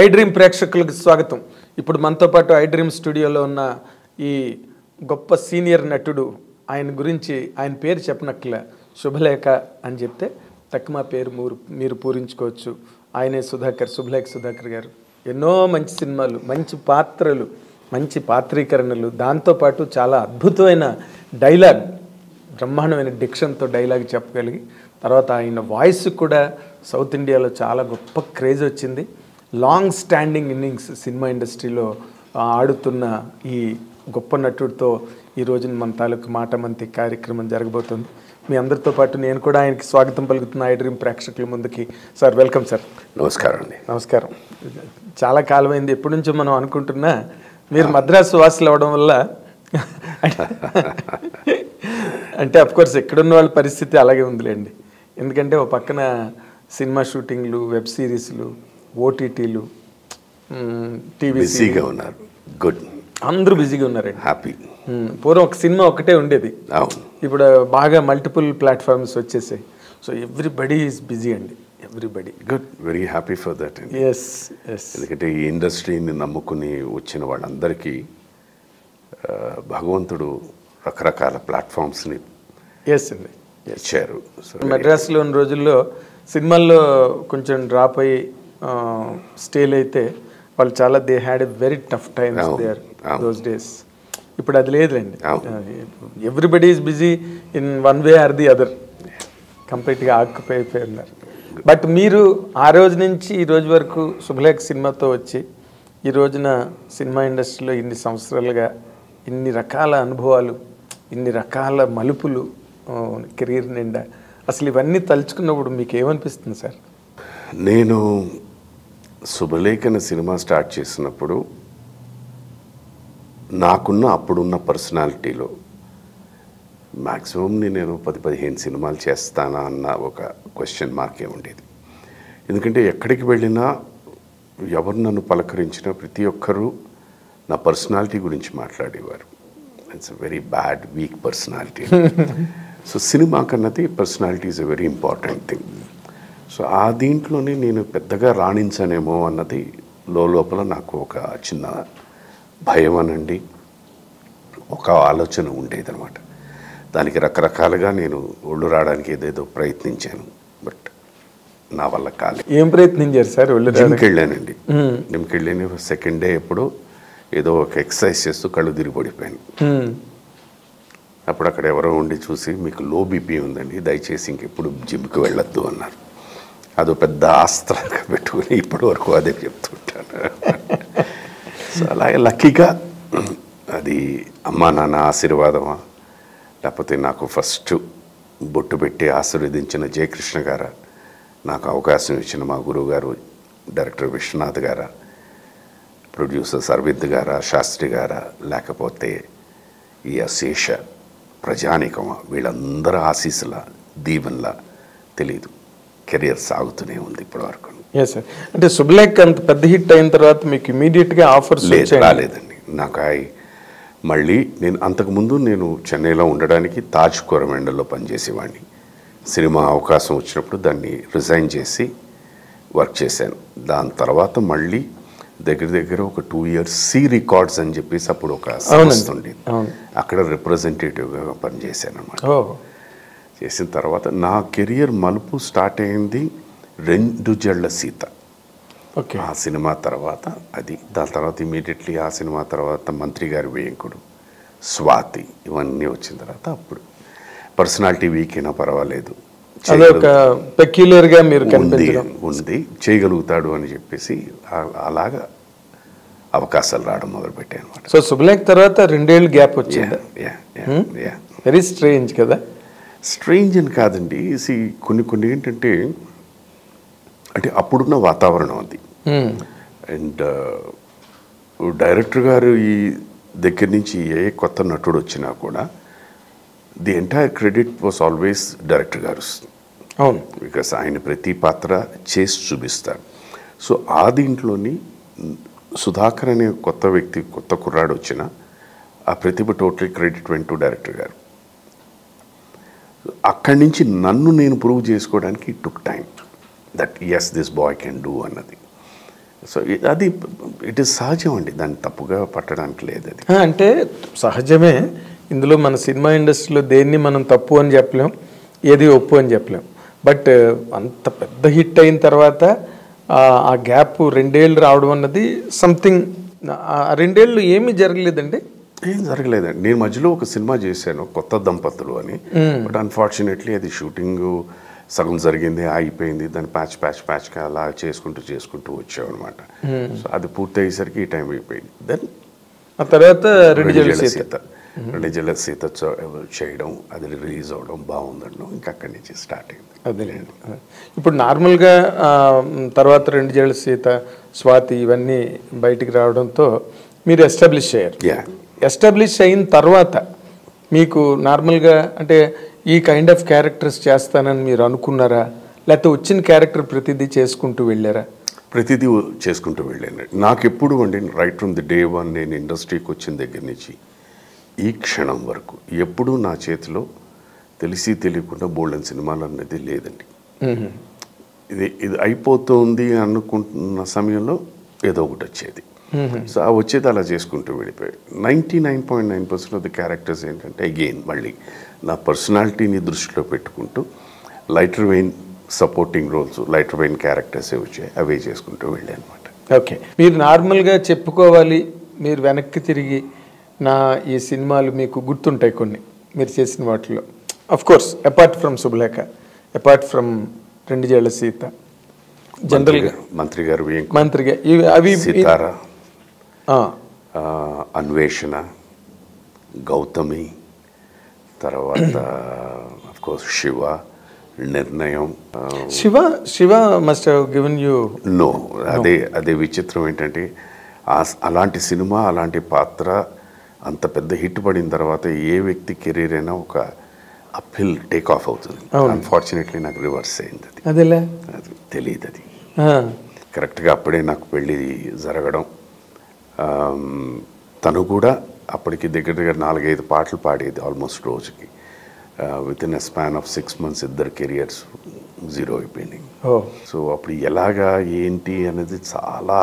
I dream ప్రేక్షకులకు స్వాగతం. ఇప్పుడు మనతో పాటు ఐ డ్రీమ్ స్టూడియోలో ఉన్న ఈ గొప్ప సీనియర్ నటుడు, ఆయన గురించి ఆయన పేరు చెప్పనట్లే శుభలేఖ అని చెప్తే తక్కువ పేరు మీరు పూరించుకోవచ్చు. ఆయనే శుభలేఖ సుధాకర్ గారు. ఎన్నో మంచి సినిమాలు, మంచి పాత్రలు, మంచి పాత్రీకరణలు, దాంతోపాటు చాలా అద్భుతమైన డైలాగ్, బ్రహ్మాండమైన డిక్షన్తో డైలాగ్ చెప్పగలిగి తర్వాత ఆయన వాయిస్ కూడా సౌత్ ఇండియాలో చాలా గొప్ప క్రేజ్ వచ్చింది. లాంగ్ స్టాండింగ్ ఇన్నింగ్స్ సినిమా ఇండస్ట్రీలో ఆడుతున్న ఈ గొప్ప నటుడితో ఈ రోజున మన తాలూకు మాట మంతి కార్యక్రమం జరగబోతుంది. మీ అందరితో పాటు నేను కూడా ఆయనకి స్వాగతం పలుకుతున్న ఐ డ్రీమ్ ప్రేక్షకుల ముందుకి. Sir, welcome sir. నమస్కారం అండి. నమస్కారం. చాలా కాలమైంది, ఎప్పటి నుంచో మనం అనుకుంటున్నా. మీరు మద్రాసు వాసులు అవ్వడం వల్ల అంటే అఫ్కోర్స్ ఎక్కడున్న వాళ్ళ పరిస్థితి అలాగే ఉందిలేండి. ఎందుకంటే ఓ పక్కన సినిమా షూటింగ్లు, వెబ్ సిరీస్లు, ఓటీటీలు, టీవీ, బిజీగా ఉన్నారు. గుడ్, అందరూ బిజీగా ఉన్నారండి. హ్యాపీ. పూర్వం ఒక సినిమా ఒకటే ఉండేది, అవును. ఇప్పుడు బాగా మల్టిపుల్ ప్లాట్ఫామ్స్ వచ్చేసాయి. సో ఎవ్రీబడి ఈజ్ బిజీ అండి, everybody. Good, very happy for that అండి. Yes yes. ఎందుకంటే ఈ ఇండస్ట్రీని నమ్ముకుని వచ్చిన వాళ్ళందరికీ భగవంతుడు రకరకాల ప్లాట్ఫామ్స్ని ఎస్ అండి ఇచ్చారు. మద్రాసులో ఉన్న రోజుల్లో సినిమాల్లో కొంచెం డ్రాప్ అయ్యి స్టేల్ అయితే వాళ్ళు చాలా they had a very tough times there those days. ఇప్పుడు అది లేదులేండి. Everybody is busy in one way or the other, కంప్లీట్గా ఆక్యుపై అయిపోయి ఉన్నారు. బట్ మీరు ఆ రోజు నుంచి ఈ రోజు వరకు శుభలేఖ సినిమాతో వచ్చి ఈ రోజున సినిమా ఇండస్ట్రీలో ఇన్ని సంవత్సరాలుగా ఇన్ని రకాల అనుభవాలు, ఇన్ని రకాల మలుపులు కెరీర్ నిండా, అసలు ఇవన్నీ తలుచుకున్నప్పుడు మీకు ఏమనిపిస్తుంది సార్? నేను శుభలేఖన సినిమా స్టార్ట్ చేసినప్పుడు నాకున్న అప్పుడున్న పర్సనాలిటీలో మ్యాక్సిమం నేను 10-15 సినిమాలు చేస్తానా అన్న ఒక క్వశ్చన్ మార్కే ఉండేది. ఎందుకంటే ఎక్కడికి వెళ్ళినా ఎవరు నన్ను పలకరించినా ప్రతి ఒక్కరూ నా పర్సనాలిటీ గురించి మాట్లాడేవారు. It's a very bad, weak personality. So cinema కన్నది personality is a very important thing. So ఆ దీంట్లోనే నేను పెద్దగా రాణించానేమో అన్నది లోపల నాకు ఒక చిన్న భయం అనండి, ఒక ఆలోచన ఉండేదన్నమాట. దానికి రకరకాలుగా నేను ఒళ్ళు రావడానికి ఏదేదో ప్రయత్నించాను, బట్ నా వల్ల కాలేదు. ఏం ప్రయత్నించారు సార్? జిమ్కి వెళ్ళానండి. జిమ్కి వెళ్ళాను. సెకండ్ డే ఎప్పుడు ఏదో ఒక ఎక్సర్సైజ్ చేస్తూ కళ్ళు తిరిగి పడిపోయాను. అప్పుడు అక్కడ ఎవరో ఉండి చూసి, మీకు లో బీపీ ఉందండి, దయచేసి ఇంకెప్పుడు జిమ్కి వెళ్ళొద్దు అన్నారు. అదో పెద్ద ఆస్త్రంగా పెట్టుకుని ఇప్పటి వరకు అదే చెప్తుంటాను. సో అలాగే లక్కీగా అది అమ్మా నాన్న ఆశీర్వాదమా, లేకపోతే నాకు ఫస్ట్ బొట్టు పెట్టి ఆశీర్వదించిన జయకృష్ణ గారా, నాకు అవకాశం ఇచ్చిన మా గురువు గారు డైరెక్టర్ విశ్వనాథ్ గారా, ప్రొడ్యూసర్స్ అరవింద్ గారా, శాస్త్రి గారా, లేకపోతే ఈ అశేష ప్రజానికమా, వీళ్ళందరూ ఆశీస్సుల దీవెనలా తెలీదు, కెరియర్ సాగుతూనే ఉంది ఇప్పటివరకు. సార్, అంటే శుభలేఖ అంత పెద్ద హిట్ అయిన తర్వాత మీకు ఇమీడియట్గా ఆఫర్స్ రాలేదండి. నాకు మళ్ళీ నేను అంతకుముందు నేను చెన్నైలో ఉండడానికి తాజ్ కోరమండల్లో పనిచేసేవాడిని. సినిమా అవకాశం వచ్చినప్పుడు దాన్ని రిజైన్ చేసి వర్క్ చేశాను. దాని తర్వాత మళ్ళీ దగ్గర ఒక 2 years సి రికార్డ్స్ అని చెప్పేసి అప్పుడు ఒక సంస్థ ఉండేది, అక్కడ రిప్రజెంటేటివ్గా పనిచేశాను అన్నమాట. చేసిన తర్వాత నా కెరియర్ మలుపు స్టార్ట్ అయింది 2 జళ్ల సీత. ఆ సినిమా తర్వాత అది, దాని తర్వాత ఇమీడియట్లీ ఆ సినిమా తర్వాత మంత్రి గారి వేయంకుడు, స్వాతి, ఇవన్నీ వచ్చిన తర్వాత అప్పుడు పర్సనాలిటీ వీక్ అయినా పర్వాలేదు, ఉంది చేయగలుగుతాడు అని చెప్పేసి అలాగా అవకాశాలు రావడం మొదలుపెట్టాయి అనమాట. సో శుభలేఖ తర్వాత 2 ఏళ్ళు గ్యాప్ వచ్చింది. వెరీ స్ట్రేంజ్ కదా? స్ట్రేంజ్ అని కాదండి, కొన్ని ఏంటంటే అంటే అప్పుడున్న వాతావరణం అది. అండ్ డైరెక్టర్ గారు ఈ దగ్గర నుంచి ఏ కొత్త నటుడు వచ్చినా కూడా the entire credit was always director గారు. అవును, బికాస్ ఆయన ప్రతి పాత్ర చేసి చూపిస్తారు. సో ఆ దీంట్లోని సుధాకర్ అనే కొత్త వ్యక్తి, కొత్త కుర్రాడు వచ్చిన ఆ ప్రతిభ total credit went to director గారు. అక్కడి నుంచి నన్ను నేను ప్రూవ్ చేసుకోవడానికి took time. That is this boy can do అన్నది. సో అది ఇట్ ఈస్ సహజం అండి, దాన్ని తప్పుగా పట్టడానికి లేదు. అది అంటే సహజమే. ఇందులో మన సినిమా ఇండస్ట్రీలో దేన్ని మనం తప్పు అని చెప్పలేం, ఏది ఒప్పు అని చెప్పలేం. బట్ అంత పెద్ద హిట్ అయిన తర్వాత ఆ గ్యాప్ 2 ఏళ్ళు రావడం అన్నది సంథింగ్. ఆ 2 ఏళ్ళు ఏమీ జరగలేదండి. ఏం జరగలేదండి. నేను మధ్యలో ఒక సినిమా చేశాను, కొత్త దంపతులు అని. బట్ అన్ఫార్చునేట్లీ అది షూటింగ్ సగం జరిగింది, అయిపోయింది. దాన్ని ప్యాచ్గా అలా చేసుకుంటూ వచ్చామన్నమాట. సో అది పూర్తి అయ్యేసరికి ఈ టైం అయిపోయింది. దెన్ ఆ తర్వాత రెండు జల సీత చేయడం, అది రిలీజ్ అవ్వడం, బాగుందడం, ఇంకా అక్కడి నుంచి స్టార్ట్ అయింది. అదేలేండి. ఇప్పుడు నార్మల్గా తర్వాత 2 జల సీత, స్వాతి ఇవన్నీ బయటికి రావడంతో మీరు ఎస్టాబ్లిష్ అయ్యారు. ఎస్టాబ్లిష్ అయిన తర్వాత మీకు నార్మల్గా అంటే ఈ కైండ్ ఆఫ్ క్యారెక్టర్స్ చేస్తానని మీరు అనుకున్నారా, లేకపోతే వచ్చిన క్యారెక్టర్ ప్రతిదీ చేసుకుంటూ వెళ్ళారా? ప్రతిదీ చేసుకుంటూ వెళ్ళాను. నాకు ఎప్పుడు అండి రైట్ ఫ్రమ్ ది డే 1 నేను ఇండస్ట్రీకి వచ్చిన దగ్గర నుంచి ఈ క్షణం వరకు ఎప్పుడూ నా చేతిలో తెలిసి తెలియకుండా బోల్డెన్ సినిమాలు అనేది లేదండి. ఇది అయిపోతుంది అనుకుంటున్న సమయంలో ఏదో ఒకటి వచ్చేది. సో ఆ వచ్చేది అలా చేసుకుంటూ వెళ్ళిపోయాయి. 99.9% ఆఫ్ ది క్యారెక్టర్స్ ఏంటంటే అగైన్ మళ్ళీ నా పర్సనాలిటీని దృష్టిలో పెట్టుకుంటూ lighter vein supporting roles, lighter vein characters వచ్చాయి, అవే చేసుకుంటూ వెళ్ళాయి అనమాట. ఓకే. మీరు నార్మల్గా చెప్పుకోవాలి, మీరు వెనక్కి తిరిగి నా ఈ సినిమాలు మీకు గుర్తుంటాయి కొన్ని మీరు చేసిన వాటిలో, of course apart from Subhalekha, apart from 2 జల సీత, జనరల్గా మంత్రి గారు, అవి సితారా, అన్వేషణ, గౌతమి, తర్వాత అఫ్ కోర్స్ శివ, నిర్ణయం. Shiva must have given you. No, అదే విచిత్రం ఏంటంటే అలాంటి సినిమా, అలాంటి పాత్ర అంత పెద్ద హిట్ పడిన తర్వాత ఏ వ్యక్తి కెరీర్ అయినా ఒక అప్హిల్ టేక్ ఆఫ్ అవుతుంది. అన్ఫార్చునేట్లీ నాకు రివర్స్ అయింది. అది తెలియదు. అది కరెక్ట్గా అప్పుడే నాకు పెళ్ళి జరగడం, తను కూడా అప్పటికి దగ్గర 4-5 పాటలు పాడేది ఆల్మోస్ట్ రోజుకి. With in a span of 6 months ఇద్దరు కెరియర్స్ 0 అయిపోయినాయి. సో అప్పుడు ఎలాగా ఏంటి అనేది చాలా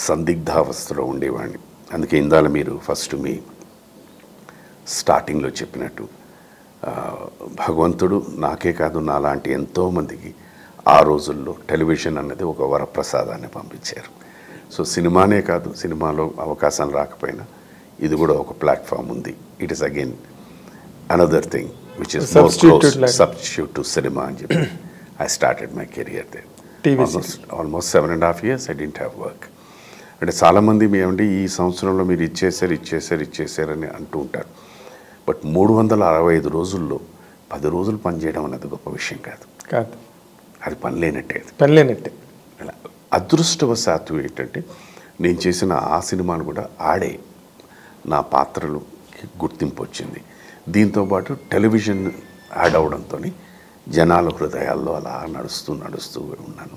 సందిగ్ధావస్థలో ఉండేవాడిని. అందుకే ఇందాల మీరు ఫస్ట్ మీ స్టార్టింగ్లో చెప్పినట్టు భగవంతుడు నాకే కాదు నాలాంటి ఎంతోమందికి ఆ రోజుల్లో టెలివిజన్ అన్నది ఒక వరప్రసాదాన్ని పంపించారు. సో సినిమానే కాదు, సినిమాలో అవకాశం రాకపోయినా ఇది కూడా ఒక ప్లాట్ఫామ్ ఉంది. It is again another thing which is substitute to cinema అని చెప్పి I started my career there. Almost 7.5 years I didn't have work. అంటే చాలామంది ఏమంటే ఈ సంవత్సరంలో మీరు ఇచ్చేసారని అంటూ ఉంటారు. బట్ 365 రోజుల్లో 10 రోజులు పనిచేయడం అనేది గొప్ప విషయం కాదు. అది పనిలేనట్టే. అదృష్టవశాత్తు ఏంటంటే నేను చేసిన ఆ సినిమాలు కూడా ఆడే నా పాత్రలుకి గుర్తింపు వచ్చింది. దీంతోపాటు టెలివిజన్ యాడ్ అవడంతో జనాల హృదయాల్లో అలా నడుస్తూ ఉన్నాను.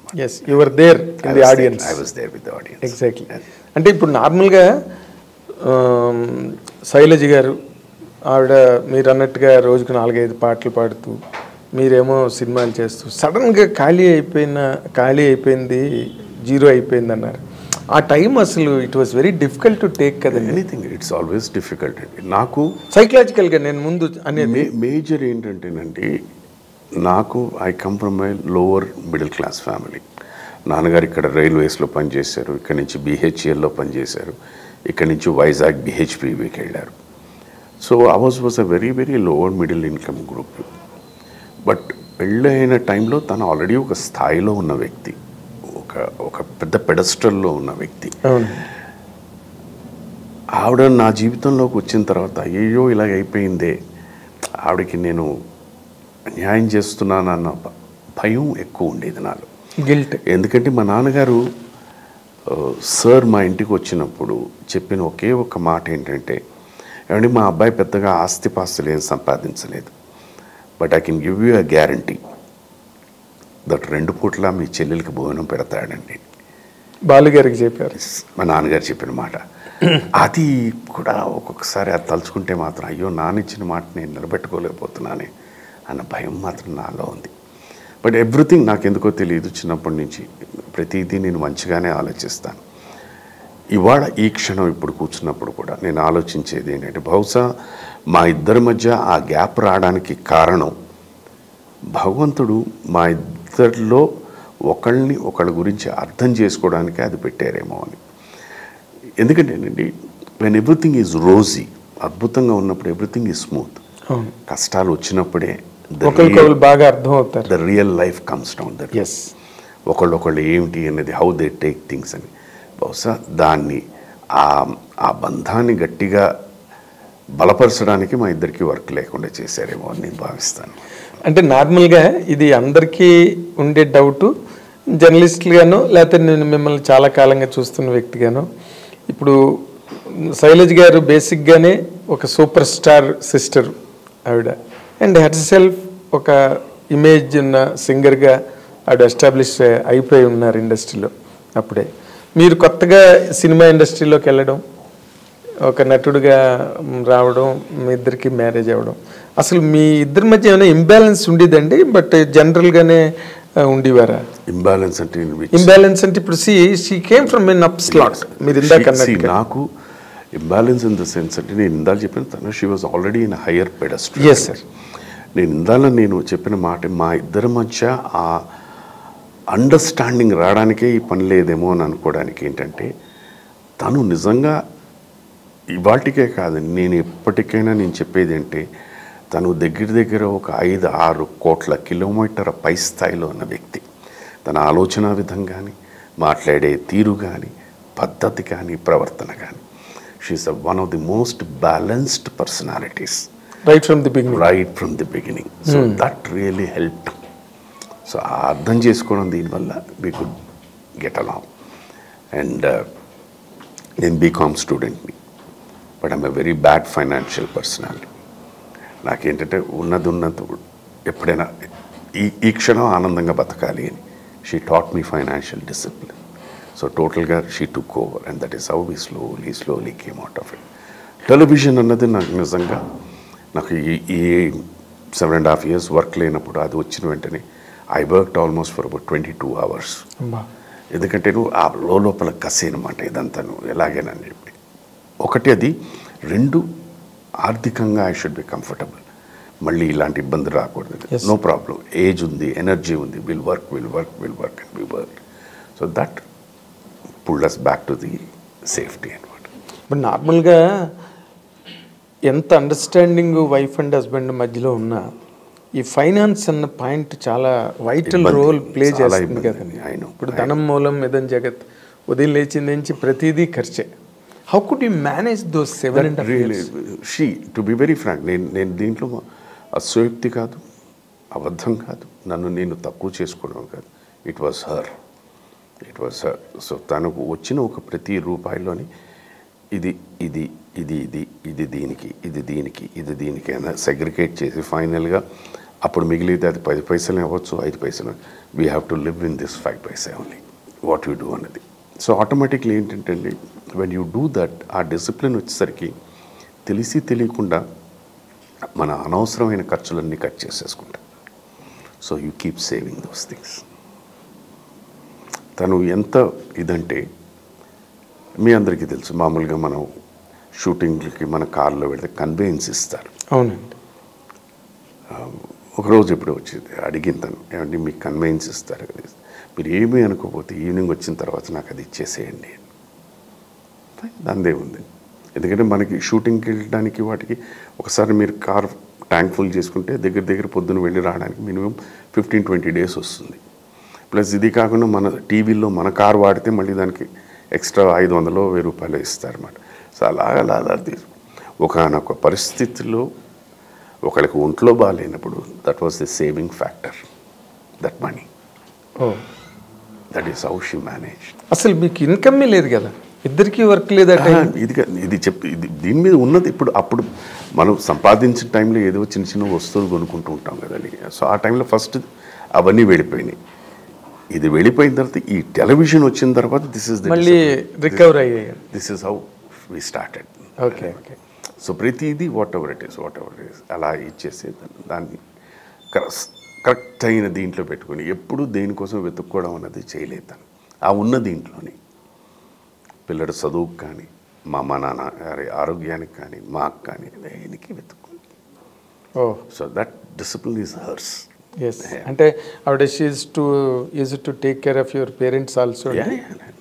ఎగ్జాక్ట్లీ. అంటే ఇప్పుడు నార్మల్గా శైలజ గారు ఆవిడ మీరు అన్నట్టుగా రోజుకు 4-5 పాటలు పాడుతూ, మీరేమో సినిమాలు చేస్తూ సడన్గా ఖాళీ అయిపోయింది, 0 అయిపోయింది అన్నారు. ఆ టైం అసలు it was very difficult to take కదండి. ఎనీథింగ్ ఇట్స్ ఆల్వేస్ డిఫికల్ట్ అండి. నాకు సైకలాజికల్గా నేను ముందు అనేది మేజర్ ఏంటంటేనండి, నాకు I come from my lower middle class family. నాన్నగారు ఇక్కడ రైల్వేస్లో పనిచేశారు, ఇక్కడ నుంచి BHELలో పనిచేశారు, ఇక్కడ నుంచి వైజాగ్ BHPVకి వెళ్ళారు. So hours was a very lower middle income group. But పెళ్ళైన టైంలో తను ఆల్రెడీ ఒక స్థాయిలో ఉన్న వ్యక్తి, ఒక పెద్ద పెడస్టల్లో ఉన్న వ్యక్తి. ఆవిడ నా జీవితంలోకి వచ్చిన తర్వాత అయ్యో ఇలాగ అయిపోయిందే, ఆవిడకి నేను న్యాయం చేస్తున్నానన్న భయం ఎక్కువ ఉండేది నాలో, గిల్ట్. ఎందుకంటే మా నాన్నగారు సార్ మా ఇంటికి వచ్చినప్పుడు చెప్పిన ఒకే ఒక మాట ఏంటంటే, ఏమంటే మా అబ్బాయి పెద్దగా ఆస్తిపాస్తులు ఏం సంపాదించలేదు, but I can give you a guarantee that 2 పూట్ల మీ చెల్లెలకి భోజనం పెడతాడండి. బాలుగారికి చెప్పారు, మా నాన్నగారు చెప్పిన మాట. అది కూడా ఒక్కొక్కసారి అది తలుచుకుంటే మాత్రం అయ్యో నానిచ్చిన మాట నేను నిలబెట్టుకోలేకపోతున్నానే అన్న భయం మాత్రం నాలో ఉంది. బట్ ఎవ్రీథింగ్ నాకు ఎందుకో తెలియదు, చిన్నప్పటి నుంచి ప్రతిదీ నేను మంచిగానే ఆలోచిస్తాను. ఇవాళ ఈ క్షణం ఇప్పుడు కూర్చున్నప్పుడు కూడా నేను ఆలోచించేది ఏంటంటే, బహుశా మా ఇద్దరి మధ్య ఆ గ్యాప్ రావడానికి కారణం భగవంతుడు మా ఇద్దరిలో ఒకళ్ళ గురించి అర్థం చేసుకోవడానికి అది పెట్టారేమో అని. ఎందుకంటేనండి, వెన్ ఎవ్రీథింగ్ ఈజ్ రోజీ, అద్భుతంగా ఉన్నప్పుడు ఎవ్రీథింగ్ ఈజ్ స్మూత్. కష్టాలు వచ్చినప్పుడే బాగా అర్థం అవుతారు, the real life comes down. Yes, ఒకళ్ళొకళ్ళు ఏమిటి అనేది, హౌ దే టేక్ థింగ్స్ అని. బహుశా దాన్ని ఆ బంధాన్ని గట్టిగా బలపరచడానికి మా ఇద్దరికి వర్క్ లేకుండా చేశారేమో అని నేను భావిస్తాను. అంటే నార్మల్గా ఇది అందరికీ ఉండే డౌటు, జర్నలిస్టులుగాను లేకపోతే నేను మిమ్మల్ని చాలా కాలంగా చూస్తున్న వ్యక్తిగాను, ఇప్పుడు శైలజ్ గారు బేసిక్గానే ఒక సూపర్ స్టార్ సిస్టర్ ఆవిడ, అండ్ హెర్ సెల్ఫ్ ఒక ఇమేజ్ ఉన్న సింగర్గా ఆవిడ ఎస్టాబ్లిష్ అయిపోయి ఉన్నారు ఇండస్ట్రీలో. అప్పుడే మీరు కొత్తగా సినిమా ఇండస్ట్రీలోకి వెళ్ళడం, ఒక నటుడిగా రావడం, మీ ఇద్దరికి మ్యారేజ్ అవ్వడం, అసలు మీ ఇద్దరి మధ్య ఏమైనా ఇంబ్యాలెన్స్ ఉండేదండి? బట్ జనరల్గానే ఉండేవారా? ఇంబ్యాలెన్స్ అంటే ఇప్పుడు she came from an up slot. మీరు ఇందాక నాకు ఇంబ్యాలెన్స్ ఇన్ ద సెన్స్ అంటే, నేను ఇందాక చెప్పిన తను she was already in higher pedestal. Yes sir. నేను చెప్పిన మాట, మా ఇద్దరి మధ్య ఆ అండర్స్టాండింగ్ రావడానికే ఈ పని లేదేమో అని అనుకోవడానికి ఏంటంటే, తను నిజంగా ఇవాటికే కాదు, నేను ఎప్పటికైనా నేను చెప్పేది అంటే, తను దగ్గర ఒక 5-6 కోట్ల కిలోమీటర్ పై స్థాయిలో ఉన్న వ్యక్తి. తన ఆలోచన విధం కానీ, మాట్లాడే తీరు కానీ, పద్ధతి కానీ, ప్రవర్తన కానీ, she is one of the most balanced personalities right from the beginning. So that really helped. So అర్థం చేసుకోవడం దీనివల్ల we could get along. And నేను బీకామ్ స్టూడెంట్ని, but I'm a very bad financial personality. నాకేంటంటే ఉన్నది ఎప్పుడైనా ఈ క్షణం ఆనందంగా బతకాలి అని. She taught me financial discipline. So టోటల్గా she took over, and that is how we slowly came out of it. Television అన్నది నాకు నిజంగా, నాకు ఈ 7.5 years వర్క్ లేనప్పుడు అది వచ్చిన వెంటనే I worked almost for about 22 hours. ఎందుకంటే ఆ లోపల కసి అనమాట ఇదంతా, ఎలాగేనని చెప్పి. ఒకటి అది, 2 ఆర్థికంగా ఐ షుడ్ బి కంఫర్టబుల్. మళ్ళీ ఇలాంటి ఇబ్బంది రాకూడదు. నో ప్రాబ్లం, ఏజ్ ఉంది, ఎనర్జీ ఉంది, will work and we work. So that pulled us back to the safety అనమాట. ఇప్పుడు నార్మల్గా ఎంత అండర్స్టాండింగ్ వైఫ్ అండ్ హస్బెండ్ మధ్యలో ఉన్నా ఈ ఫైనాన్స్ అన్న పాయింట్ చాలా వైటల్ రోల్ ప్లే చేస్తుంది కదండి. ఇప్పుడు ధనం మూలం ఇదం జగత్, ఉదయం లేచింది నుంచి ప్రతిదీ ఖర్చే. How could you manage those 7.5 years? She, to be very frank, నేను దీంట్లో అసూక్తి కాదు, అబద్ధం కాదు, నన్ను నేను తక్కువ చేసుకోవడం కాదు. It was her. సో తనకు వచ్చిన ఒక ప్రతి రూపాయిలోని ఇది ఇది ఇది ఇది ఇది దీనికి ఇది దీనికి ఇది దీనికి అని సెగ్రిగేట్ చేసి ఫైనల్గా అప్పుడు మిగిలితే అది 10 పైసలు అవ్వచ్చు, 5 పైసలు. We have to live in this 5 paisa only, what you do అన్నది. సో ఆటోమేటిక్లీ ఏంటంటే అండి, వెన్ యూ డూ దట్, ఆ డిసిప్లిన్ వచ్చేసరికి తెలిసి తెలియకుండా మన అనవసరమైన ఖర్చులన్నీ కట్ చేసేసుకుంటాం. So you keep saving those things. తను ఎంత ఇదంటే, మీ అందరికీ తెలుసు, మామూలుగా మనం షూటింగ్లకి మన కార్లో వెళ్తే కన్వేయన్స్ ఇస్తారు. అవునండి. ఒకరోజు ఎప్పుడో వచ్చింది, అడిగింది తను, ఏమంటే మీకు కన్వేయన్స్ ఇస్తారు కదా, మీరు ఏమీ అనుకోకపోతే ఈవినింగ్ వచ్చిన తర్వాత నాకు అది ఇచ్చేసేయండి. దానిదే ఉంది. ఎందుకంటే మనకి షూటింగ్కి వెళ్ళడానికి వాటికి ఒకసారి మీరు కార్ ట్యాంక్ ఫుల్ చేసుకుంటే దగ్గర పొద్దున్న వెళ్ళి రావడానికి మినిమం 15-20 days వస్తుంది. ప్లస్ ఇది కాకుండా మన టీవీలో మన కార్ వాడితే మళ్ళీ దానికి ఎక్స్ట్రా 500-1000 రూపాయలు ఇస్తారన్నమాట. సో అలా ఒకనొక పరిస్థితిలో ఒకళ్ళకి ఒంట్లో బాగాలేనప్పుడు that was the saving factor, that money. That is how she manage. అసలు మీకు ఇన్కమే లేదు కదా, ఇద్దరికి వర్క్ లేదా? ఇది దీని మీద ఉన్నది. అప్పుడు మనం సంపాదించిన టైంలో ఏదో చిన్న వస్తువులు కొనుక్కుంటూ ఉంటాం కదండి. సో ఆ టైంలో ఫస్ట్ అవన్నీ వెళ్ళిపోయినాయి. ఇది వెళ్ళిపోయిన తర్వాత ఈ టెలివిజన్ వచ్చిన తర్వాత దిస్ ఇస్ మళ్ళీ రికవర్ అయ్యాయి. This is how we started. Okay. So ప్రతిదీ వాట్ ఎవర్ ఇట్ ఈస్ అలా ఇచ్చేసి దాన్ని కరెక్ట్ అయిన దీంట్లో పెట్టుకొని ఎప్పుడు దేనికోసం వెతుక్కోవడం అన్నది చేయలేదు తను. ఆ ఉన్న దీంట్లోని పిల్లడు చదువుకు కానీ మా అమ్మ నాన్న గారి ఆరోగ్యానికి కానీ మాకు కానీ దేనికి వెతుక్కోండి. Oh so that discipline is hers. Yes, అంటే ఆవిడ is to take care of your parents also.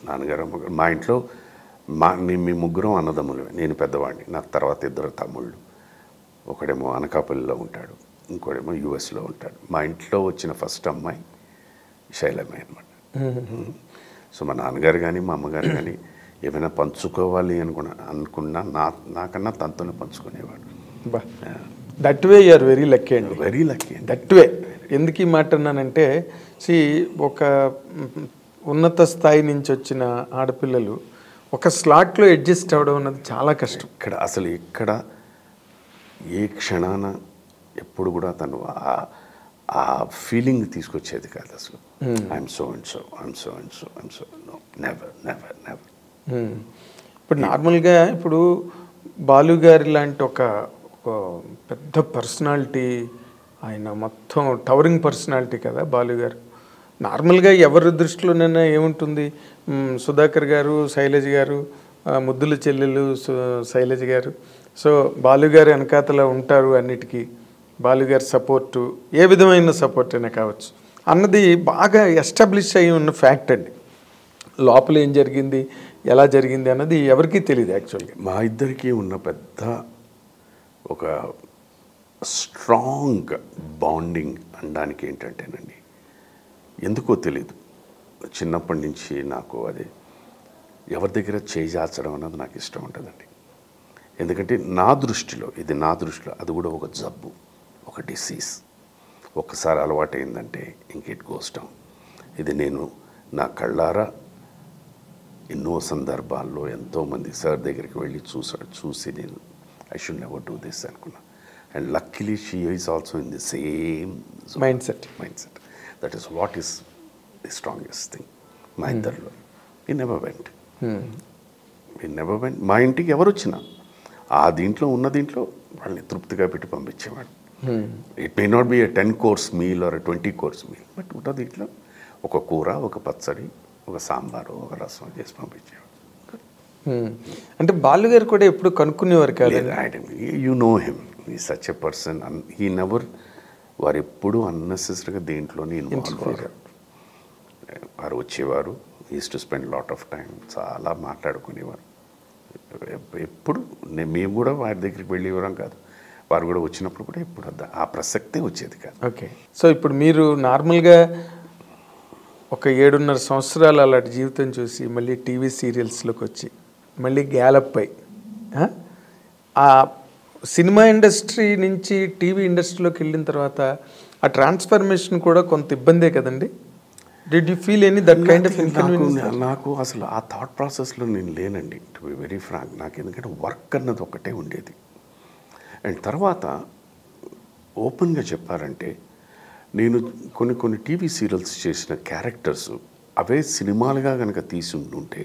నాన్నగారు అమ్మగారు మా ఇంట్లో మీ ముగ్గురం అన్నదమ్ములు. నేను పెద్దవాడిని, నాకు తర్వాత 2 తమ్ముళ్ళు. ఒకడేమో అనకాపల్లిలో ఉంటాడు, ఇంకోడేమో యుఎస్లో ఉంటాడు. మా ఇంట్లో వచ్చిన ఫస్ట్ అమ్మాయి శైలమ్మాయి అనమాట. సో మా నాన్నగారు కానీ మా అమ్మగారు కానీ ఏమైనా పంచుకోవాలి అనుకున్నా నాకన్నా తనతోనే పంచుకునేవాడు. That way you are very lucky అండి. Very lucky. దట్ వే ఎందుకు ఈ మాట అన్నానంటే, ఒక ఉన్నత స్థాయి నుంచి వచ్చిన ఆడపిల్లలు ఒక స్లాట్లో అడ్జస్ట్ అవ్వడం అన్నది చాలా కష్టం. ఇక్కడ ఏ క్షణాన ఎప్పుడు కూడా తను ఆ ఫీలింగ్ తీసుకొచ్చేది కాదు అసలు. I'm so and so, I'm so and so, I'm so, no, never never never. ఇప్పుడు నార్మల్గా ఇప్పుడు బాలుగారి లాంటి ఒక పెద్ద పర్సనాలిటీ, ఆయన మొత్తం టవరింగ్ పర్సనాలిటీ కదా బాలుగారు. నార్మల్గా ఎవరి దృష్టిలోనైనా ఏముంటుంది, సుధాకర్ గారు, శైలజ గారు, ముద్దుల చెల్లెలు శైలజ గారు, సో బాలుగారు వెనకాతల ఉంటారు అన్నిటికీ, బాలుగారి సపోర్టు ఏ విధమైన సపోర్ట్ అయినా కావచ్చు అన్నది బాగా ఎస్టాబ్లిష్ అయి ఉన్న ఫ్యాక్ట్ అండి. లోపల ఏం జరిగింది, ఎలా జరిగింది అన్నది ఎవరికీ తెలియదు యాక్చువల్గా. మా ఇద్దరికీ ఉన్న పెద్ద ఒక స్ట్రాంగ్ బాండింగ్ అనడానికి ఏంటంటేనండి, ఎందుకో తెలీదు, చిన్నప్పటి నుంచి నాకు అది ఎవరి దగ్గర చేజార్చడం అన్నది నాకు ఇష్టం ఉంటుందండి. ఎందుకంటే నా దృష్టిలో అది కూడా ఒక జబ్బు, ఒక డిసీజ్. ఒక్కసారి అలవాటైందంటే ఇంకెట్ గోస్ డౌన్. ఇది నేను నా కళ్ళారా ఎన్నో సందర్భాల్లో ఎంతోమంది సార్ దగ్గరికి వెళ్ళి చూసి నేను I should never do this అనుకున్నా. And luckily she is also in the same mind set. That is what is the strongest thing మా ఇద్దరిలో. We never went. మా ఇంటికి ఎవరు వచ్చినా ఆ దీంట్లో వాళ్ళని తృప్తిగా పెట్టి పంపించేవాడు. It may not be 10 course meal or 20 course meal, but ఉన్న దీంట్లో ఒక కూర, ఒక పచ్చడి, ఒక సాంబారు, ఒక రసం చేసి పంపించేవాడు. అంటే బాలుగారు కూడా ఎప్పుడు కనుక్కునేవారు కాదు. యు నో హిమ్, ఈ such a person. He never, వారు ఎప్పుడు అన్నెసెసరీగా దేంట్లోనే ఇన్వాల్వ్ అయ్యారు. వారు వచ్చేవారు, is to spend lot of time, చాలా మాట్లాడుకునేవారు. ఎప్పుడు మేము కూడా వారి దగ్గరికి వెళ్ళేవారం కాదు, వారు కూడా వచ్చినప్పుడు కూడా ఎప్పుడు ఆ ప్రసక్తే వచ్చేది కాదు. ఓకే, సో ఇప్పుడు మీరు నార్మల్గా ఒక 7.5 సంవత్సరాలు అలాంటి జీవితం చూసి మళ్ళీ టీవీ సీరియల్స్లోకి వచ్చి మళ్ళీ గ్యాలప్ అయి ఆ సినిమా ఇండస్ట్రీ నుంచి టీవీ ఇండస్ట్రీలోకి వెళ్ళిన తర్వాత ఆ ట్రాన్స్ఫర్మేషన్ కూడా కొంత ఇబ్బందే కదండి. Did you feel any that kind of inconvenience? నాకు అసలు ఆ థాట్ ప్రాసెస్లో నేను లేనండి, టు బి వెరీ ఫ్రాంక్. నాకు ఎందుకంటే వర్క్ అన్నది ఒకటే ఉండేది. అండ్ తర్వాత ఓపెన్గా చెప్పాలంటే నేను కొన్ని టీవీ సీరియల్స్ చేసిన క్యారెక్టర్స్ అవే సినిమాలుగా కనుక తీసి ఉంటుంటే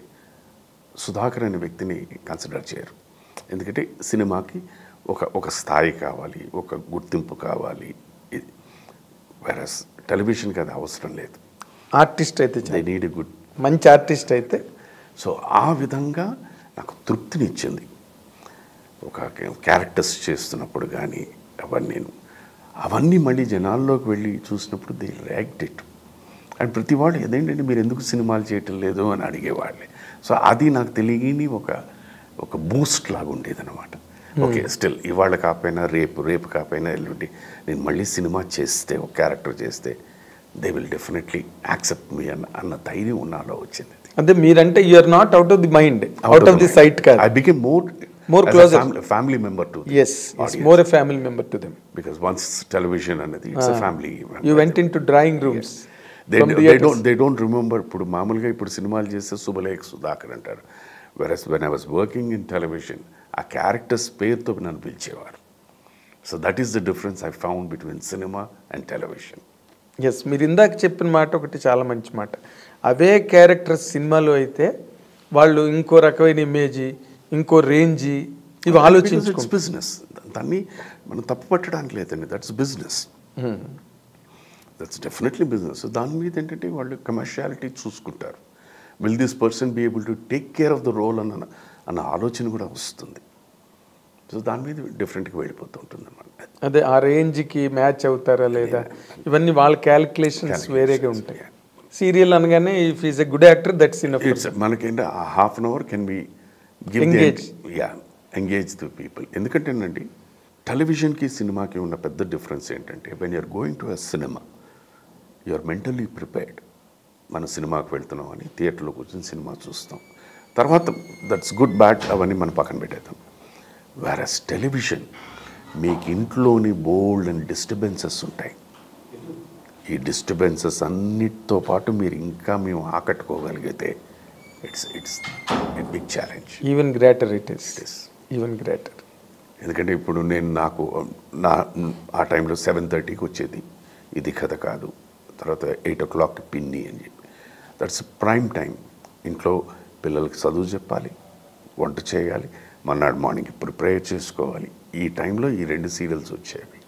సుధాకర్ అనే వ్యక్తిని కన్సిడర్ చేయరు. ఎందుకంటే సినిమాకి ఒక స్థాయి కావాలి, ఒక గుర్తింపు కావాలి. వెరస్ టెలివిజన్కి అది అవసరం లేదు. ఆర్టిస్ట్ అయితే దే నీడ్ ఎ గుడ్, మంచి ఆర్టిస్ట్ అయితే. సో ఆ విధంగా నాకు తృప్తినిచ్చింది ఒక క్యారెక్టర్స్ చేస్తున్నప్పుడు. కానీ అవన్నీ మళ్ళీ జనాల్లోకి వెళ్ళి చూసినప్పుడు దే రియాక్ట్ ఇట్. అండ్ ప్రతి వాళ్ళు ఏదేంటంటే మీరు ఎందుకు సినిమాలు చేయటం లేదు అని అడిగేవాళ్ళే. సో అది నాకు తెలియని ఒక బూస్ట్ లాగా ఉండేది అనమాట. ఓకే, స్టిల్ ఇవాళ కాకపోయినా రేపు కాకపోయినా ఎల్లుండి నేను మళ్ళీ సినిమా చేస్తే, ఒక క్యారెక్టర్ చేస్తే they will definitely accept me అన్న ధైర్యం ఉన్నాలో వచ్చింది. అంటే మీరంటే you are not out of the mind, out of the sight కాదు. I became more closer, family member to them. Yes, it's more a family member to them, because once television anadi it's a family event. You went into drawing rooms. Yes. They don't remember. Ippudu maamuluga ippudu cinemalu cheste Subhalekh Sudhakar antaru, whereas when I was working in television a character's పేరు తో నన్ను పిలిచేవారు. So that is the difference I found between cinema and television. Yes, మీరు ఇందాక చెప్పిన మాట ఒకటి చాలా మంచి మాట. అవే క్యారెక్టర్స్ సినిమాలో అయితే వాళ్ళు ఇంకో రకమైన ఇమేజ్, ఇంకో రేంజ్, ఇవి ఆలోచించుకో. బిజినెస్, దాన్ని మనం తప్పు పట్టడానికి లేదండి. That's business. That's definitely business. దాని మీద ఏంటంటే వాళ్ళు కమర్షియాలిటీ చూసుకుంటారు. Will this person be able to take care of the role అన్న ఆలోచన కూడా వస్తుంది. సో దాని మీద డిఫరెంట్గా వెళ్ళిపోతూ ఉంటుంది అన్నమాట. అదే ఆ రేంజ్కి మ్యాచ్ అవుతారా లేదా ఇవన్నీ వాళ్ళ క్యాలిక్యులేషన్స్ వేరేగా ఉంటాయి. సీరియల్ అనగానే if is a good actor that's enough. మనకేంటి ఆ half an hour can be engage the people. ఎందుకంటేనండి టెలివిజన్కి సినిమాకి ఉన్న పెద్ద డిఫరెన్స్ ఏంటంటే when you're going to a cinema you're mentally prepared. మనం సినిమాకి వెళ్తున్నాం అని థియేటర్లో కూర్చొని సినిమా చూస్తాం. తర్వాత దట్స్ గుడ్ బ్యాడ్ అవన్నీ మనం పక్కన పెట్టేద్దాం. వేరస్ టెలివిజన్ మీకు ఇంట్లోని బోల్డ్ అండ్ డిస్టర్బెన్సెస్ ఉంటాయి. ఈ డిస్టర్బెన్సెస్ అన్నిటితో పాటు మీరు ఇంకా మేము ఆకట్టుకోగలిగితే it's a big challenge. Even greater it is even greater. ఎందుకంటే ఇప్పుడు నా ఆ టైంలో 7:30కి వచ్చేది ఇది కథ కాదు, తర్వాత 8 o'clock పిన్ని అని చెప్పి. That's prime time. ఇంట్లో పిల్లలకి చదువు చెప్పాలి, వంట చేయాలి, మర్నాడు మార్నింగ్ ప్రిపేర్ చేసుకోవాలి. ఈ టైంలో ఈ 2 సీరియల్స్ వచ్చేవి.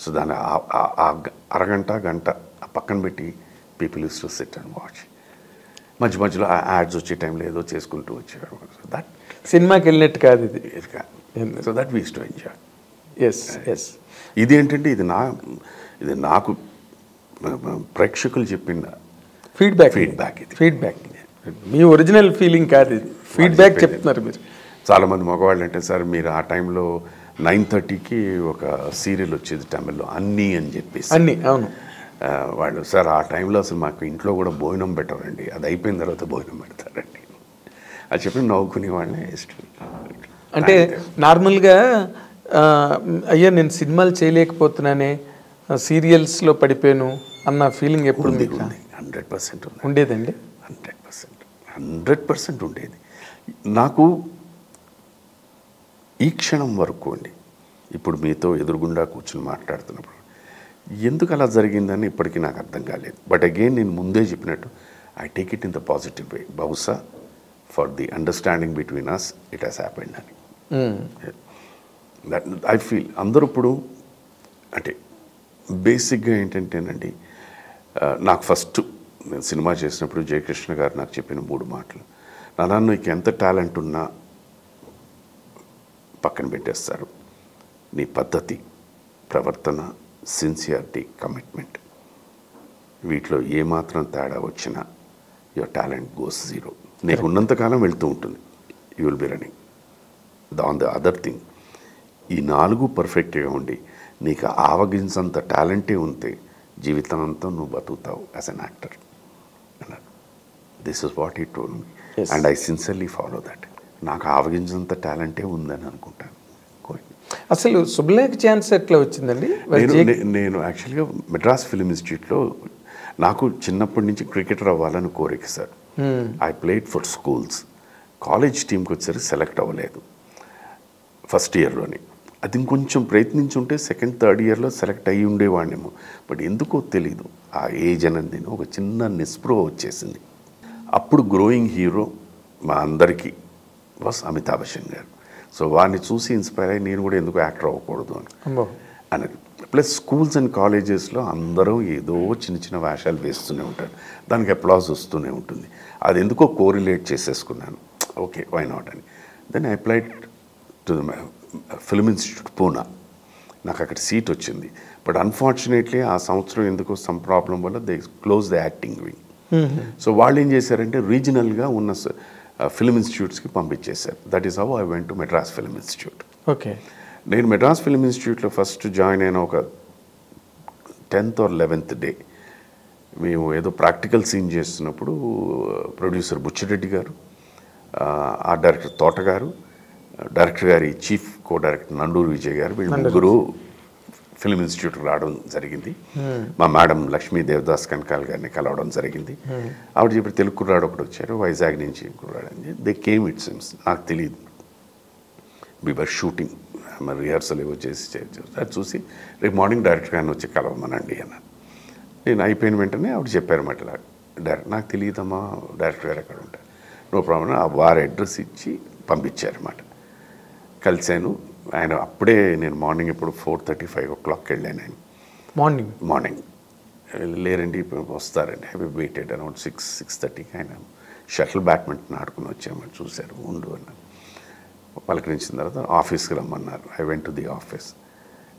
సో దాన్ని అరగంట గంట పక్కన పెట్టి people use to SIT and watch. మధ్యలో ఆ యాడ్స్ వచ్చే టైంలో ఏదో చేసుకుంటూ వచ్చేవారు. సో దట్ సినిమాకి వెళ్ళినట్టు కాదు ఇది. So that we use to enjoy. Yes ఇది ఏంటంటే ఇది నాకు ప్రేక్షకులు చెప్పిన ఫీడ్బ్యాక్ మీ ఒరిజినల్ ఫీలింగ్ కాదు ఇది, ఫీడ్బ్యాక్ చెప్తున్నారు మీరు. చాలామంది మగవాళ్ళు అంటే సార్ మీరు ఆ టైంలో 9:30కి ఒక సీరియల్ వచ్చేది తమిళ్లో అన్నీ అని చెప్పేసి. అన్నీ అవును. వాళ్ళు సార్ ఆ టైంలో అసలు మాకు ఇంట్లో కూడా భోజనం పెట్టరండి, అది అయిపోయిన తర్వాత భోజనం పెడతారండి అది చెప్పి నవ్వుకునే వాళ్ళే ఇష్టం. అంటే నార్మల్గా అయ్యా నేను సినిమాలు చేయలేకపోతున్నానే సీరియల్స్లో పడిపోయాను అన్న ఫీలింగ్ ఎప్పుడు ఉంది? 100% ఉండేదండి. 100% ఉండేది. నాకు ఈ క్షణం వరకు అండి, ఇప్పుడు మీతో ఎదురుగుండా కూర్చుని మాట్లాడుతున్నప్పుడు ఎందుకు అలా జరిగిందని ఇప్పటికీ నాకు అర్థం కాలేదు. బట్ అగైన్ నేను ముందే చెప్పినట్టు I take it in the positive way. బహుశా for the understanding between us it has happened అని దట్ ఐ ఫీల్. అందరూ ఇప్పుడు అంటే బేసిక్గా ఏంటంటేనండి, నాకు ఫస్ట్ నేను సినిమా చేసినప్పుడు జయకృష్ణ గారు నాకు చెప్పిన 3 మాటలు. నాన్న నీకు ఎంత టాలెంట్ ఉన్నా పక్కన పెట్టేస్తారు, నీ పద్ధతి, ప్రవర్తన, సిన్సియారిటీ, కమిట్మెంట్ వీటిలో ఏమాత్రం తేడా వచ్చినా యువర్ టాలెంట్ గోస్ జీరో. నీకు ఉన్నంతకాలం వెళ్తూ ఉంటుంది, you will be running. On the other thing ఈ 4 పర్ఫెక్ట్గా ఉండి నీకు ఆవగించంత టాలెంటే ఉంటే జీవితం అంతా నువ్వు బతుకుతావు యాజ్ అన్ యాక్టర్ అన్నారు. This is what he told me and I sincerely follow that. నాకు ఆవగించంత టాలెంటే ఉందని అనుకుంటాను. అసలు శుభలేఖ ఛాన్స్ ఎట్లా వచ్చిందండి? నేను యాక్చువల్గా మెడ్రాస్ ఫిల్మ్ ఇన్స్టిట్యూట్లో నాకు చిన్నప్పటి నుంచి క్రికెటర్ అవ్వాలని కోరిక sir. I played for schools. College టీంకి వచ్చేసరికి సెలెక్ట్ అవ్వలేదు ఫస్ట్ ఇయర్లోని. అది ఇంకొంచెం ప్రయత్నించుంటే సెకండ్ థర్డ్ ఇయర్లో సెలెక్ట్ అయ్యి ఉండేవాడినేమో. బట్ ఎందుకో తెలీదు ఆ ఏజ్ అనేది ఒక చిన్న నిస్పృహ వచ్చేసింది. అప్పుడు గ్రోయింగ్ హీరో మా అందరికీ వాస్ అమితాబ్ బచ్చన్ గారు. సో వాడిని చూసి ఇన్స్పైర్ అయ్యి నేను కూడా ఎందుకు యాక్టర్ అవ్వకూడదు అని. ప్లస్ స్కూల్స్ అండ్ కాలేజెస్లో అందరూ ఏదో చిన్న వేషాలు వేస్తూనే ఉంటారు, దానికి అప్లాజ్ వస్తూనే ఉంటుంది. అది ఎందుకో కోరిలేట్ చేసేసుకున్నాను, ఓకే వై నాట్ అని. Then I applied to the film institute Poona. నాకు అక్కడ సీట్ వచ్చింది. బట్ అన్ఫార్చునేట్లీ ఆ సంవత్సరం ఎందుకో సమ్ ప్రాబ్లం వల్ల they close the acting wing. So వాళ్ళు ఏం చేశారంటే రీజనల్గా ఉన్న ఫిల్మ్ ఇన్స్టిట్యూట్స్కి పంపించేశారు. That is how I went to Madras film institute. Okay. నేను మెడ్రాస్ ఫిల్మ్ ఇన్స్టిట్యూట్లో ఫస్ట్ జాయిన్ అయిన ఒక 10th or 11th డే మేము ఏదో ప్రాక్టికల్ సీన్ చేస్తున్నప్పుడు ప్రొడ్యూసర్ బుచ్చిరెడ్డి గారు, ఆ డైరెక్టర్ తోట గారు, డైరెక్టర్ గారి chief co director Nanduru Vijay గారు, వీళ్ళు 3 ఫిల్మ్ ఇన్స్టిట్యూట్కి రావడం జరిగింది. మా మేడం లక్ష్మీ దేవదాస్ కనకాల్ గారిని కలవడం జరిగింది. ఆవిడ చెప్పి తెలుగు కుర్రాడు ఒకటి వచ్చారు, వైజాగ్ నుంచి కుర్రాడు అని. దే కేమ్ ఇట్ సిమ్స్, నాకు తెలియదు. వి వర్ షూటింగ్, మరి రిహార్సల్ ఏవో చేసి అది చూసి రేపు మార్నింగ్ డైరెక్టర్ గారిని వచ్చి కలవమనండి అన్నాను. నేను అయిపోయిన వెంటనే ఆవిడ చెప్పారన్నమాట, డైరెక్ట్ నాకు తెలియదమ్మా డైరెక్టర్ గారు ఎక్కడ ఉంటారు, నో ప్రాబ్లం. ఆ వారి అడ్రస్ ఇచ్చి పంపించారన్నమాట. కలిశాను. ఆయన అప్పుడే నేను మార్నింగ్ ఇప్పుడు 4:30, 5 o'clock వెళ్ళాను. ఆయన మార్నింగ్ లేరండి ఇప్పుడు వస్తారండి. హ్యావ్ వెయిటెడ్ అరౌండ్ 6:30కి ఆయన షటిల్ బ్యాడ్మింటన్ ఆడుకుని వచ్చామని చూశారు. ఉండు అన్నారు. పలకరించిన తర్వాత ఆఫీస్కి రమ్మన్నారు. I went to the office.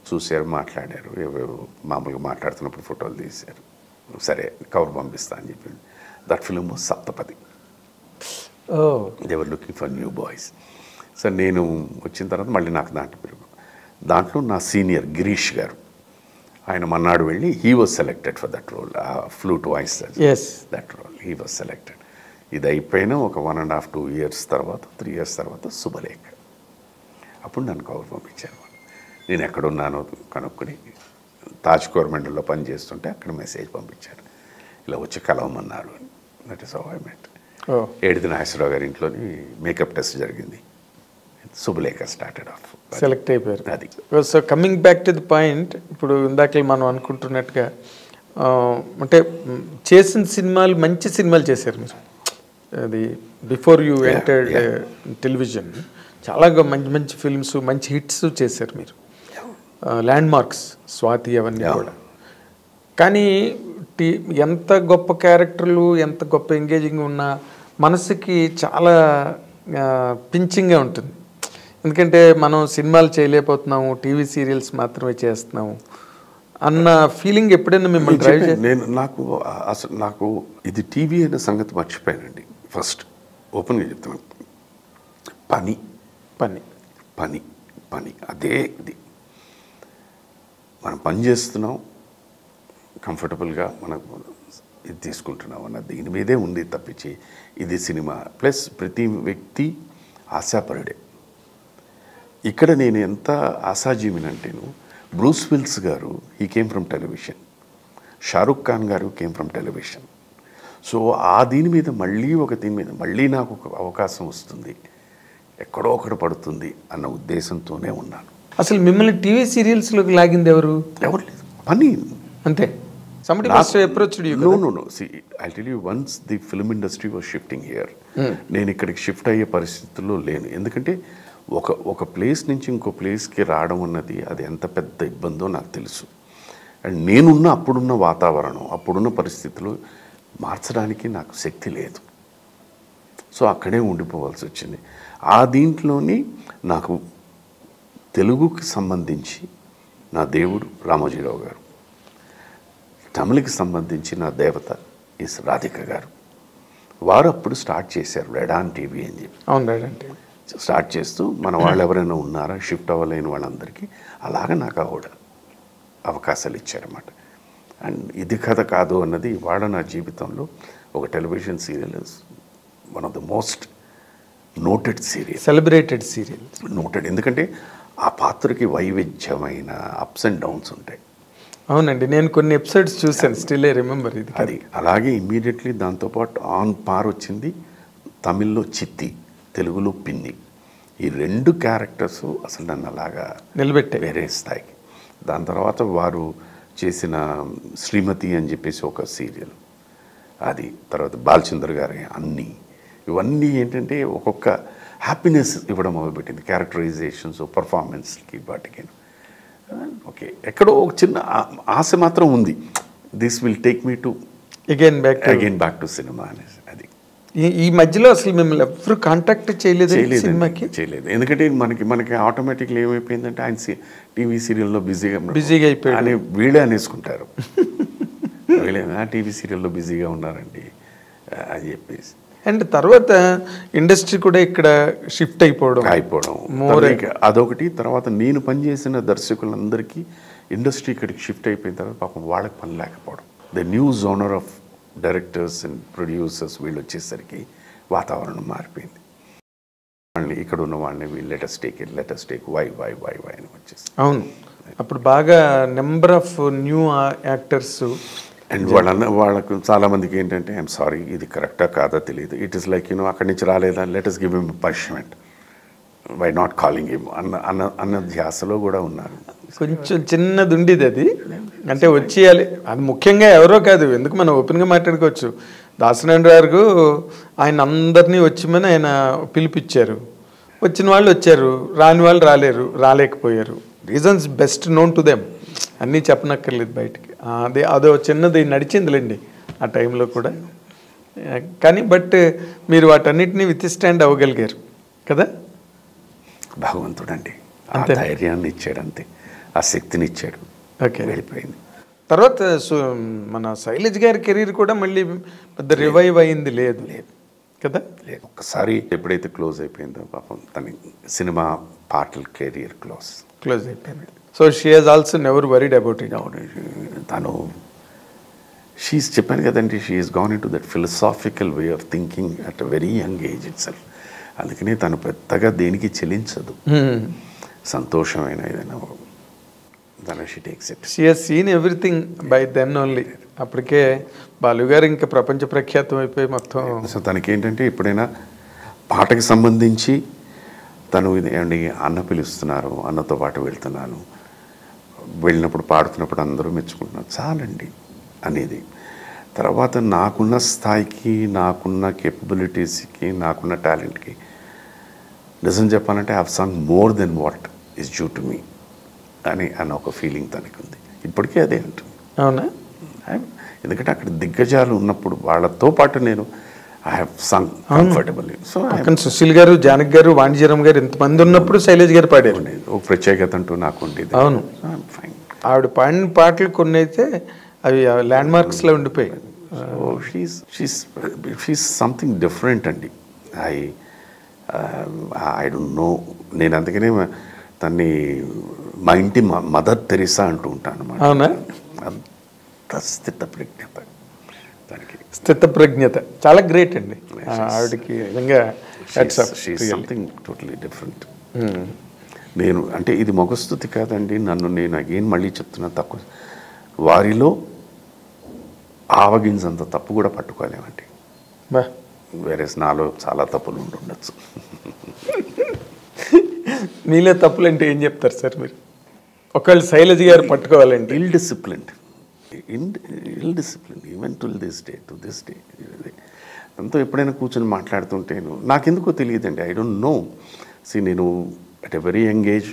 చూశారు, మాట్లాడారు, ఏవేవో మామూలుగా మాట్లాడుతున్నప్పుడు ఫోటోలు తీశారు. సరే కవర్ పంపిస్తా అని చెప్పి. That film was Saptapadi. They were looking for new boys. So నేను వచ్చిన తర్వాత మళ్ళీ నాకు దాంట్లో నా సీనియర్ గిరీష్ గారు, ఆయన మన్నాడు వెళ్ళి he was selected for that role, flute voice that role, he was selected. ఇది అయిపోయిన ఒక 1.5 2 years తర్వాత 3 years తర్వాత శుభలేఖ. అప్పుడు నన్ను కవర్ పంపించారు. నేను ఎక్కడున్నానో కనుక్కొని తాజ్ గవర్నమెంట్లో పనిచేస్తుంటే అక్కడ మెసేజ్ పంపించారు, ఇలా వచ్చి కలవమన్నారు. That is how I met. ఏడిది నాగేశ్వరరావు గారి ఇంట్లోని మేకప్ టెస్ట్ జరిగింది. శుభలేఖ స్టార్టెడ్ ఆఫ్. సెలెక్ట్ అయిపోయారు. అది. So coming back to the point, ఇప్పుడు ఇందాక మనం అనుకుంటున్నట్టుగా అంటే చేసిన సినిమాలు మంచి సినిమాలు చేశారు మీరు. అది బిఫోర్ యూ ఎంటర్డ్ టెలివిజన్ చాలా మంచి మంచి ఫిల్మ్స్, మంచి హిట్స్ చేశారు మీరు. ల్యాండ్ మార్క్స్, స్వాతి, అవన్నీ కూడా. కానీ ఎంత గొప్ప క్యారెక్టర్లు, ఎంత గొప్ప ఎంగేజింగ్ ఉన్నా మనసుకి చాలా పించింగ్గా ఉంటుంది. ఎందుకంటే మనం సినిమాలు చేయలేకపోతున్నాము, టీవీ సీరియల్స్ మాత్రమే చేస్తున్నాము అన్న ఫీలింగ్ ఎప్పుడైనా మిమ్మల్ని డ్రైవ్ చేసి? నేను నాకు ఇది టీవీ అనే సంగతి మర్చిపోయానండి. ఫస్ట్ ఓపెన్గా చెప్తున్నాను, పని పని పని పని అదే ఇది. మనం పని చేస్తున్నాం, కంఫర్టబుల్గా మనకు ఇది తీసుకుంటున్నాం అన్న దీని మీదే ఉంది తప్పించి ఇది సినిమా. ప్లస్ ప్రతి వ్యక్తి ఆశాపరుడే. ఇక్కడ నేను ఎంత ఆశాజీవినంటేను, బ్రూస్ విల్స్ గారు he came from television, Shahrukh Khan గారు కేమ్ ఫ్రమ్ టెలివిజన్. సో ఆ దీని మీద మళ్ళీ ఒక దీని మీద మళ్ళీ నాకు ఒక అవకాశం వస్తుంది, ఎక్కడో ఒకటి పడుతుంది అన్న ఉద్దేశంతోనే ఉన్నాను. అసలు మిమ్మల్ని టీవీ సీరియల్స్లోకి లాగింది ఎవరు? ఎవరు లేదు, పని అంతే. Somebody must have approached you. No. See, I'll tell you, once the film industry was shifting here, నేను ఇక్కడికి షిఫ్ట్ అయ్యే పరిస్థితుల్లో లేను. ఎందుకంటే ఒక ప్లేస్ నుంచి ఇంకో ప్లేస్కి రావడం అన్నది అది ఎంత పెద్ద ఇబ్బందో నాకు తెలుసు. అండ్ నేనున్న అప్పుడున్న వాతావరణం, అప్పుడున్న పరిస్థితులు మార్చడానికి నాకు శక్తి లేదు. సో అక్కడే ఉండిపోవాల్సి వచ్చింది. ఆ దీంట్లోని నాకు తెలుగుకి సంబంధించి నా దేవుడు రామోజీరావు గారు, తమిళకి సంబంధించి నా దేవత ఈస్ రాధిక గారు. వారు అప్పుడు స్టార్ట్ చేశారు రెడాన్ టీవీ అని చెప్పి. అవును, రెడాన్ టీవీ స్టార్ట్ చేస్తూ మన వాళ్ళు ఎవరైనా ఉన్నారా షిఫ్ట్ అవ్వలేని వాళ్ళందరికీ అలాగా నాకు ఆవిడ అవకాశాలు ఇచ్చారన్నమాట. అండ్ ఇది కథ కాదు అన్నది ఇవాళ నా జీవితంలో ఒక television serial, one of the most noted serial, celebrated serial. Noted ఎందుకంటే ఆ పాత్రకి వైవిధ్యమైన అప్స్ అండ్ డౌన్స్ ఉంటాయి. అవునండి, నేను కొన్ని ఎపిసోడ్స్ చూశాను, స్టిల్ ఐ రిమెంబర్ ఇది. అది అలాగే ఇమ్మీడియట్లీ దాంతోపాటు ఆన్ పార్ వచ్చింది తమిళ్లో చిత్తి, తెలుగులో పిన్ని. ఈ 2 క్యారెక్టర్స్ అసలు నన్ను అలాగా నిలబెట్టే వేరే స్థాయికి. దాని తర్వాత వారు చేసిన శ్రీమతి అని చెప్పేసి ఒక సీరియల్, అది తర్వాత బాలచంద్ర గారి అన్నీ, ఇవన్నీ ఏంటంటే ఒక్కొక్క హ్యాపీనెస్ ఇవ్వడం మొదలుపెట్టింది. క్యారెక్టరైజేషన్స్, పర్ఫార్మెన్స్కి, వాటికి. ఓకే, ఎక్కడో ఒక చిన్న ఆశ మాత్రం ఉంది, this will take me to again back to cinema అనేసి. అది ఈ మధ్యలో అసలు మిమ్మల్ని ఎవరు కాంటాక్ట్ చేయలేదు సినిమాకి? చేయలేదు. ఎందుకంటే మనకి ఆటోమేటిక్లీ ఏమైపోయిందంటే ఆయన టీవీ సీరియల్లో బిజీగా అయిపోయాడు అని వీళ్ళే అనేసుకుంటారు. వీళ్ళే టీవీ సీరియల్లో బిజీగా ఉన్నారండి అని చెప్పేసి. అండ్ తర్వాత ఇండస్ట్రీ కూడా ఇక్కడ షిఫ్ట్ అయిపోవడం అదొకటి. తర్వాత నేను పనిచేసిన దర్శకులందరికీ ఇండస్ట్రీ ఇక్కడికి షిఫ్ట్ అయిపోయిన తర్వాత పాపం వాళ్ళకి పని లేకపోవడం, the new genre of directors and producers వీళ్ళు వచ్చేసరికి వాతావరణం మారిపోయింది. వాళ్ళని ఇక్కడ ఉన్న వాళ్ళని లెటెస్ట్ టేక్ వై అని వచ్చేసి. అవును, అప్పుడు బాగా number of new actors. And వాళ్ళకు చాలామందికి ఏంటంటే ఐఎమ్ సారీ, ఇది కరెక్టా కాదా తెలియదు, ఇట్ ఈస్ లైక్ అక్కడి నుంచి రాలేదా, let us give him punishment by not calling him అన్న ధ్యాసలో కూడా ఉన్నారు. కొంచెం చిన్నది ఉండేది అది, అంటే వచ్చేయాలి అది ముఖ్యంగా ఎవరో కాదు, ఎందుకు మనం ఓపెన్గా మాట్లాడుకోవచ్చు. దాసనారాయణ గారు ఆయన అందరినీ వచ్చి ఆయన పిలిపించారు, వచ్చిన వాళ్ళు వచ్చారు, రాని వాళ్ళు రాలేకపోయారు. Reasons best known to them, అన్నీ చెప్పనక్కర్లేదు బయటికి. అదో చిన్నది నడిచిందిలేండి ఆ టైంలో కూడా. కానీ బట్ మీరు వాటన్నిటిని విత్ స్టాండ్ అవ్వగలిగారు కదా. భగవంతుడు అండి ఆ ధైర్యాన్ని ఇచ్చాడు, అంతే ఆ శక్తిని ఇచ్చాడు. ఓకే, వెళ్ళిపోయింది. తర్వాత మన శైలజ్ గారి కెరీర్ కూడా మళ్ళీ పెద్ద రివైవ్ అయింది లేదు కదా. లేదు, ఒక్కసారి ఎప్పుడైతే క్లోజ్ అయిపోయిందో పాపం తన సినిమా పాటల కెరియర్ క్లోజ్ అయిపోయింది. So she has also never worried about it. తను షీఈస్ చెప్పాను కదండి, she's gone in to that philosophical way of thinking at a very young age itself. అందుకనే తను పెద్దగా దేనికి చెల్లించదు. సంతోషమైన ఏదైనా తను she takes it. She has seen everything by then only. అప్పటికే బాలు గారు ఇంకా ప్రపంచ ప్రఖ్యాతం అయిపోయి మొత్తం. సో తనకేంటంటే ఎప్పుడైనా పాటకి సంబంధించి తను ఏమండి అన్న పిలుస్తున్నారు, అన్నతో పాటు వెళ్తున్నాను, వెళ్ళినప్పుడు పాడుతున్నప్పుడు అందరూ మెచ్చుకుంటున్నారు చాలండి అనేది. తర్వాత నాకున్న స్థాయికి, నాకున్న కేపబిలిటీస్కి, నాకున్న టాలెంట్కి నిజం చెప్పాలంటే I have sung more than what is due to me అని ఒక ఫీలింగ్ తనకి ఉంది. ఇప్పటికీ అదే ఉంటుంది. అవునా? ఎందుకంటే అక్కడ దిగ్గజాలు ఉన్నప్పుడు వాళ్ళతో పాటు నేను I have Sung comfortably. So అక్కడ సుశీల్ గారు, జానకి గారు, వాణిజ్యరామ్ గారు ఇంతమంది ఉన్నప్పుడు శైలజ్ గారు పాడారు. ఒక ప్రత్యేకత అంటూ నాకు ఉండేది. అవును, ఫైన్. ఆవిడ పాడిన పాటలు కొన్ని అయితే అవి ల్యాండ్ మార్క్స్లో ఉండిపోయాయి. షీస్ సంథింగ్ డిఫరెంట్ అండి. I don't know. నేను అందుకనే తన్ని మా ఇంటి మదర్ తెరిసా అంటూ ఉంటాను అన్నమాట. అవునా? స్థితప్రజ్ఞత, దానికి స్థితప్రజ్ఞత చాలా గ్రేట్ అండి ఆవిడకి. నిజంగా సంథింగ్ టోటలీ డిఫరెంట్. నేను అంటే ఇది మొగస్తుతి కాదండి, నేను అగైన్ మళ్ళీ చెప్తున్నా, తక్కువ వారిలో ఆవగింజంత తప్పు కూడా పట్టుకోలేమండి. వేరే నాలో చాలా తప్పులు ఉండొచ్చు. మీలో తప్పులు అంటే ఏం చెప్తారు సార్ మీరు? ఒకవేళ శైలజ్ గారు పట్టుకోవాలంటే ill discipline even to this day. అంతా ఎప్పుడైనా కూర్చొని మాట్లాడుతుంటేను నాకెందుకో తెలియదండి, ఐ డోంట్ నో. నేను at a very young age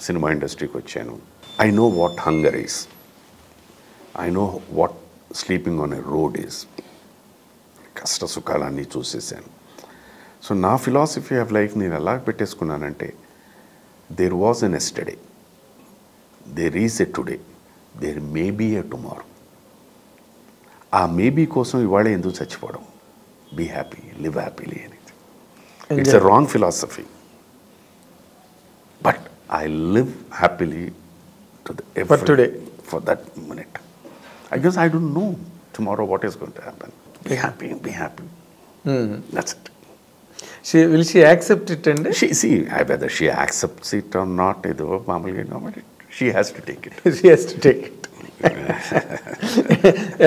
cinema ఇండస్ట్రీకి వచ్చాను. I know what hunger is, I know what sleeping on a road is. కష్ట సుఖాలన్నీ చూసేసాను. సో నా ఫిలాసఫీ ఆఫ్ లైఫ్ నేను ఎలా పెట్టేసుకున్నానంటే, there was an yesterday, there is a today, there may be a tomorrow. ఆ మేబీ కోసం ఇవాళ ఎందుకు చచ్చిపోవడం? బీ హ్యాపీ, లివ్ హ్యాపీలీ అనేది. It's a wrong philosophy, but I live happily to the today for that minute. I guess I don't know tomorrow what is going to happen. Be happy, be happy. That's it. Will she accept it? And whether she accepts it or not, she has to take it. She has to take it.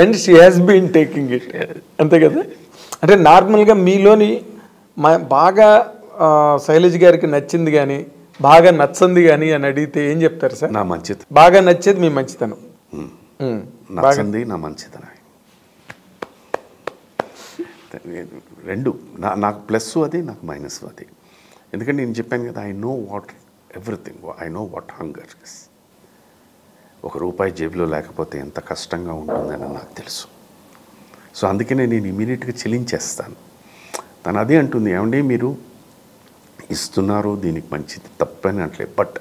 And she has been taking it. అంతే కదా. అంటే నార్మల్గా మీలోని బాగా శైలజ్ గారికి నచ్చింది కానీ బాగా నచ్చంది కానీ అని అడిగితే ఏం చెప్తారు సార్? నా మంచితనం. బాగా నచ్చేది మీ మంచితనం, నచ్చింది నా మంచితనం. రెండు నాకు ప్లస్ అది, నాకు మైనస్ అది. ఎందుకంటే నేను చెప్పాను కదా, I know what everything, I know what hunger is. ₹1 జేబులో లేకపోతే ఎంత కష్టంగా ఉంటుందని నాకు తెలుసు. సో అందుకనే నేను ఇమీడియట్గా చెల్లించేస్తాను. తను అదే అంటుంది, ఏమండి మీరు ఇస్తున్నారు దీనికి మంచిది తప్పని అంటే, but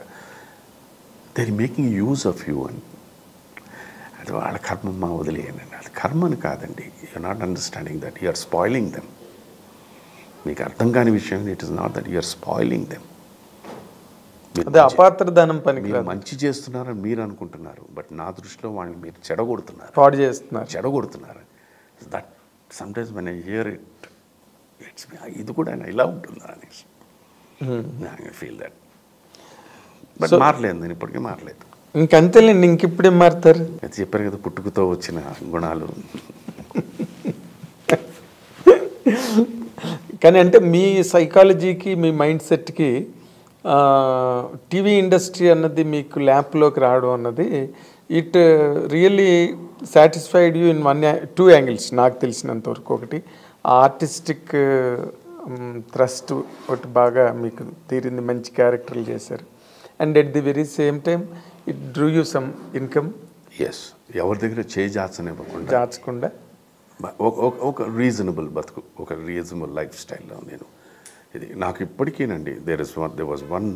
they are making use of you అని. అది వాళ్ళ కర్మమ్మ వదిలేయనండి. అది కర్మని కాదండి. You're not understanding that you're spoiling them. మీకు అర్థం కాని విషయం, it is not that you're spoiling them. అదే అపాత్రదానం పని. మీరు మంచి చేస్తున్నారని మీరు అనుకుంటున్నారు, బట్ నా దృష్టిలో వాళ్ళని మీరు చెడగొడుతున్నారు, ఫ్రాడ్ చేస్తున్నారు, చెడగొడుతున్నారు. That sometimes when I hear it, it's ఇది కూడా ఇలా ఉంటుందా అనేసి ఐ ఫీల్ దట్. బట్ మారలేదు, నేను ఇప్పటికీ మారలేదు. ఇంకంతేలేండి, ఇంకిప్పుడేం మారుతారు? అది చెప్పారు కదా, పుట్టుకతో వచ్చిన గుణాలు. కానీ అంటే మీ సైకాలజీకి, మీ మైండ్ సెట్కి టీవీ ఇండస్ట్రీ అన్నది మీకు ల్యాంప్లోకి రావడం అన్నది, it really satisfied you in 2 angles నాకు తెలిసినంతవరకు. ఒకటి ఆర్టిస్టిక్ థ్రస్ట్ ఒకటి బాగా మీకు తీరింది, మంచి క్యారెక్టర్లు చేశారు. And at the very same time it drew you some income. Yes, ఎవరి దగ్గర చేయి జాచనివ్వకుండా జాచకుండా ఒక రీజనబుల్ బతుకు, ఒక రీజనబుల్ లైఫ్ స్టైల్లో నేను ఇది నాకు ఇప్పటికీనండి. They was one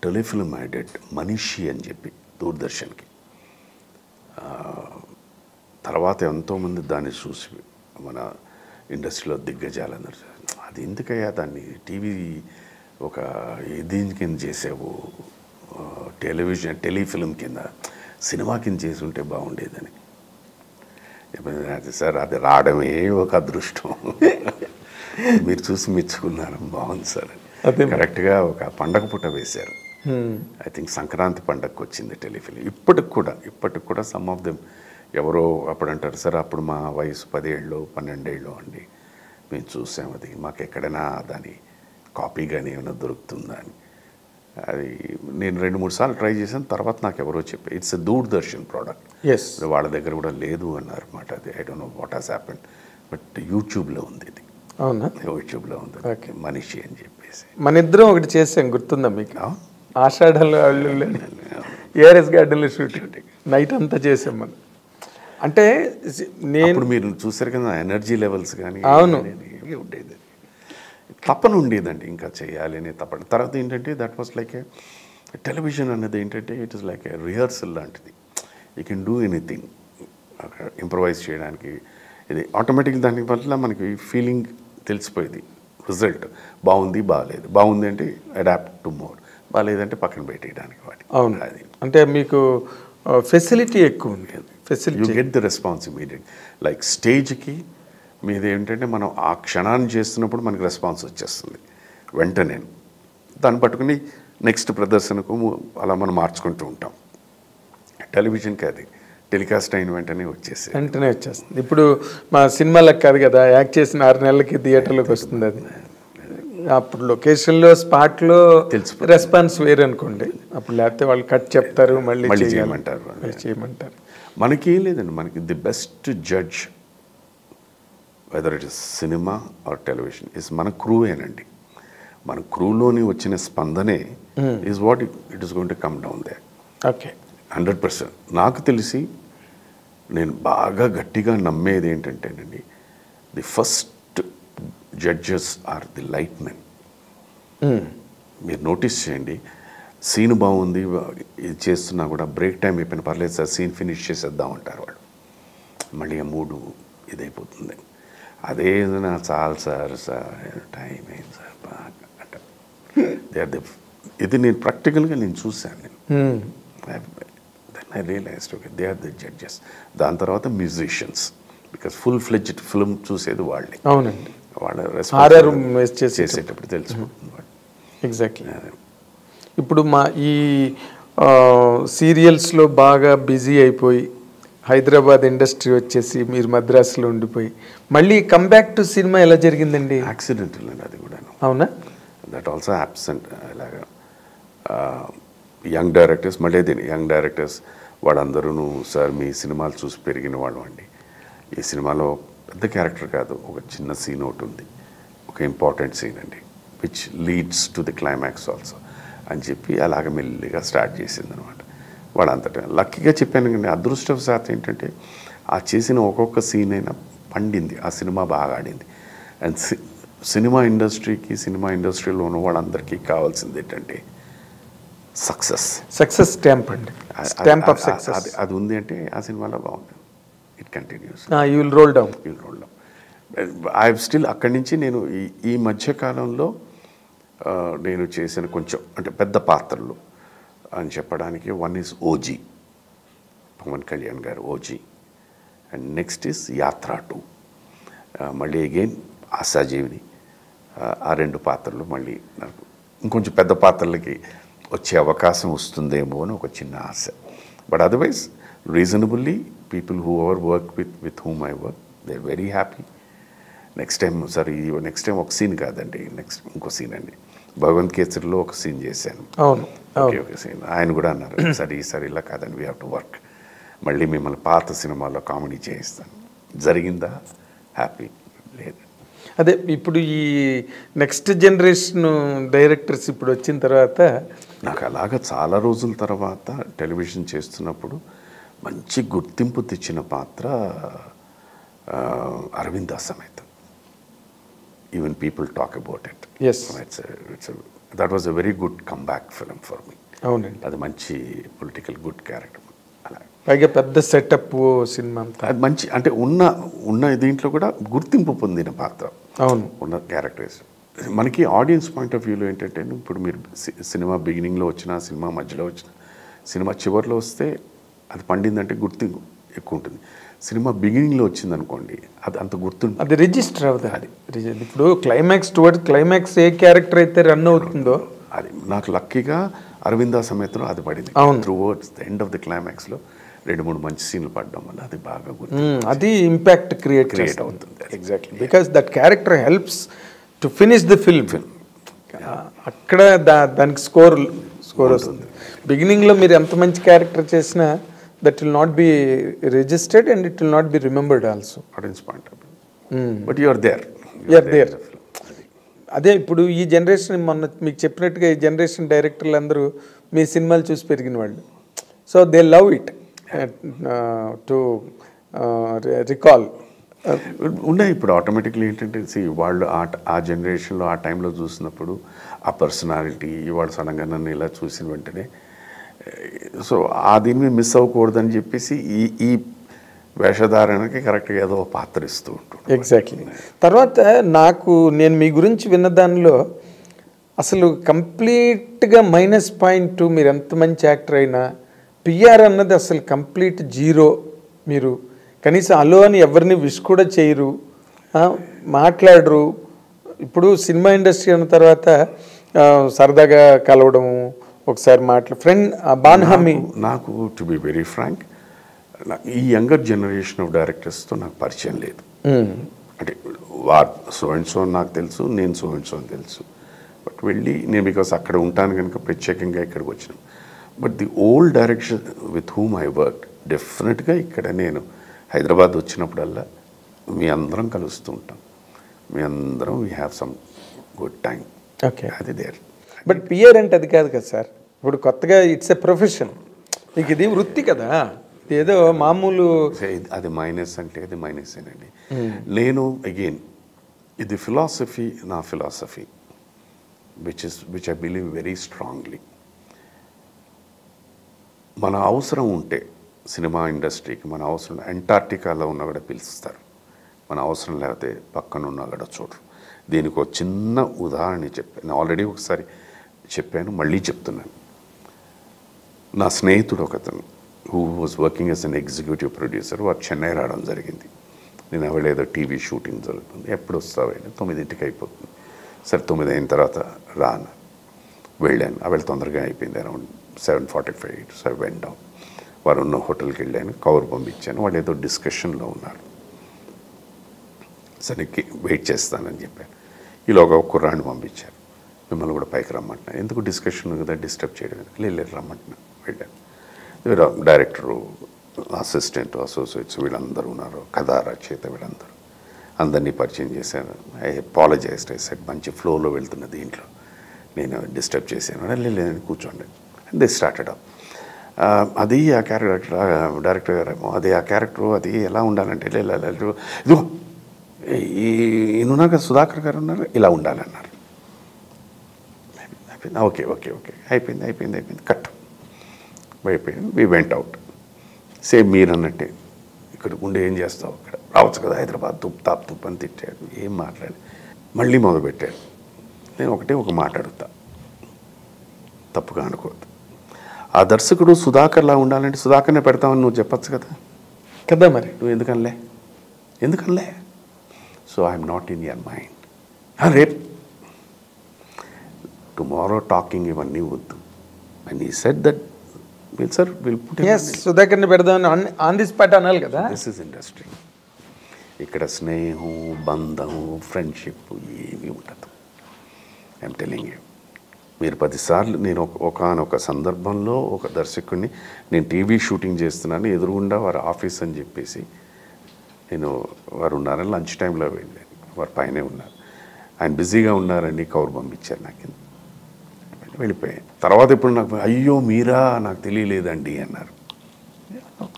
telefilm I did, Manishi అని చెప్పి దూరదర్శన్కి. తర్వాత ఎంతోమంది దాన్ని చూసి మన ఇండస్ట్రీలో దిగ్గజాలన్నారు, అది ఎందుకయ్యా దాన్ని టీవీ ఒక దీని కింద చేసావు, టెలిఫిల్మ్ కింద, సినిమా కింద చేసి ఉంటే బాగుండేదని. అది సార్, అది రావడమే ఒక అదృష్టం. మీరు చూసి మెచ్చుకున్నారు, బాగుంది సార్. కరెక్ట్గా ఒక పండగ పూట వేశారు. ఐ థింక్ సంక్రాంతి పండగకు వచ్చింది టెలిఫిల్మ్. ఇప్పటికి కూడా సమ్ ఆఫ్ దెమ్ ఎవరో అప్పుడు అంటారు, సార్ అప్పుడు మా వయసు 10 ఏళ్ళు 12 ఏళ్ళు అండి, మేము చూసాం, అది మాకు ఎక్కడైనా దాని కాపీ కానీ ఏమైనా దొరుకుతుందా అని. అది నేను 2-3 సార్లు ట్రై చేశాను. తర్వాత నాకు ఎవరో చెప్పారు, ఇట్స్ ఎ దూరదర్శన్ ప్రోడక్ట్, వాళ్ళ దగ్గర కూడా లేదు అన్నారు అన్నమాట. అది I don't know what has happened, but యూట్యూబ్లో ఉంది ఇది. అవునా? యూట్యూబ్లో ఉంది, మనీషి అని చెప్పేసి. మన ఇద్దరం ఒకటి చేసాం, గుర్తుందా మీకు? ఆషాఢంలో ఏఆర్ఎస్ గార్డెన్లో షూటింగ్ నైట్ అంతా చేసాం మనం. అంటే నేను మీరు చూసారు కదా ఎనర్జీ లెవెల్స్ కానీ. అవును, ఉండేది, తప్పన ఉండేదండి ఇంకా చేయాలి అనే తప్పన. తర్వాత ఏంటంటే that was like a television అనేది ఏంటంటే it is like a rehearsal లాంటిది. You can do anything, improvise చేయడానికి. ఇది ఆటోమేటిక్గా దాని వల్ల మనకి ఫీలింగ్ తెలిసిపోయేది. రిజల్ట్ బాగుంది, బాగాలేదు, బాగుంది అంటే అడాప్ట్ టు మోర్, బాగాలేదంటే పక్కన పెట్టేయడానికి వాటి. అవును, అది అంటే మీకు ఫెసిలిటీ ఎక్కువ ఉంది. Facility, you get the response immediate. Like స్టేజ్కి మీది ఏంటంటే మనం ఆ క్షణాన్ని చేస్తున్నప్పుడు మనకి రెస్పాన్స్ వచ్చేస్తుంది వెంటనే. దాన్ని పట్టుకుని నెక్స్ట్ ప్రదర్శనకు అలా మనం మార్చుకుంటూ ఉంటాం. టెలివిజన్కి అది టెలికాస్ట్ అయిన వెంటనే వచ్చేస్తుంది. ఇప్పుడు మా సినిమాలకు కాదు కదా, యాక్ట్ చేసిన 6 నెలలకి థియేటర్లోకి వస్తుంది. అది అప్పుడు లొకేషన్లో స్పాట్లో రెస్పాన్స్ వేరు అనుకోండి. అప్పుడు లేకపోతే వాళ్ళు కట్ చెప్తారు, మళ్ళీ చేయమంటారు. మనకేం లేదండి, మనకి the best judge whether it is cinema or television is మన క్రూయేనండి. మన క్రూలోని వచ్చిన స్పందనే is what it is going to come down they. Okay, 100%. నాకు తెలిసి నేను బాగా గట్టిగా నమ్మేది ఏంటంటేనండి, the first judges are the light men. మీరు నోటీస్ చేయండి, సీన్ బాగుంది ఇది చేస్తున్నా కూడా బ్రేక్ టైం అయిపోయిన పర్లేదు సార్, సీన్ ఫినిష్ చేసేద్దాం అంటారు వాళ్ళు. మళ్ళీ ఆ మూడు ఇదైపోతుంది. అదే చాలు సార్ టైం అయింది సార్ బాగా అంటారు. ఇది నేను ప్రాక్టికల్గా నేను చూశాను. నేను then I realized okay they are the judges. దాని తర్వాత musicians, because full fledged film చూసేది వాళ్ళే. అవునండి, వాళ్ళ చేసేటప్పుడు తెలిసిపోతుంది వాళ్ళు. ఎగ్జాక్ట్లీ. ఇప్పుడు మా ఈ సీరియల్స్లో బాగా బిజీ అయిపోయి హైదరాబాద్ ఇండస్ట్రీ వచ్చేసి మీరు మద్రాసులో ఉండిపోయి మళ్ళీ కమ్బ్యాక్ టు సినిమా ఎలా జరిగిందండి? యాక్సిడెంటల్ అండి అది కూడా. అవునా? That also absent. అలాగా యంగ్ డైరెక్టర్స్, మళ్ళీ యంగ్ డైరెక్టర్స్ వాళ్ళందరూ సార్ మీ సినిమాలు చూసి పెరిగిన వాళ్ళు అండి, ఈ సినిమాలో పెద్ద క్యారెక్టర్ కాదు, ఒక చిన్న సీన్ ఒకటి ఉంది, ఒక ఇంపార్టెంట్ సీన్ అండి, which leads to the climax also అని చెప్పి అలాగ మెల్లిగా స్టార్ట్ చేసింది అనమాట. వాళ్ళంతటా లక్కీగా చెప్పాను కానీ అదృష్టవశాత్తు ఏంటంటే ఆ చేసిన ఒక్కొక్క సీన్ అయినా పండింది, ఆ సినిమా బాగా ఆడింది. అండ్ సినిమా ఇండస్ట్రీలో ఉన్న వాళ్ళందరికీ కావాల్సింది ఏంటంటే సక్సెస్ స్టాంప్ అండి, స్టాంప్ ఆఫ్ సక్సెస్. అది ఉంది అంటే ఆ సినిమాలో బాగుంటుంది, it continues, you will roll down. I still అక్కడి నుంచి నేను ఈ మధ్యకాలంలో నేను చేసిన కొంచెం అంటే పెద్ద పాత్రలు అని చెప్పడానికి one is OG, Pawan Kalyan garu OG, and next is యాత్ర 2, మళ్ళీ అగైన్ ఆశాజీవిని. ఆ 2 పాత్రలు మళ్ళీ నాకు ఇంకొంచెం పెద్ద పాత్రలకి వచ్చే అవకాశం వస్తుందేమో అని ఒక చిన్న ఆశ. But otherwise reasonably people who ever work with whom I work they are very happy. Next time ఒక సీన్ కాదండి, నెక్స్ట్ ఇంకో సీన్ అండి, భగవంత్ కేసరిలో ఒక సీన్ చేశాను. ఒక సీన్ ఆయన కూడా అన్నారు ఈసారి ఇలా కాదండి, వీ హ్యావ్ టు వర్క్, మళ్ళీ మిమ్మల్ని పాత సినిమాలో కామెడీ చేయిస్తాను. జరిగిందా? హ్యాపీ లేదు. అదే ఇప్పుడు ఈ నెక్స్ట్ జనరేషన్ డైరెక్టర్స్ ఇప్పుడు వచ్చిన తర్వాత నాకు అలాగ చాలా రోజుల తర్వాత టెలివిజన్ చేస్తున్నప్పుడు మంచి గుర్తింపు తెచ్చిన పాత్ర Aravinda Sametha. Even people talk about it. Yes, that was a very good comeback film for me. అవునండి. అది మంచి పొలిటికల్ గుడ్ క్యారెక్టర్. అలా పైగా పెద్ద సెటప్ సినిమా అంతా. అది మంచి అంటే ఉన్న దీంట్లో కూడా గుర్తింపు పొందిన పాత్ర. అవును, ఉన్న క్యారెక్టర్స్. మనకి ఆడియన్స్ పాయింట్ ఆఫ్ వ్యూలో ఏంటంటే ఇప్పుడు మీరు సినిమా బిగినింగ్లో వచ్చినా, సినిమా మధ్యలో వచ్చినా, సినిమా చివరిలో వస్తే అది పండిందంటే గుర్తింపు ఎక్కువ ఉంటుంది. సినిమా బిగినింగ్లో వచ్చింది అనుకోండి, అది అంత గుర్తుంటుంది, అది రిజిస్టర్ అవుతుంది. అది ఇప్పుడు క్లైమాక్స్ టువర్డ్ క్లైమాక్స్ ఏ క్యారెక్టర్ అయితే రన్ అవుతుందో అది. నాకు లక్కీగా అరవింద సమేతలో అది పడింది. త్రూవర్డ్స్ ద ఎండ్ ఆఫ్ ద క్లైమాక్స్లో 2-3 మంచి సీన్లు పడడం వల్ల అది బాగా గుర్తు, అది ఇంపాక్ట్ క్రియేట్ అవుతుంది. Exactly, because that character helps to finish the film. అక్కడ దానికి స్కోర్ వస్తుంది. బిగినింగ్లో మీరు ఎంత మంచి క్యారెక్టర్ చేసినా that will not be registered and it will not be remembered also. Audience point of view. But you are there. అదే ఇప్పుడు ఈ జనరేషన్, మొన్న మీకు చెప్పినట్టుగా ఈ జనరేషన్ డైరెక్టర్లు అందరూ మీ సినిమాలు చూసి పెరిగిన వాళ్ళు. So they love it to recall. ఉన్నాయి ఇప్పుడు ఆటోమేటిక్లీ ఏంటంటే వాళ్ళు ఆ జనరేషన్లో ఆ టైంలో చూసినప్పుడు ఆ పర్సనాలిటీ ఇవాళ సడన్గా నన్ను ఇలా చూసిన వెంటనే సో ఆ దీన్ని మిస్ అవ్వకూడదని చెప్పేసి ఈ వేషధారణకి కరెక్ట్గా ఏదో పాత్ర ఇస్తూ ఉంటుంది. ఎగ్జాక్ట్లీ. తర్వాత నేను మీ గురించి విన్న దానిలో అసలు కంప్లీట్గా -పాయింట్. మీరు ఎంత మంచి యాక్టర్ అయినా పిఆర్ అన్నది అసలు కంప్లీట్ జీరో. మీరు కనీసం అలో అని ఎవరిని విష్ కూడా చేయరు, మాట్లాడరు. ఇప్పుడు సినిమా ఇండస్ట్రీ అన్న తర్వాత సరదాగా కలవడము, ఒకసారి ఫ్రెండ్ బాన్హమి. నాకు టు బి వెరీ ఫ్రాంక్, ఈ యంగర్ జనరేషన్ ఆఫ్ డైరెక్టర్స్తో నాకు పరిచయం లేదు. అంటే సో అండ్ సో నాకు తెలుసు, నేను సో అండ్ సో అని తెలుసు. బట్ వెళ్ళి నేను బికాస్ అక్కడ ఉంటాను కనుక ప్రత్యేకంగా ఇక్కడికి వచ్చినాం. But the old direction with whom I work డెఫినెట్గా ఇక్కడ నేను హైదరాబాద్ వచ్చినప్పుడల్లా మీ అందరం కలుస్తూ ఉంటాం. మీ అందరం we have some good time. Okay, అది దేర్. బట్ పిఆర్ అంటే అది కాదు కదా సార్. ఇప్పుడు కొత్తగా ఇట్స్ ఎ ప్రొఫెషన్, మీకు ఇది వృత్తి కదా, ఏదో మామూలు. అది మైనస్ అంటే అది మైనసేనండి. నేను అగైన్ ఇది ఫిలాసఫీ, నా philosophy which I believe very strongly. మన అవసరం ఉంటే సినిమా ఇండస్ట్రీకి మన అవసరం, అంటార్టికాలో ఉన్న కూడా పిలుస్తారు, మన అవసరం లేకపోతే పక్కన ఉన్న కూడా చూడరు. దీనికి ఒక చిన్న ఉదాహరణ చెప్పాను, ఆల్రెడీ ఒకసారి చెప్పాను, మళ్ళీ చెప్తున్నాను. నా స్నేహితుడు ఒకతను who was working as an executive producer, వారు చెన్నై రావడం జరిగింది. నేను ఎవడేదో టీవీ షూటింగ్ జరుగుతుంది, ఎప్పుడు వస్తావు? 9ంటికి అయిపోతుంది. సరే 9 అయిన తర్వాత రాను. వెళ్ళాను, అవి తొందరగా అయిపోయింది, అరౌండ్ 7:45. సరే వెంటాం, వారు ఉన్న హోటల్కి వెళ్ళాను, కవర్ పంపించాను. వాళ్ళు ఏదో డిస్కషన్లో ఉన్నారు. సరే వెయిట్ చేస్తానని చెప్పాను. ఈలోగా ఒక కుర్రాన్ని పంపించారు, మిమ్మల్ని కూడా పైకి రమ్మంటున్నాను. ఎందుకు డిస్కషన్ కదా, డిస్టర్బ్ చేయడం లేదు రమ్మంటున్నాను. వెళ్ళాను. డైరెక్టరు, అసిస్టెంట్, అసోసియేట్స్ వీళ్ళందరూ ఉన్నారు, కథా రచయిత వీళ్ళందరూ, అందరినీ పరిచయం చేశాను. I apologised. ఐ సెడ్ మంచి ఫ్లోలో వెళ్తున్న దీంట్లో నేను డిస్టర్బ్ చేశాను. లేదని కూర్చోండి. They started up. అది ఆ క్యారెక్టర్, డైరెక్టర్ గారేమో అది ఆ క్యారెక్టర్ అది ఎలా ఉండాలంటే ఇదిగో ఈయన సుధాకర్ గారు ఉన్నారు, ఇలా ఉండాలన్నారు. ఓకే ఓకే ఓకే అయిపోయింది కట్ అయిపోయింది. We went out. సేమ్ మీరు అన్నట్టే, ఇక్కడ ఉండి ఏం చేస్తావు, ఇక్కడ రావచ్చు కదా హైదరాబాద్, తుప్ అని తిట్టాడు. ఏం మాట్లాడి మళ్ళీ మొదలుపెట్టాడు. నేను ఒక మాట అడుగుతా, తప్పుగా అనుకోవద్దు. ఆ దర్శకుడు సుధాకర్లా ఉండాలంటే సుధాకర్నే పెడతామని నువ్వు చెప్పచ్చు కదా మరి నువ్వు ఎందుకనలే? So I'm not in your mind. రేపు టుమారో టాకింగ్ ఇవన్నీ వద్దు. And he said that will put సుధాకర్ని పెడదామని ఆన్ ది స్పాట్ అనాలి కదా. This is industry. ఇక్కడ స్నేహం, బంధం, ఫ్రెండ్షిప్ ఏమీ ఉండదు. I'm telling you. మీరు 10 సార్లు, నేను ఒక సందర్భంలో ఒక దర్శకుడిని, నేను టీవీ షూటింగ్ చేస్తున్నాను, ఎదురుగుండా వారి ఆఫీస్ అని చెప్పేసి వారు ఉన్నారని లంచ్ టైంలో వెళ్ళాను. వారు పైనే ఉన్నారు. ఆయన బిజీగా ఉన్నారని కవర్ పంపించారు నాకు. వెళ్ళిపోయాయి. తర్వాత ఇప్పుడు నాకు అయ్యో మీరా నాకు తెలియలేదండి అన్నారు.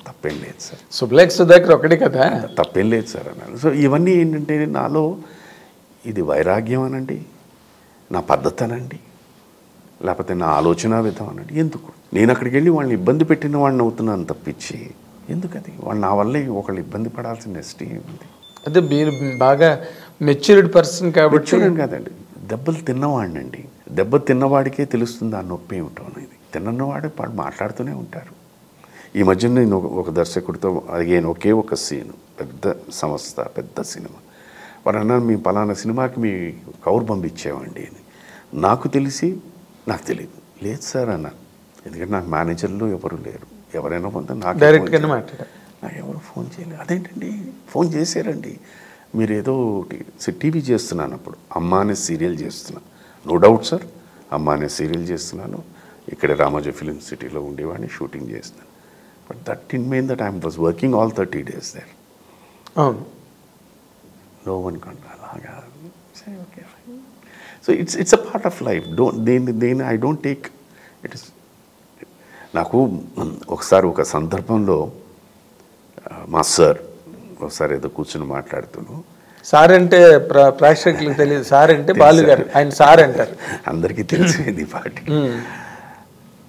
తప్పేం లేదు సార్, శుభలేఖ సుధాకర్ ఒకటి కదా, తప్పేం లేదు సార్ అన్నారు. సో ఇవన్నీ ఏంటంటే నాలో ఇది వైరాగ్యం అనండి, నా పద్ధతి అనండి, లేకపోతే నా ఆలోచన విధం అనండి. ఎందుకు నేను అక్కడికి వెళ్ళి వాళ్ళని ఇబ్బంది పెట్టిన వాడిని అవుతున్నాను తప్పించి ఎందుకది వాళ్ళు నా వల్లే ఒకళ్ళు ఇబ్బంది పడాల్సిన నెక్స్ట్ ఏముంది? అదే మీరు బాగా మెచ్యూర్డ్ పర్సన్ కాబట్టి. చూడండి కాదండి, దెబ్బలు తిన్నవాడినండి. దెబ్బ తిన్నవాడికే తెలుస్తుంది ఆ నొప్పి ఏమిటో అనేది. తిన్నవాడు వాడు మాట్లాడుతూనే ఉంటారు. ఈ మధ్య నేను ఒక దర్శకుడితో అడిగాను ఒకే ఒక సీను, పెద్ద సంస్థ, పెద్ద సినిమా. వాడు అన్నారు మీ పలానా సినిమాకి మీ కౌరు పంపించేవండి అని. నాకు తెలిసి నాకు తెలియదు. లేదు సార్ అన్నారు, ఎందుకంటే నాకు మేనేజర్లు ఎవరు లేరు. ఎవరైనా కొంత నాకు డైరెక్ట్గానే మాట్లాడారు. నాకు ఎవరు ఫోన్ చేయలేదు. అదేంటండి ఫోన్ చేశారండి, మీరు ఏదో టీవీ చేస్తున్నాను అప్పుడు, అమ్మ అనే సీరియల్ చేస్తున్నాను. నో డౌట్ సార్, అమ్మ అనే సీరియల్ చేస్తున్నాను. ఇక్కడ రామోజీ ఫిలిం సిటీలో ఉండేవాడిని, షూటింగ్ చేస్తున్నాను. But that in mean that I was working all 30 days there. అవును, నో వన్ కాన్ అలాగా. Okay, so it's a part of life. దేని I don't take it is. నాకు ఒకసారి ఒక సందర్భంలో మా సార్ ఒకసారి ఏదో కూర్చుని మాట్లాడుతున్నాను. సార్ అంటే ప్రేక్షకులకు తెలియదు, సార్ అంటే బాలు గారు, ఆయన సార్ అంటారు, అందరికీ తెలిసింది పాటి.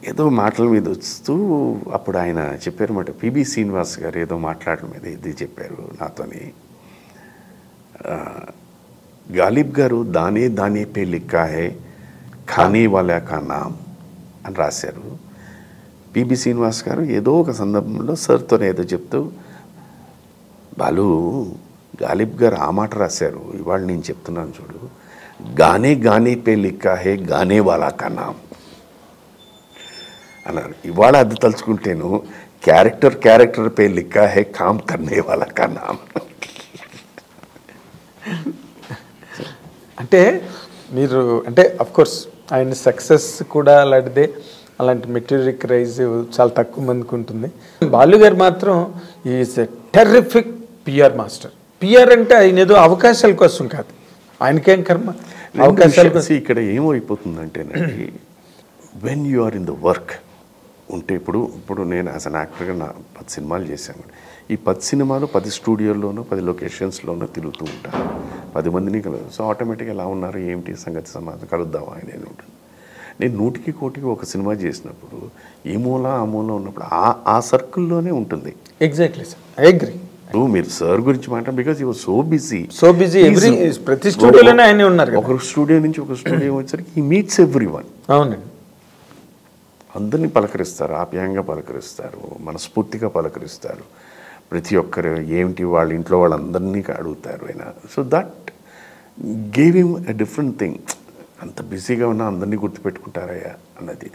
ఏదో మాటల మీద వస్తూ అప్పుడు ఆయన చెప్పారన్నమాట, పిబి శ్రీనివాస్ గారు ఏదో మాట్లాడడం మీద ఇది చెప్పారు నాతోని. గాలిబ్ గారు దానే దానే పే లిఖా హై ఖానే వాలా కా నామ్ అని రాశారు. పిబి శ్రీనివాస్ గారు ఏదో ఒక సందర్భంలో సార్తో ఏదో చెప్తూ, బాలు గాలిబ్ గారు ఆ మాట రాశారు, ఇవాళ నేను చెప్తున్నాను చూడు, గానే గానే పే లిఖా హై గానే వాలా కా నామ్ అన్నారు. ఇవాళ అది తలుచుకుంటేను క్యారెక్టర్ పే లిఖా హై కామ్ కర్నే వాలా కా నామ్. అంటే మీరు అంటే అఫ్కోర్స్ ఆయన సక్సెస్ కూడా అలాంటిదే, అలాంటి మెటీరియల్ రైజ్ చాలా తక్కువ మందికి ఉంటుంది. బాలు గారు మాత్రం is a terrific PR master. PR అంటే ఆయన ఏదో అవకాశాల కోసం కాదు, ఆయనకేం కర్మ అవకాశాల కోసం. ఇక్కడ ఏమైపోతుందంటేనండి, when you are in the work ఉంటే, ఇప్పుడు నేను యాజ్ అన్ యాక్టర్గా 10 సినిమాలు చేశాను. ఈ 10 సినిమాలు 10 స్టూడియోల్లోనూ 10 లొకేషన్స్లోనూ తిరుగుతూ ఉంటాను, 10 మందిని కలదు. సో ఆటోమేటిక్గా ఎలా ఉన్నారు ఏమిటి సంగతి సమాజం కలుద్దామా అనేది ఉంటుంది. నేను 100కి 100కి ఒక సినిమా చేసినప్పుడు ఈ మూల ఆ మూల ఉన్నప్పుడు ఆ సర్కిల్లోనే ఉంటుంది. Exactly sir, I agree. మీరు సార్ గురించి మాట్లాడు, బికాజ్ యూ సో బిజీ ప్రతి స్టూడియోలోనే ఆయన ఉన్నారు. ఒక స్టూడియో నుంచి ఒక స్టూడియో వచ్చేసరికి హీ మీట్స్ ఎవ్రీవన్. అవునండి, అందరినీ పలకరిస్తారు, ఆప్యాయంగా పలకరిస్తారు, మనస్ఫూర్తిగా పలకరిస్తారు. ప్రతి ఒక్కరు ఏమిటి వాళ్ళ ఇంట్లో వాళ్ళందరినీ అడుగుతారు ఆయన. So that gave him a different thing. అంత బిజీగా ఉన్నా అందరినీ గుర్తుపెట్టుకుంటారయ్యా అన్నది.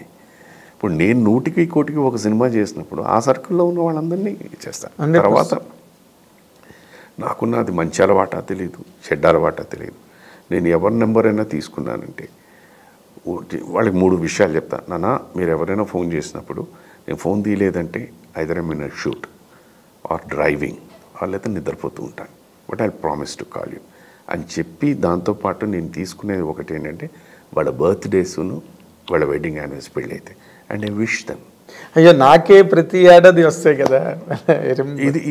ఇప్పుడు నేను 100కి 100కి ఒక సినిమా చేసినప్పుడు ఆ సర్కిల్లో ఉన్న వాళ్ళందరినీ చేస్తాను. తర్వాత నాకున్న అది మంచి అలవాట తెలియదు, చెడ్డ అలవాట తెలియదు. నేను ఎవరి నెంబర్ అయినా తీసుకున్నానంటే వాళ్ళకి 3 విషయాలు చెప్తాను. నాన్న, మీరు ఎవరైనా ఫోన్ చేసినప్పుడు నేను ఫోన్ తీయలేదంటే either I mean shoot or driving or లేదా నిద్రపోతూ ఉంటాను, but I promise to call you అని చెప్పి, దాంతోపాటు నేను తీసుకునేది ఒకటి ఏంటంటే వాళ్ళ బర్త్డేస్ను వాళ్ళ వెడ్డింగ్ యానివర్సరీ పెళ్ళి అయితే, అండ్ ఐ విష్ దెమ్. అయ్యో, నాకే ప్రతి ఏడాది వస్తాయి కదా.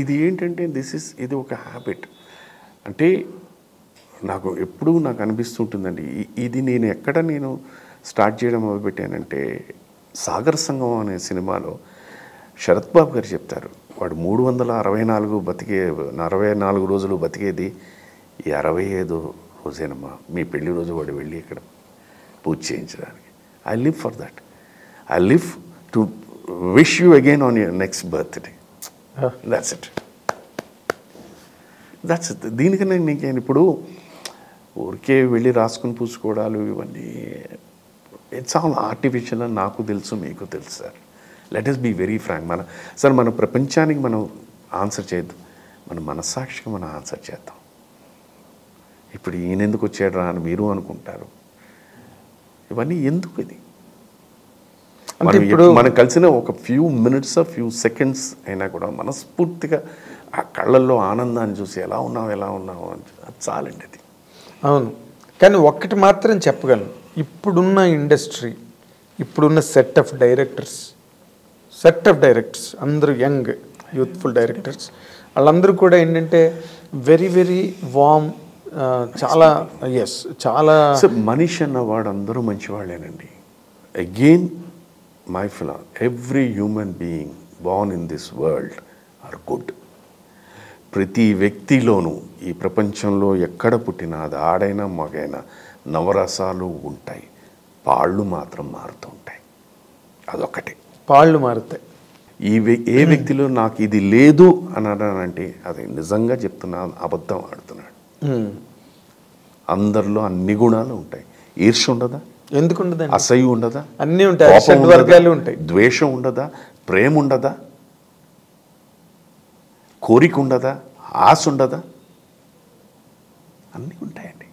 ఇది ఏంటంటే ఇది ఒక హ్యాబిట్. అంటే నాకు ఎప్పుడూ నాకు అనిపిస్తుంటుందండి, ఇది నేను ఎక్కడ నేను స్టార్ట్ చేయడం మొదలుపెట్టానంటే, సాగర్ సంగమం అనే సినిమాలో శరత్ బాబు గారు చెప్తారు, వాడు 364 రోజులు బతికేది ఈ 65 రోజేనమ్మా, మీ పెళ్లి రోజు వాడు వెళ్ళి ఇక్కడ పూజ చేయించడానికి. I live for that. I live to wish you again on your next birthday. That's it. దీనికన్నా నేను ఇప్పుడు ఊరికే వెళ్ళి రాసుకుని పూసుకోవడాలు ఇవన్నీ ఇట్స్ ఆల్ ఆర్టిఫిషియల్ అని నాకు తెలుసు, మీకు తెలుసు sir. Let us be very frank. మన ప్రపంచానికి మనం ఆన్సర్ చేద్దాం, మన మనస్సాక్షిగా మనం ఆన్సర్ చేద్దాం. ఇప్పుడు ఈయన ఎందుకు వచ్చాడు రా అని మీరు అనుకుంటారు. ఇవన్నీ ఎందుకు? ఇది మనం కలిసిన ఒక ఫ్యూ మినిట్స్ ఫ్యూ సెకండ్స్ అయినా కూడా మనస్ఫూర్తిగా ఆ కళ్ళల్లో ఆనందాన్ని చూసి ఎలా ఉన్నావు అని అది చాలండి. అది అవును. కానీ ఒక్కటి మాత్రం చెప్పగలను, ఇప్పుడున్న ఇండస్ట్రీ ఇప్పుడున్న సెట్ ఆఫ్ డైరెక్టర్స్ అందరూ యంగ్ యూత్ఫుల్ డైరెక్టర్స్, వాళ్ళందరూ కూడా ఏంటంటే వెరీ వెరీ వామ్, చాలా చాలా మనిషి అన్నవాడు అందరూ మంచివాళ్ళేనండి. అగైన్ మై ఫిలా, every human being born in this world are good. ప్రతి వ్యక్తిలోనూ ఈ ప్రపంచంలో ఎక్కడ పుట్టినా అది ఆడైనా మగైనా నవరసాలు ఉంటాయి, పాళ్ళు మాత్రం మారుతూ ఉంటాయి. అదొక్కటే, పాళ్ళు మారుతాయి. ఏ వ్యక్తిలో నాకు ఇది లేదు అన్నాడంటే అది నిజంగా చెప్తున్నా, అబద్ధం ఆడుతున్నాడు. అందరిలో అన్ని గుణాలు ఉంటాయి. ఈర్ష్య ఉండదా? ఎందుకు ఉండదు? అసహ్యం ఉండదా? అన్నీ ఉంటాయి, వర్గాలు ఉంటాయి. ద్వేషం ఉండదా? ప్రేమ ఉండదా? కోరిక ఉండదా? ఆశ ఉండదా? అన్నీ ఉంటాయండి.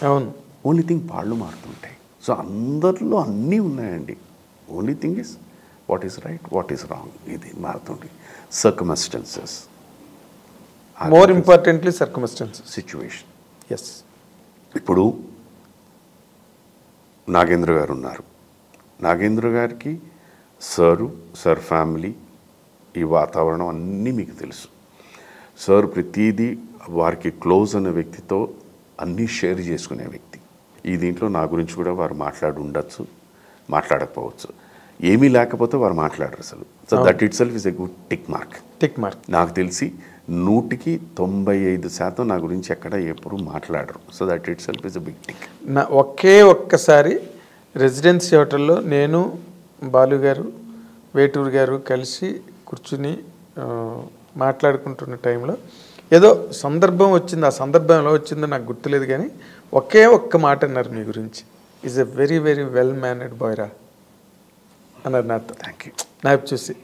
అవును. ఓన్లీ థింగ్ పాళ్ళు మారుతుంటాయి. సో అందరిలో అన్నీ ఉన్నాయండి. Only thing is what is right, what is wrong, ఇది మారుతుంటాయి. Circumstances, more importantly circumstances, situation. Yes. ఇప్పుడు నాగేంద్ర గారు ఉన్నారు. నాగేంద్ర గారికి సార్ ఫ్యామిలీ, ఈ వాతావరణం అన్నీ మీకు తెలుసు. సార్ ప్రతిదీ వారికి క్లోజ్ అనే వ్యక్తితో అన్నీ షేర్ చేసుకునే వ్యక్తి. ఈ దీంట్లో నా గురించి కూడా వారు మాట్లాడి ఉండొచ్చు, మాట్లాడకపోవచ్చు. ఏమీ లేకపోతే వారు మాట్లాడరు అసలు. So that itself is a good tick mark. నాకు తెలిసి 100% నా గురించి ఎక్కడ ఎప్పుడు మాట్లాడరు. So that itself is a big tick. ఒక్కసారి రెసిడెన్సీ హోటల్లో నేను, బాలు గారు, వేటూరు గారు కలిసి కూర్చుని మాట్లాడుకుంటున్న టైంలో ఏదో సందర్భం వచ్చింది. ఆ సందర్భం ఎలా వచ్చిందో నాకు గుర్తులేదు, కానీ ఒక్క మాట అన్నారు మీ గురించి, is a very very well mannered బాయ్రా అన్నారు నాతో. Thank you. నాకు చూసి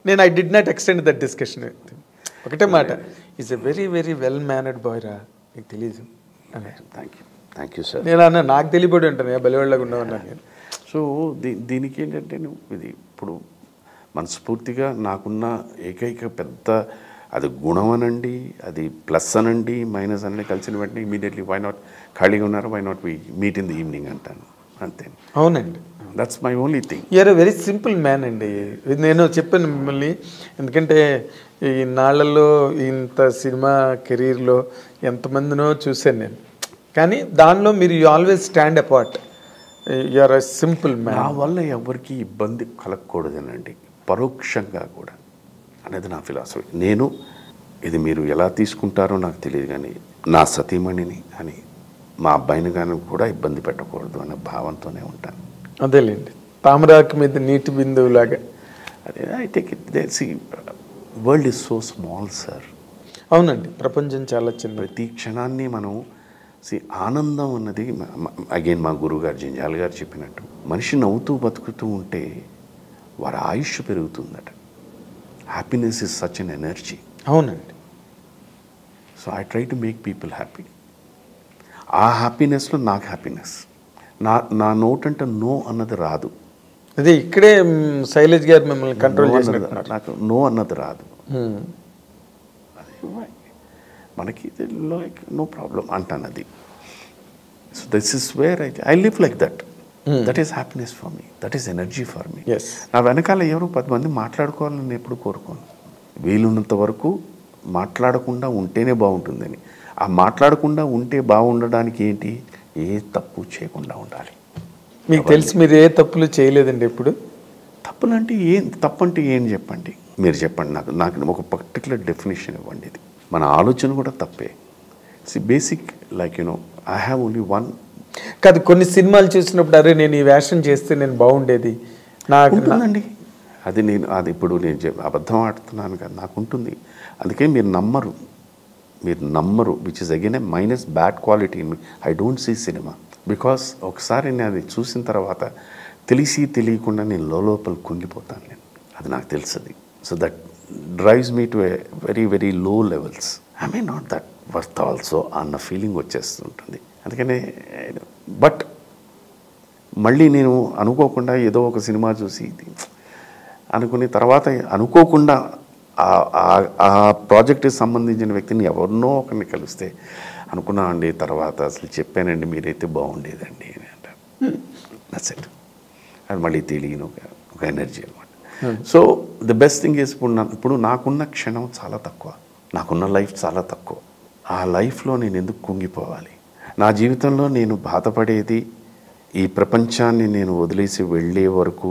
నేను I did not extend that discussion. ఒకటే మాట, is a very very well mannered బాయ్రా, నీకు తెలీదు అన్నారు. Thank you sir. నేను అన్న నాకు తెలియబడి ఉంటాను, బలివాళ్ళగా ఉండవన్నాను నేను. సో దీనికి ఏంటంటే ఇది ఇప్పుడు మనస్ఫూర్తిగా నాకున్న ఏకైక పెద్ద అది గుణం అనండి, అది ప్లస్ అనండి, మైనస్ అనండి, కలిసిన వెంటనే ఇమీడియట్లీ వై నాట్, ఖాళీగా ఉన్నారు, why not we meet in the evening అంటాను అంతే. అవునండి, that's my only thing. You're a very simple man అండి. నేను చెప్పాను మిమ్మల్ని, ఎందుకంటే ఈ నాళ్ళల్లో ఇంత సినిమా కెరీర్లో ఎంతమందినో చూశాను నేను, కానీ దానిలో మీరు you always stand apart. You're a simple man. నా వల్ల ఎవరికి ఇబ్బంది కలగకూడదనండి, పరోక్షంగా కూడా అనేది నా ఫిలాసఫీ. నేను ఇది మీరు ఎలా తీసుకుంటారో నాకు తెలియదు, కానీ నా సతీమణిని అని మా అబ్బాయిని కానీ కూడా ఇబ్బంది పెట్టకూడదు అనే భావంతోనే ఉంటాను. అదేలేండి, తామరాకు మీద నీటి బిందువులాగా. అదే I take it. World is so small sir. అవునండి, ప్రపంచం చాలా చిన్న. ప్రతి క్షణాన్ని మనం ఆనందం అన్నది, అగైన్ మా గురువుగారు జంజాల్ గారు చెప్పినట్టు, మనిషి నవ్వుతూ బతుకుతూ ఉంటే వారి ఆయుష్ పెరుగుతుందట. Happiness is such an energy. అవునండి. So I try to make people happy. ఆ హ్యాపీనెస్లో నాకు హ్యాపీనెస్. నా నోట్ అంటే నో అన్నది రాదు. అదే ఇక్కడే శైలజ్ గారు మిమ్మల్ని కంట్రోల్ చేసినట్టు. నాకు నో అన్నది రాదు. మనకి లైక్ నో ప్రాబ్లం అంటాను అది. So this is where I live like that. That is happiness for me, that is energy for me. నా వెనకాల ఎవరు 10 మంది మాట్లాడుకోవాలని నేను ఎప్పుడు కోరుకోను. వీలున్నంత వరకు మాట్లాడకుండా ఉంటేనే బాగుంటుందని. ఆ మాట్లాడకుండా ఉంటే బాగుండడానికి ఏంటి, ఏ తప్పు చేయకుండా ఉండాలి. మీకు తెలిసి మీరు ఏ తప్పులు చేయలేదండి ఎప్పుడు? తప్పులు అంటే ఏం, తప్పు అంటే ఏం చెప్పండి, మీరు చెప్పండి. నాకు ఒక పర్టికులర్ డెఫినేషన్ ఇవ్వండి. ఇది మన ఆలోచన కూడా తప్పే. Basic like I have only one. కాదు, కొన్ని సినిమాలు చూసినప్పుడు అరే నేను ఈ వేషం చేస్తే నేను బాగుండేది నాకు ఉంటుందండి. అది ఇప్పుడు నేను అబద్ధం ఆడుతున్నాను కదా, నాకు ఉంటుంది. అందుకే మీరు నమ్మరు which is again a minus bad quality in me. I don't see cinema because ఒకసారి నేను అది చూసిన తర్వాత తెలియకుండా నేను లోపల కుంగిపోతాను నేను. అది నాకు తెలుస్తుంది. So that drives me to a very very low levels. I may not that worth also అన్న ఫీలింగ్ వచ్చేస్తుంటుంది. అందుకనే బట్ మళ్ళీ నేను అనుకోకుండా ఏదో ఒక సినిమా చూసి అనుకుని తర్వాత అనుకోకుండా ఆ ప్రాజెక్ట్కి సంబంధించిన వ్యక్తిని ఎవరినో ఒకరిని కలిస్తే అనుకున్నామండి, తర్వాత అసలు చెప్పానండి మీరైతే బాగుండేదండి అని అంటారు. That's it. అది మళ్ళీ తెలియని ఒక ఎనర్జీ అనమాట. So the best thing is ఇప్పుడు నాకున్న క్షణం చాలా తక్కువ, నాకున్న లైఫ్ చాలా తక్కువ. ఆ లైఫ్లో నేను ఎందుకు కుంగిపోవాలి? నా జీవితంలో నేను బాధపడేది, ఈ ప్రపంచాన్ని నేను వదిలేసి వెళ్ళే వరకు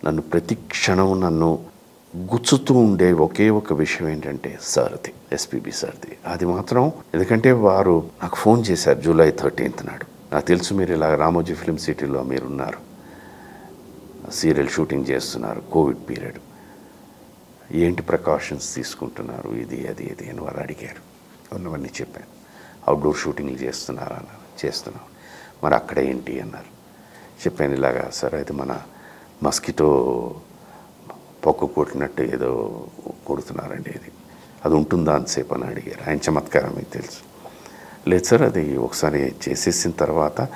నన్ను ప్రతి క్షణం నన్ను గుచ్చుతూ ఉండే ఒకే ఒక విషయం ఏంటంటే సార్ది, ఎస్పీబీ సార్ది. అది మాత్రం ఎందుకంటే వారు నాకు ఫోన్ చేశారు జూలై 13th నాడు. నాకు తెలుసు మీరు ఇలా రామోజీ ఫిల్మ్ సిటీలో మీరున్నారు, సీరియల్ షూటింగ్ చేస్తున్నారు, కోవిడ్ పీరియడ్, ఏంటి ప్రికాషన్స్ తీసుకుంటున్నారు, ఇది అది ఇది అని వారు అడిగారు. ఉన్నవన్నీ చెప్పాను. అవుట్డోర్ షూటింగ్లు చేస్తున్నారు అన్నారు. చేస్తున్నాం. మరి అక్కడ ఏంటి అన్నారు. చెప్పాను ఇలాగా సార్ అయితే మన మస్కిటో పొక్కు కొట్టినట్టు ఏదో కొడుతున్నారండి, అది ఉంటుందా అంతసేపు అని అడిగారు. ఆయన చమత్కారం మీకు తెలుసు. లేదు సార్ అది ఒకసారి చేసేసిన తర్వాత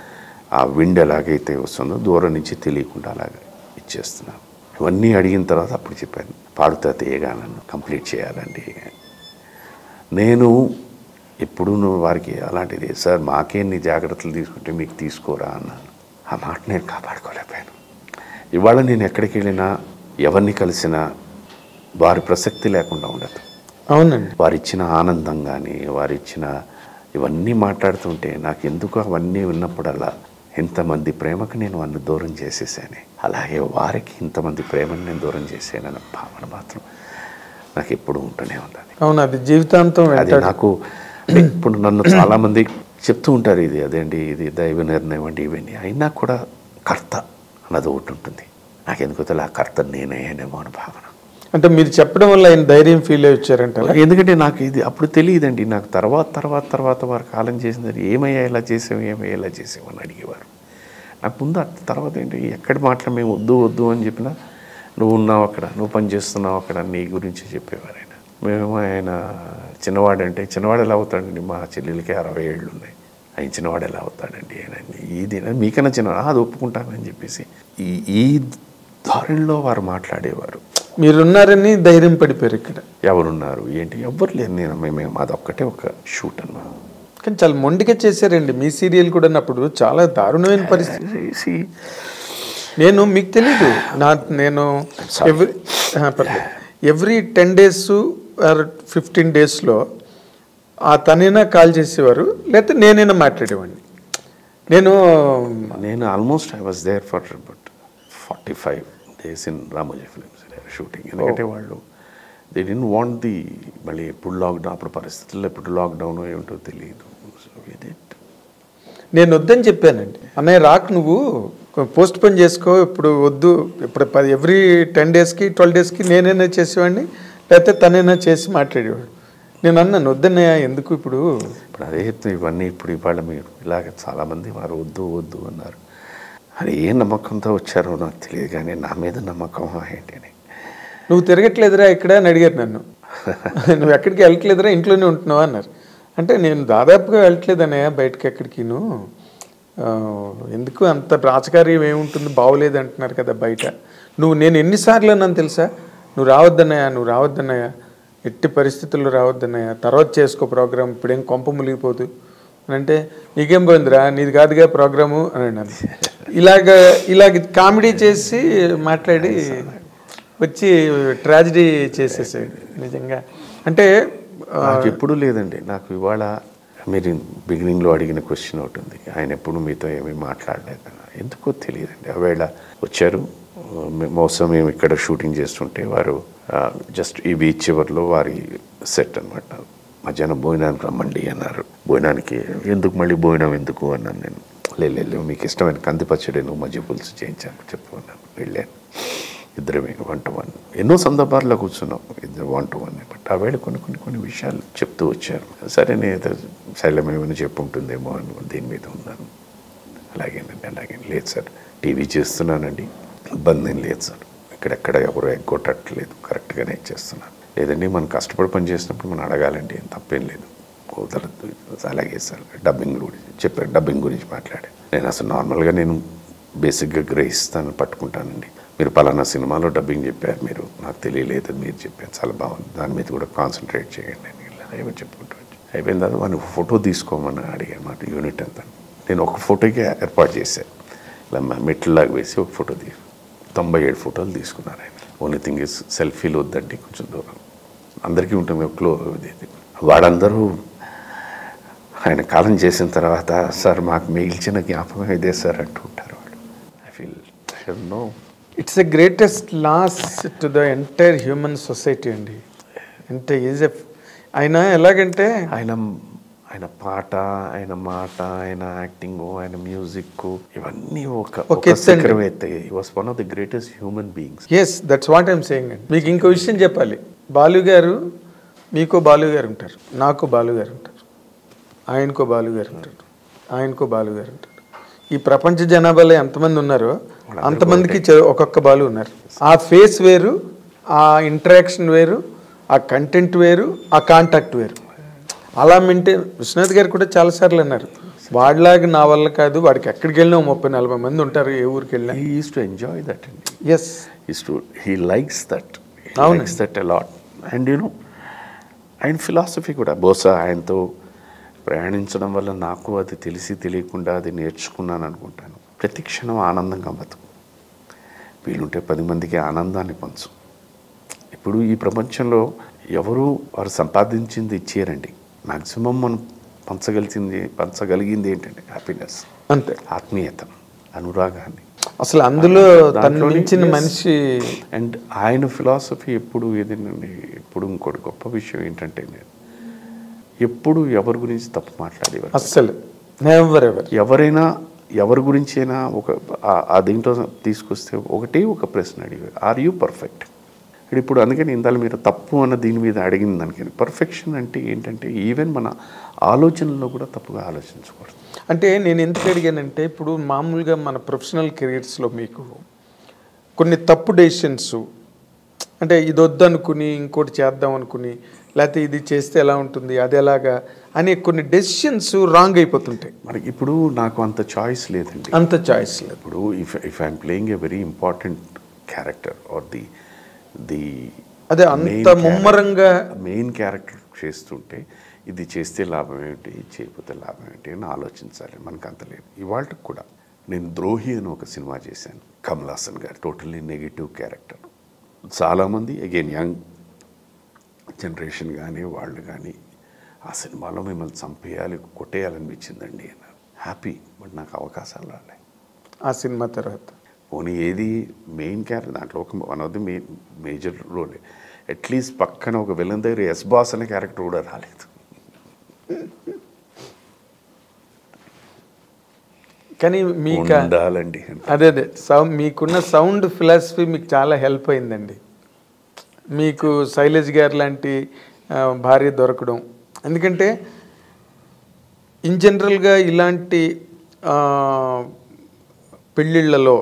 ఆ విండ్ ఎలాగైతే వస్తుందో దూరం నుంచి తెలియకుండా అలాగే ఇచ్చేస్తున్నాను. ఇవన్నీ అడిగిన తర్వాత అప్పుడు చెప్పాను పాడుతా తీయగా నన్ను కంప్లీట్ చేయాలండి. నేను ఎప్పుడు వారికి అలాంటిది సార్ మాకేన్ని జాగ్రత్తలు తీసుకుంటే మీకు తీసుకోరా అన్నాను. ఆ మాట నేను కాపాడుకోలేకపోయాను. ఇవాళ నేను ఎక్కడికి వెళ్ళినా ఎవరిని కలిసినా వారి ప్రసక్తి లేకుండా ఉండదు. అవునండి. వారిచ్చిన ఆనందం కానీ వారిచ్చిన ఇవన్నీ మాట్లాడుతుంటే నాకు ఎందుకు అవన్నీ విన్నప్పుడల్లా ఇంతమంది ప్రేమకు నేను అన్ని దూరం చేసేసాను, అలాగే వారికి ఇంతమంది ప్రేమను నేను దూరం చేశానన్న భావన మాత్రం నాకు ఎప్పుడు ఉంటూనే ఉంది. అవును, అది జీవితాంతం. అది నాకు ఇప్పుడు నన్ను చాలామంది చెప్తూ ఉంటారు ఇది అదేంటి ఇది దైవ నిర్ణయం అండి ఇవన్నీ, అయినా కూడా కర్త అన్నది ఒకటి ఉంటుంది. నాకెందుకు తెలియదు ఆ కర్త నేనేనేమో అని భావన. అంటే మీరు చెప్పడం వల్ల ఆయన ధైర్యం ఫీల్ అయ్యి వచ్చారంట. ఎందుకంటే నాకు ఇది అప్పుడు తెలియదండి. నాకు తర్వాత వారు కాలం చేసింది ఏమయ్యా ఇలా చేసావు ఏమయ్యా ఇలా చేసావు అని అడిగేవారు. నాకు ముందు తర్వాత ఏంటి ఎక్కడి మాటలు మేము వద్దు అని చెప్పినా నువ్వు ఉన్నావు అక్కడ, నువ్వు పని చేస్తున్నావు అక్కడ, నీ గురించి చెప్పేవారు ఆయన. మేమేమో ఆయన చిన్నవాడంటే చిన్నవాడు ఎలా అవుతాడండి, మా చెల్లెలకి 60 ఏళ్ళు ఉన్నాయి, ఆయన చిన్నవాడు ఎలా అవుతాడండి ఆయన, ఇది మీకన్నా చిన్నవాడు అది ఒప్పుకుంటానని చెప్పేసి ఈ ధోరణిలో వారు మాట్లాడేవారు. మీరున్నారని ధైర్యం పడిపోయారు. ఇక్కడ ఎవరున్నారు ఏంటి ఎవ్వరు లేరు. మేము అదొక్కటే ఒక షూట్ అన్నమాట. కానీ చాలా మొండిగా చేశారండి మీ సీరియల్ కూడా. అన్నప్పుడు చాలా దారుణమైన పరిస్థితి. నేను మీకు తెలీదు, నేను ఎవ్రీ 10 days ఆర్ 15 daysలో ఆ తనైనా కాల్ చేసేవారు, లేకపోతే నేనైనా మాట్లాడేవాడిని. నేను almost I was there for but 45 days in Ramoji films shooting. ఎందుకంటే వాళ్ళు దే డిడ్ంట్ వాంట్ ది మళ్ళీ ఎప్పుడు లాక్డౌన్, అప్పుడు పరిస్థితుల్లో ఎప్పుడు లాక్డౌన్ ఏమిటో తెలియదు. నేను వద్దని చెప్పానండి. అన్నయ్య రాకు, నువ్వు పోస్ట్ పోన్ చేసుకో, ఇప్పుడు వద్దు, ఇప్పుడు ఎవ్రీ 10 daysకి 12 daysకి నేనైనా చేసేవాడిని, లేకపోతే తనైనా చేసి మాట్లాడేవాడు. నేను అన్నాను వద్దన్నయ్య ఎందుకు ఇప్పుడు అదే ఇవన్నీ ఇప్పుడు ఇవాళ మీరు ఇలాగ చాలామంది వారు వద్దు అన్నారు. అది ఏ నమ్మకంతో వచ్చారో నాకు తెలియదు, కానీ నా మీద నమ్మకం ఏంటి అని. నువ్వు తిరగట్లేదురా ఇక్కడ అని అడిగారు నన్ను. నువ్వు ఎక్కడికి వెళ్ళట్లేదురా, ఇంట్లోనే ఉంటున్నావా అన్నారు. అంటే నేను దాదాపుగా వెళ్ళట్లేదన్నయ్య బయటకి ఎక్కడికిను, ఎందుకు అంత రాజకార్యం ఏముంటుంది, బాగోలేదు అంటున్నారు కదా బయట. నేను ఎన్నిసార్లు అన్నాను తెలుసా, నువ్వు రావద్దన్నయ్య, ఎట్టి పరిస్థితుల్లో రావద్దన్నయ్య, తర్వాత చేసుకో ప్రోగ్రామ్, ఇప్పుడేం కొంప మునిగిపోదు అని అంటే, నీకేం పోయిందిరా, నీది కాదుగా ప్రోగ్రాము అని అన్నాను. ఇలాగ కామెడీ చేసి మాట్లాడి వచ్చి ట్రాజడీ చేసేసాడు నిజంగా. అంటే నాకు ఎప్పుడూ లేదండి. నాకు ఇవాళ మీరు బిగినింగ్లో అడిగిన క్వశ్చన్ ఒకటి ఉంది, ఆయన ఎప్పుడు మీతో ఏమీ మాట్లాడలేదు, ఎందుకో తెలియదండి. ఆవేళ వచ్చారు, బహుశా మేము ఇక్కడ షూటింగ్ చేస్తుంటే వారు జస్ట్ ఈ బీచ్ చివర్లో వారి సెట్ అనమాట, మధ్యాహ్నం భోజనానికి రమ్మండి అన్నారు. భోజనానికి ఎందుకు మళ్ళీ భోజనం ఎందుకు అన్నాను నేను. లేదు మీకు ఇష్టమైన కంది పచ్చడి నువ్వు మజ్జిగ పులుసు చేయించాను చెప్పుకున్నాను. వెళ్ళాను, ఇద్దరమే 1 to 1. ఎన్నో సందర్భాల్లో కూర్చున్నాం ఇద్దరు 1 to 1. బట్ ఆ వేళ కొన్ని విషయాలు చెప్తూ వచ్చారు. సరే నేను శైలం ఏమైనా చెప్పు ఉంటుందేమో అని దీని మీద ఉన్నాను. అలాగే లేదు సార్, టీవీ చేస్తున్నానండి, ఇబ్బంది ఏం లేదు సార్, ఇక్కడెక్కడ ఎవరు ఎగ్గొట్టట్లేదు, కరెక్ట్గానే చేస్తున్నాను. లేదండి మనం కష్టపడి పని చేసినప్పుడు మనం అడగాలండి, ఏం తప్పేం లేదు, వదలద్దు. అలాగే సార్ డబ్బింగ్ గురించి చెప్పారు, డబ్బింగ్ గురించి మాట్లాడాను. నేను అసలు నార్మల్గా నేను బేసిక్గా గ్రహిస్తాను, పట్టుకుంటానండి. మీరు పలానా సినిమాలో డబ్బింగ్ చెప్పారు, మీరు నాకు తెలియలేదు, మీరు చెప్పారు చాలా బాగుంది, దాని మీద కూడా కాన్సన్ట్రేట్ చేయండి అని ఇలా ఏమో చెప్పుకుంటూ అయిపోయిన తర్వాత మనం ఫోటో తీసుకోమని అడిగాను మాట. యూనిట్ అంతా నేను ఒక ఫోటోకి ఏర్పాటు చేశాను. ఇలా మెట్లలాగా వేసి ఒక ఫోటో 97 ఫోటోలు తీసుకున్నారు ఆయన. ఓన్లీ థింగ్ ఇస్ సెల్ఫీలు వద్దండి, కొంచెం దూరం. అందరికీ ఉంటుంది వాడందరూ ఆయన కాలం చేసిన తర్వాత సార్ మాకు మిగిల్చిన జ్ఞాపకం ఇదే సార్ అంటూ ఉంటారు వాళ్ళు. I feel no, it's a greatest loss to the entire human society అండి. అంటే ఈజ్ ఎ ఆయన ఎలాగంటే ఆయన పాట, ఆయన మాట, ఆయన యాక్టింగ్, ఆయన మ్యూజిక్, ఇవన్నీ ఒక శిఖరం ఎత్తాయి. He was one of the greatest human beings. Yes, that's what I'm saying అండి. మీకు ఇంకో విషయం చెప్పాలి. బాలు గారు, మీకో బాలు గారు ఉంటారు, నాకు బాలు గారు ఉంటారు, ఆయనకో బాలు గారు ఉంటారు, ఆయనకో బాలు గారు ఉంటారు. ఈ ప్రపంచ జనాభాలో ఎంతమంది ఉన్నారో అంతమందికి ఒక్కొక్క బాలు ఉన్నారు. ఆ ఫేస్ వేరు, ఆ ఇంటరాక్షన్ వేరు, ఆ కంటెంట్ వేరు, ఆ కాంటాక్ట్ వేరు. అలా మెయింటైన్. విశ్వనాథ్ గారు కూడా చాలాసార్లు అన్నారు, వాడిలాగా నా వల్ల కాదు, వాడికి ఎక్కడికి వెళ్ళినా 30-40 మంది ఉంటారు, ఏ ఊరికి వెళ్ళినా. He used to enjoy that అండి. Yes, he likes that a lot. And you know ఆయన ఫిలాసఫీ కూడా బహుశా ఆయనతో ప్రయాణించడం వల్ల నాకు అది తెలిసి తెలియకుండా అది నేర్చుకున్నాను అనుకుంటాను. ప్రతి క్షణం ఆనందంగా బతుకు, వీలుంటే 10 మందికి ఆనందాన్ని పంచు. ఇప్పుడు ఈ ప్రపంచంలో ఎవరు వారు సంపాదించింది ఇచ్చేయరండి. మ్యాక్సిమం మనం పంచగలిగింది ఏంటంటే హ్యాపీనెస్, అంతే, ఆత్మీయత, అనురాగాన్ని. అసలు అందులో తను మించిన మనిషి. అండ్ ఆయన ఫిలాసఫీ ఎప్పుడు ఏదేనండి, ఎప్పుడు ఇంకోటి గొప్ప విషయం ఏంటంటే నేను ఎప్పుడు ఎవరి గురించి తప్పు మాట్లాడేవారు అస్సలు. ఎవరైనా ఎవరి గురించి అయినా దీంట్లో తీసుకొస్తే ఒక ప్రశ్న అడిగారు, ఆర్ యూ పర్ఫెక్ట్? ఇప్పుడు అందుకని ఇందాక మీరు తప్పు అన్న దీని మీద అడిగింది దానికని. పర్ఫెక్షన్ అంటే ఏంటంటే ఈవెన్ మన ఆలోచనలో కూడా తప్పుగా ఆలోచించకూడదు. అంటే నేను ఎందుకు అడిగానంటే, ఇప్పుడు మామూలుగా మన ప్రొఫెషనల్ కెరీర్స్లో మీకు కొన్ని తప్పు డెసిషన్స్, అంటే ఇది వద్దనుకుని ఇంకోటి చేద్దాం అనుకుని, లేకపోతే ఇది చేస్తే ఎలా ఉంటుంది, అది ఎలాగా అనే కొన్ని డెసిషన్స్ రాంగ్ అయిపోతుంటాయి మనకి. ఇప్పుడు నాకు అంత చాయిస్ లేదండి, అంత చాయిస్ లేదు. ఇప్పుడు if I'm playing a very important character are the అదే అంత ముమ్మరంగా మెయిన్ క్యారెక్టర్ చేస్తుంటే ఇది చేస్తే లాభం ఏంటి, చేయకపోతే లాభం ఏంటి అని ఆలోచించాలి. మనకు అంత లేదు. ఇవాళకి కూడా నేను ద్రోహి అని ఒక సినిమా చేశాను, కమల్ హాసన్ గారు, టోటల్లీ నెగిటివ్ క్యారెక్టర్. చాలామంది అగైన్ యంగ్ జనరేషన్ కానీ వాళ్ళు కానీ ఆ సినిమాలో మిమ్మల్ని చంపేయాలి, కొట్టేయాలనిపించిందండి అన్నారు. హ్యాపీ, బట్ నాకు అవకాశాలు రాలే ఆ సినిమా తర్వాత. పోనీ ఏది మెయిన్ క్యారెక్టర్, దాంట్లో ఒక వన్ ఆఫ్ ది మేజర్ రోలే. అట్లీస్ట్ పక్కన ఒక విలన్ దగ్గర ఎస్ బాస్ అనే క్యారెక్టర్ కూడా రాలేదు. కానీ మీకు ఉండాలండి, అదే మీకున్న సౌండ్ ఫిలాసఫీ మీకు చాలా హెల్ప్ అయిందండి. మీకు శైలజ్ గారు లాంటి భార్య దొరకడం. ఎందుకంటే ఇన్ జనరల్గా ఇలాంటి పెళ్ళిళ్ళలో,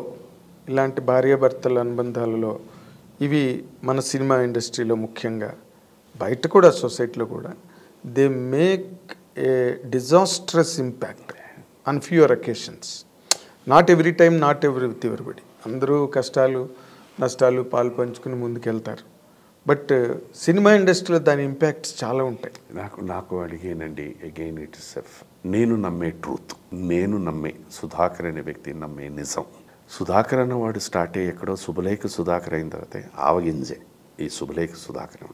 ఇలాంటి భార్యాభర్తల అనుబంధాలలో ఇవి మన సినిమా ఇండస్ట్రీలో ముఖ్యంగా, బయట కూడా సొసైటీలో కూడా, they make a disastrous impact on fewer occasions. Not every time, not everybody. అందరూ కష్టాలు నష్టాలు పాలు పంచుకుని ముందుకెళ్తారు. బట్ సినిమా ఇండస్ట్రీలో దాని ఇంపాక్ట్స్ చాలా ఉంటాయి. నాకు అడిగేనండి అగైన్ ఇట్ ఇస్ నేను నమ్మే ట్రూత్, నేను నమ్మే సుధాకర్ అనే వ్యక్తి నమ్మే నిజం. సుధాకర్ అన్నవాడు స్టార్ట్ అయ్యి ఎక్కడో శుభలేఖ సుధాకర్ అయిన తర్వాత ఆవగింజే ఈ శుభలేఖ సుధాకర్.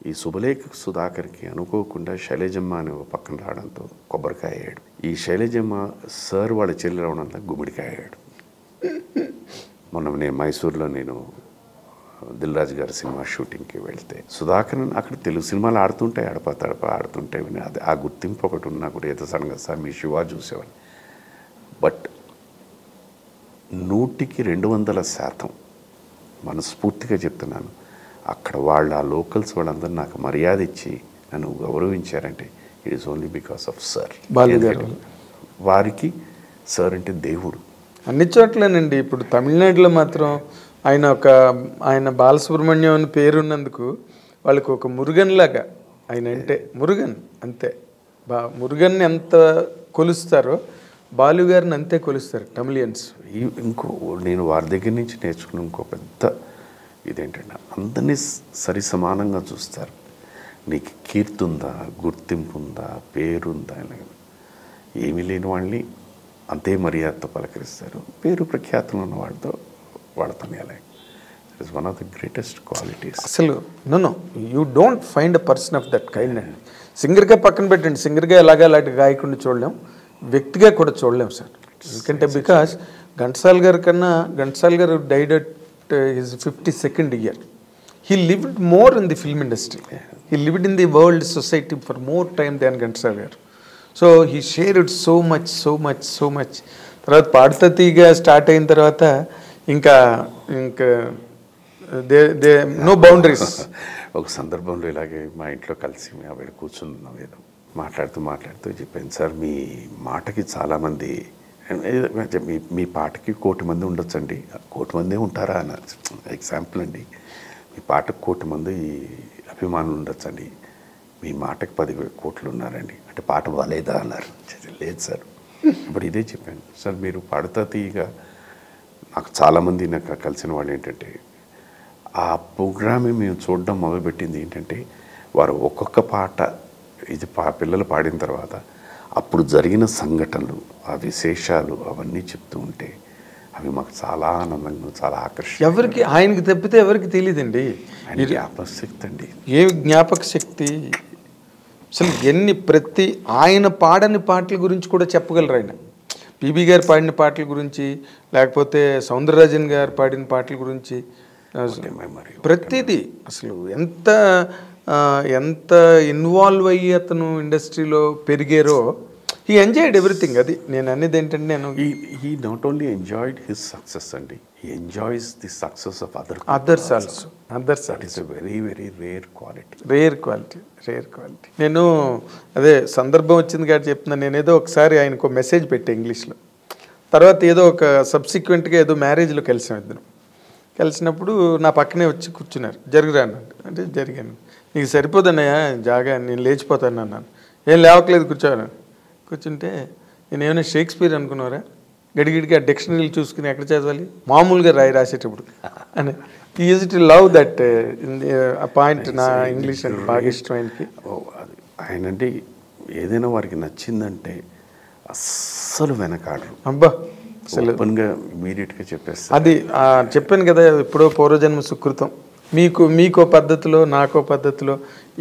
ఈ శుభలేఖ సుధాకర్కి అనుకోకుండా శైలజమ్మ అనే ఒక పక్కన రావడంతో కొబ్బరికాయ అయ్యాడు. ఈ శైలజమ్మ సార్ వాళ్ళ చెల్లి రావడంతో గుమ్మడికాయ అయ్యాడు. మొన్న నేను మైసూర్లో దిల్ రాజు గారి సినిమా షూటింగ్కి వెళ్తే సుధాకర్ అక్కడ తెలుగు సినిమాలు ఆడుతుంటే ఆడుతుంటే అది ఆ గుర్తింపు ఒకటి ఉన్నా కూడా ఏదో సడన్గా సార్ మీ శివ చూసేవాడిని. బట్ 100% మనస్ఫూర్తిగా చెప్తున్నాను, అక్కడ వాళ్ళ ఆ లోకల్స్ వాళ్ళందరూ నాకు మర్యాద ఇచ్చి నన్ను గౌరవించారంటే it is only because of sir. వారికి సార్ అంటే దేవుడు. అన్ని చోట్లనండి. ఇప్పుడు తమిళనాడులో మాత్రం ఆయన బాలసుబ్రహ్మణ్యం అని పేరున్నందుకు వాళ్ళకి ఒక మురుగన్ లాగా ఆయన అంటే మురుగన్ అంతే. మురుగన్ ఎంత కొలుస్తారో బాలుగారిని అంతే కొలుస్తారు తమిళియన్స్. నేను వారి దగ్గర నుంచి నేర్చుకున్న ఇంకో పెద్ద ఇదేంటంటే అందరినీ సరి సమానంగా చూస్తారు. నీకు కీర్తి ఉందా, గుర్తింపు ఉందా, పేరుందా, ఏమీ లేని వాళ్ళని అంతే మర్యాదతో పలకరిస్తారు. పేరు ప్రఖ్యాతులు ఉన్న వాళ్ళతో అలాగే. It is one of the greatest qualities. అసలు no you don't find a person of that kind అండి. సింగర్గా పక్కన పెట్టండి, సింగర్గా అలాంటి గాయకుడిని చూడలేం, వ్యక్తిగా కూడా చూడలేం సార్. ఎందుకంటే బికాస్ ఘంటసాల గారి కన్నా, ఘంటసాల గారు died at his 52nd year. He lived more in the film industry. He lived in the world society for more time than Ghantesala garu. So he shared so much. తర్వాత పాడుతా తీగ start అయిన తర్వాత ఇంకా no boundaries. ఒక సందర్భంలో ఇలాగే మా ఇంట్లో కలిసి ఆవిడ కూర్చున్నాం, ఏదో మాట్లాడుతూ చెప్పాను, సార్ మీ మాటకి చాలామంది, మీ పాటకి 1 కోటి మంది ఉండొచ్చండి. 1 కోటి మందే ఉంటారా అన్నారు. ఎగ్జాంపుల్ అండి, మీ పాటకు 1 కోటి మంది అభిమానులు ఉండొచ్చండి, మీ మాటకి 10 కోట్లు ఉన్నారండి అంటే పాట బాగాలేదా అన్నారు. లేదు సార్. ఇప్పుడు ఇదే చెప్పాను, సార్ మీరు పాడుతా తీయగా నాకు చాలామంది నాకు కలిసిన వాళ్ళు ఏంటంటే, ఆ ప్రోగ్రామే మేము చూడడం మొదలుపెట్టింది ఏంటంటే, వారు ఒక్కొక్క పాట ఇది పిల్లలు పాడిన తర్వాత అప్పుడు జరిగిన సంఘటనలు, ఆ విశేషాలు అవన్నీ చెప్తూ ఉంటే అవి మాకు చాలా ఆనందంగా, చాలా ఆకర్షణ. ఎవరికి ఆయనకి తప్పితే ఎవరికి తెలియదండి. జ్ఞాపక శక్తి అండి, ఏ జ్ఞాపక శక్తి. అసలు ప్రతి ఆయన పాడని పాటల గురించి కూడా చెప్పగలరు ఆయన. పిబి గారు పాడిన పాటల గురించి, లేకపోతే సౌందరరాజన్ గారు పాడిన పాటల గురించి, ప్రతిదీ అసలు ఎంత ఇన్వాల్వ్ అయ్యి అతను ఇండస్ట్రీలో పెరిగారో, హీ ఎంజాయ్డ్ ఎవ్రీథింగ్. అది నేను అనేది ఏంటంటే, he not only enjoyed his success అండి, he enjoys the success of others also. That is a very rare quality. నేను అదే సందర్భం వచ్చింది కాబట్టి చెప్తున్నాను. నేనేదో ఒకసారి ఆయనకు మెసేజ్ పెట్టా ఇంగ్లీష్లో. తర్వాత ఏదో ఒక సబ్సిక్వెంట్గా ఏదో మ్యారేజ్లో కలిసాం ఇద్దరు. కలిసినప్పుడు నా పక్కనే వచ్చి కూర్చున్నారు. జరుగురాను అంటే జరిగాను. నీకు సరిపోదన్నయ్య జాగా, నేను లేచిపోతాను అన్నాను. ఏం లేవట్లేదు, కూర్చుంటే నేను ఏమైనా షేక్స్పియర్ అనుకున్నారా, గడిగిడికి ఆ డిక్షనరీలు చూసుకుని ఎక్కడ చదవాలి, మామూలుగా రాసేటప్పుడు అని. ఈ use to love that point. నా ఇంగ్లీష్ అంటే బాగా ఇష్టం ఆయనకి. ఆయన అంటే ఏదైనా వారికి నచ్చిందంటే అస్సలు వెనకాడరు. అబ్బా, అసలు ఓపెన్గా ఇమీడియట్గా చెప్పేస్తారు. అది చెప్పాను కదా, ఎప్పుడో పూర్వజన్మ సుకృతం. మీకో పద్ధతిలో, నాకో పద్ధతిలో,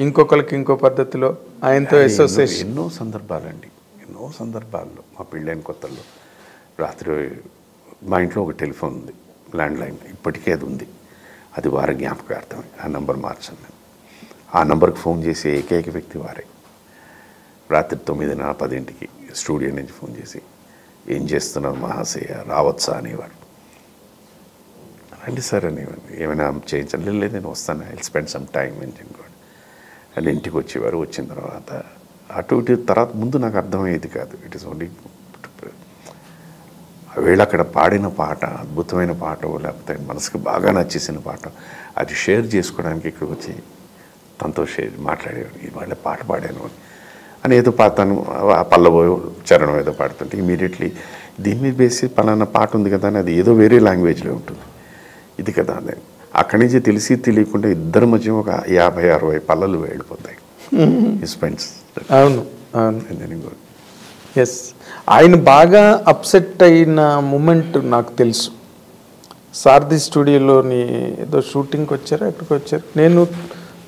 ఇంకొకరికి ఇంకో పద్ధతిలో ఆయనతో అసోసియేషన్. ఎన్నో సందర్భాల్లో మా పెళ్ళైన కొత్తల్లో రాత్రి మా ఇంట్లో ఒక టెలిఫోన్ ఉంది, ల్యాండ్లైన్, ఇప్పటికీ అది ఉంది. అది వారి జ్ఞాపకార్థమే. ఆ నెంబర్ మార్చాను నేను. ఆ నెంబర్కి ఫోన్ చేసే ఏకైక వ్యక్తి వారే. రాత్రి 9:10 స్టూడియో నుంచి ఫోన్ చేసి, ఏం చేస్తున్నారు మహాశయ, రావచ్చా అనేవారు. రండి సార్ అనేవారు. ఏమైనా చేయించండి. లేదు నేను వస్తాను, I will spend some time అని చెప్పేవాడు. వాళ్ళు ఇంటికి వచ్చేవారు. వచ్చిన తర్వాత అటు ఇటు తర్వాత ముందు నాకు అర్థమయ్యేది కాదు. ఇట్ ఈస్ ఓన్లీ వీళ్ళు అక్కడ పాడిన పాట, అద్భుతమైన పాట, లేకపోతే మనసుకు బాగా నచ్చేసిన పాట, అది షేర్ చేసుకోవడానికి ఇక్కడికి వచ్చి తనతో మాట్లాడేవాడు. ఇవాళ పాట పాడాను అని ఏదో పాడతాను, ఆ పల్లవో చరణం ఏదో పాడుతుంటే ఇమీడియట్లీ దీని మీద బేసి పలానా పాట ఉంది కదా అని, అది ఏదో వేరే లాంగ్వేజ్లో ఉంటుంది. ఇది కదా అదే. అక్కడి నుంచి తెలిసి తెలియకుండా ఇద్దరి మధ్య ఒక 50-60 పల్లలు వెళ్ళిపోతాయి. స్పెండ్స్. అవును. ఎస్, ఆయన బాగా అప్సెట్ అయిన మూమెంట్ నాకు తెలుసు. సారథి స్టూడియోలోని ఏదో షూటింగ్కి వచ్చారు, ఎక్కడికి వచ్చారు, నేను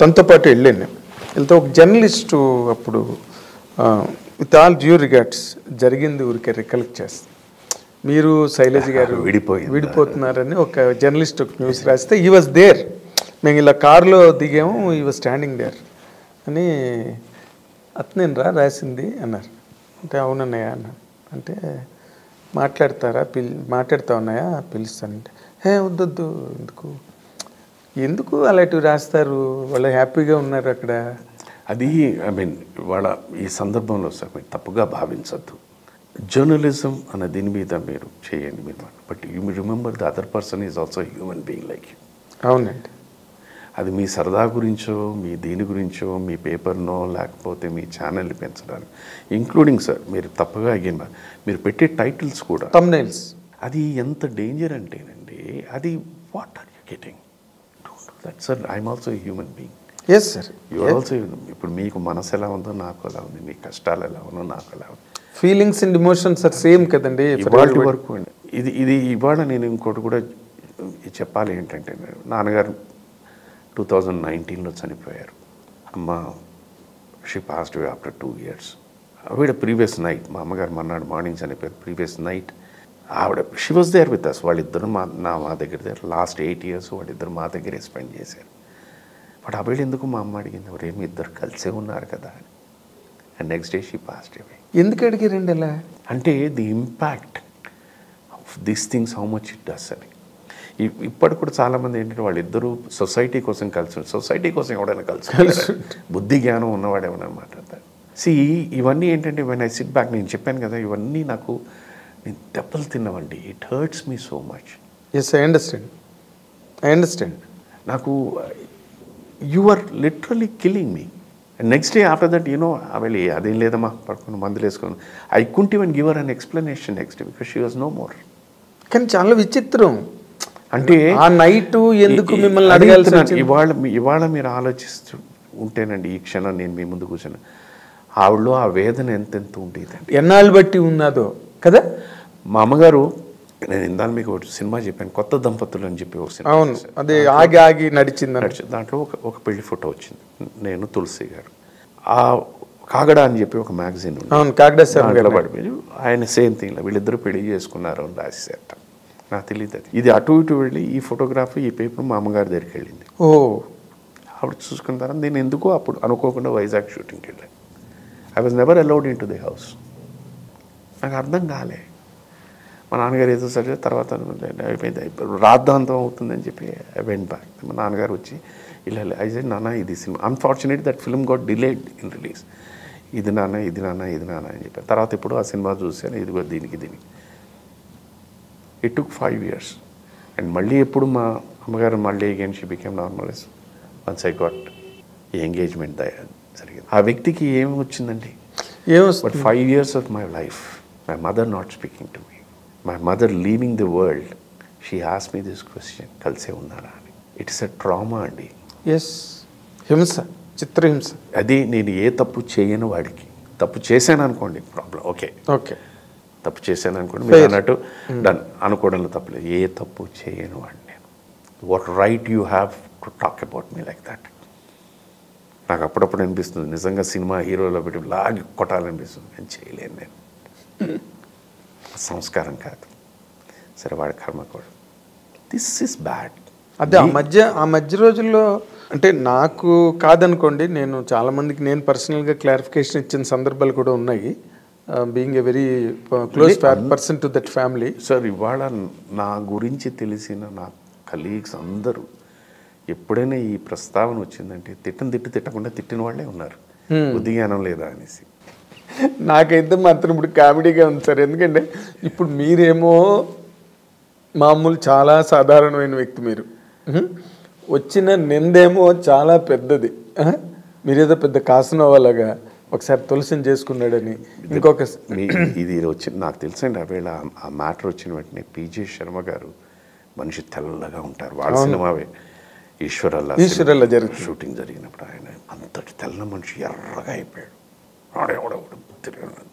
తనతో పాటు వెళ్ళాను. వెళ్తే ఒక జర్నలిస్టు అప్పుడు విత్ ఆల్ డ్యూ రిగార్డ్స్ జరిగింది ఊరికే రికలెక్ట్ చేస్తాను, మీరు శైలజ గారు విడిపోతున్నారని ఒక జర్నలిస్ట్ ఒక న్యూస్ రాస్తే, ఈ వాజ్ దేర్. మేము ఇలా కారులో దిగాము, ఈ వాజ్ స్టాండింగ్ దేర్ అని. అతనేనరా రాసింది అన్నారు. అంటే అవునన్నయ్య అన్నారు. అంటే మాట్లాడతా ఉన్నాయా, పిలుస్తానంటే వద్దొద్దు, ఎందుకు అలాంటివి రాస్తారు, వాళ్ళు హ్యాపీగా ఉన్నారు అక్కడ. అది ఐ మీన్ వాళ్ళ ఈ సందర్భంలో సార్ మీరు తప్పుగా భావించద్దు. జర్నలిజం అన్న దీని మీద మీరు చేయండి మీరు, but you remember the other person is also human being like you. అవునండి. అది మీ సరదా గురించో, మీ దీని గురించో, మీ పేపర్నో, లేకపోతే మీ ఛానల్ని పెంచడానికి, ఇంక్లూడింగ్ సార్ మీరు తప్పుగా అయ్యిందా మీరు పెట్టే టైటిల్స్ కూడా, థంబ్నెయిల్స్, అది ఎంత డేంజర్ అంటేనండి, అది what are you getting that sir. I'm also human being. Yes sir, you're also. ఇప్పుడు మీకు మనసు ఎలా ఉందో నాకు ఎలా ఉంది, మీ కష్టాలు ఎలా ఉన్నో నాకు ఎలా ఉంది. Feelings and emotions are same కదండి. ఇవాళ వరకు అండి. ఇది ఇవాళ నేను ఇంకోటి కూడా చెప్పాలి ఏంటంటే, నాన్నగారు 2019లో చనిపోయారు. అమ్మ she passed away after 2 years. ఆవిడ ప్రీవియస్ నైట్, మా అమ్మగారు మన్నాడు మార్నింగ్ చనిపోయారు. ప్రీవియస్ నైట్ ఆవిడ she was there with us. వాళ్ళిద్దరు మా దగ్గర లాస్ట్ 8 years వాళ్ళిద్దరు మా దగ్గరే స్పెండ్ చేశారు. బట్ ఆవిడ ఎందుకు మా అమ్మ అడిగింది, ఎవరేమి ఇద్దరు కలిసే ఉన్నారు కదా అని. And next day she passed అవే. ఎందుకు అడిగారండి అలా? అంటే the impact of these things how much it does అని. ఇప్పటికి కూడా చాలామంది ఏంటంటే వాళ్ళిద్దరూ సొసైటీ కోసం కలిసి, సొసైటీ కోసం ఎవడైనా కలిసి బుద్ధి జ్ఞానం ఉన్నవాడు ఎవరైనా మాట్లాడతారు. ఇవన్నీ ఏంటంటే వెన్ ఐ సిట్ బ్యాక్, నేను చెప్పాను కదా ఇవన్నీ నాకు, నేను దెబ్బలు తిన్నవండి. It hurts me so much. Yes, I understand. నాకు you are literally killing me. And next day after that అవెళ్ళి అదేం లేదమ్మా పడుకుని మందులు వేసుకుని, I couldn't even give her an explanation next day because she was no more. కానీ చాలా విచిత్రం అంటే ఆ నైట్ ఎందుకు మిమ్మల్ని అడగాల్సి. ఇవాళ మీరు ఆలోచిస్తూ ఉంటేనండి, ఈ క్షణం నేను మీ ముందు కూర్చొని, ఆవిడలో ఆ వేదన ఎంతెంత ఉండేదండి. ఎన్నాళ్ళు బట్టి ఉన్నదో కదా. మా అమ్మగారు, నేను ఇందాక మీకు ఒక సినిమా చెప్పాను, కొత్త దంపతులు అని చెప్పి ఒక సినిమా. అవును, అది ఆగి నడిచింది. దాంట్లో ఒక పెళ్లి ఫోటో వచ్చింది, నేను తులసి గారు. ఆ కాగడా అని చెప్పి ఒక మ్యాగజైన్ ఉంది, అవును, కాగడా సార్ పడిపోయి ఆయన సేమ్ థింగ్, వీళ్ళిద్దరూ పెళ్లి చేసుకున్నారు అని రాసేట. నాకు తెలియదు అది. ఇది అటు ఇటు వెళ్ళి ఈ ఫోటోగ్రఫీ, ఈ పేపర్ మా అమ్మగారి దగ్గరికి వెళ్ళింది. ఓ, ఆవిడ చూసుకున్న తర్వాత నేను ఎందుకో అప్పుడు అనుకోకుండా వైజాగ్ షూటింగ్కి వెళ్ళాను. I was never allowed in to the house. నాకు అర్థం కాలే. మా నాన్నగారు ఏదో సరే తర్వాత అయిపోయింది, రాద్ధాంతం అవుతుందని చెప్పి ఐ వెంట్ బ్యాక్. మా నాన్నగారు వచ్చి ఇలా ఐ సెడ్, నాన్న ఇది cinema, unfortunate that film got delayed in release. ఇది నాన్న అని చెప్పారు. తర్వాత ఇప్పుడు ఆ సినిమా చూశాను, ఇదిగో దీనికి ఇట్ టుక్ 5 years. అండ్ మళ్ళీ ఎప్పుడు మా అమ్మగారు మళ్ళీ again she became normal once I got engagement జరిగింది. ఆ వ్యక్తికి ఏమి వచ్చిందండి, but 5 years of my life, my mother not speaking to me, my mother leaving the world, she asked me this question, కలిసే ఉన్నారా అని. ఇట్స్ ఎ ట్రామా అండి. Yes, హింస, చిత్రహింస. అది నేను ఏ తప్పు చేయను వాడికి. తప్పు చేశాను అనుకోండి ప్రాబ్లం, ఓకే, తప్పు చేశాను అనుకోండి, మీరు అన్నట్టు డన్ అనుకోవడంలో తప్పలేదు. ఏ తప్పు చేయను వాడిని నేను. What right you have to talk about me like that. నాకు అప్పుడప్పుడు అనిపిస్తుంది, నిజంగా సినిమా హీరోలో పెట్టి లాగి కొట్టాలనిపిస్తుంది. నేను చేయలేను, నేను సంస్కారం కాదు. సరే, వాడి కర్మ కూడా. This is bad. అదే ఆ మధ్య రోజుల్లో అంటే నాకు కాదనుకోండి, నేను చాలామందికి నేను పర్సనల్గా క్లారిఫికేషన్ ఇచ్చిన సందర్భాలు కూడా ఉన్నాయి, being a very close person to that family. Sir, ఇవాళ నా గురించి తెలిసిన నా కలీగ్స్ అందరూ ఎప్పుడైనా ఈ ప్రస్తావన వచ్చిందంటే తిట్టకుండా తిట్టిన వాళ్ళే ఉన్నారు, బుద్ధి జ్ఞానం లేదా అనేసి. నాకైతే మాత్రం ఇప్పుడు కామెడీగా ఉంది సార్. ఎందుకంటే ఇప్పుడు మీరేమో మామూలు చాలా సాధారణమైన వ్యక్తి, మీరు వచ్చిన నిందేమో చాలా పెద్దది. మీరేదో పెద్ద కాసునవ్వలాగా ఒకసారి తులసిని చేసుకున్నాడని ఇంకొక ఇది వచ్చింది నాకు తెలుసండి. ఆవేళ ఆ మ్యాటర్ వచ్చిన వెంటనే పీజే శర్మ గారు, మనిషి తెల్లగా ఉంటారు, వాళ్ళ సినిమావే ఈశ్వరల్లా జరుగుతుంది షూటింగ్ జరిగినప్పుడు, ఆయన అంతటి తెల్ల మనిషి ఎర్రగా అయిపోయాడు.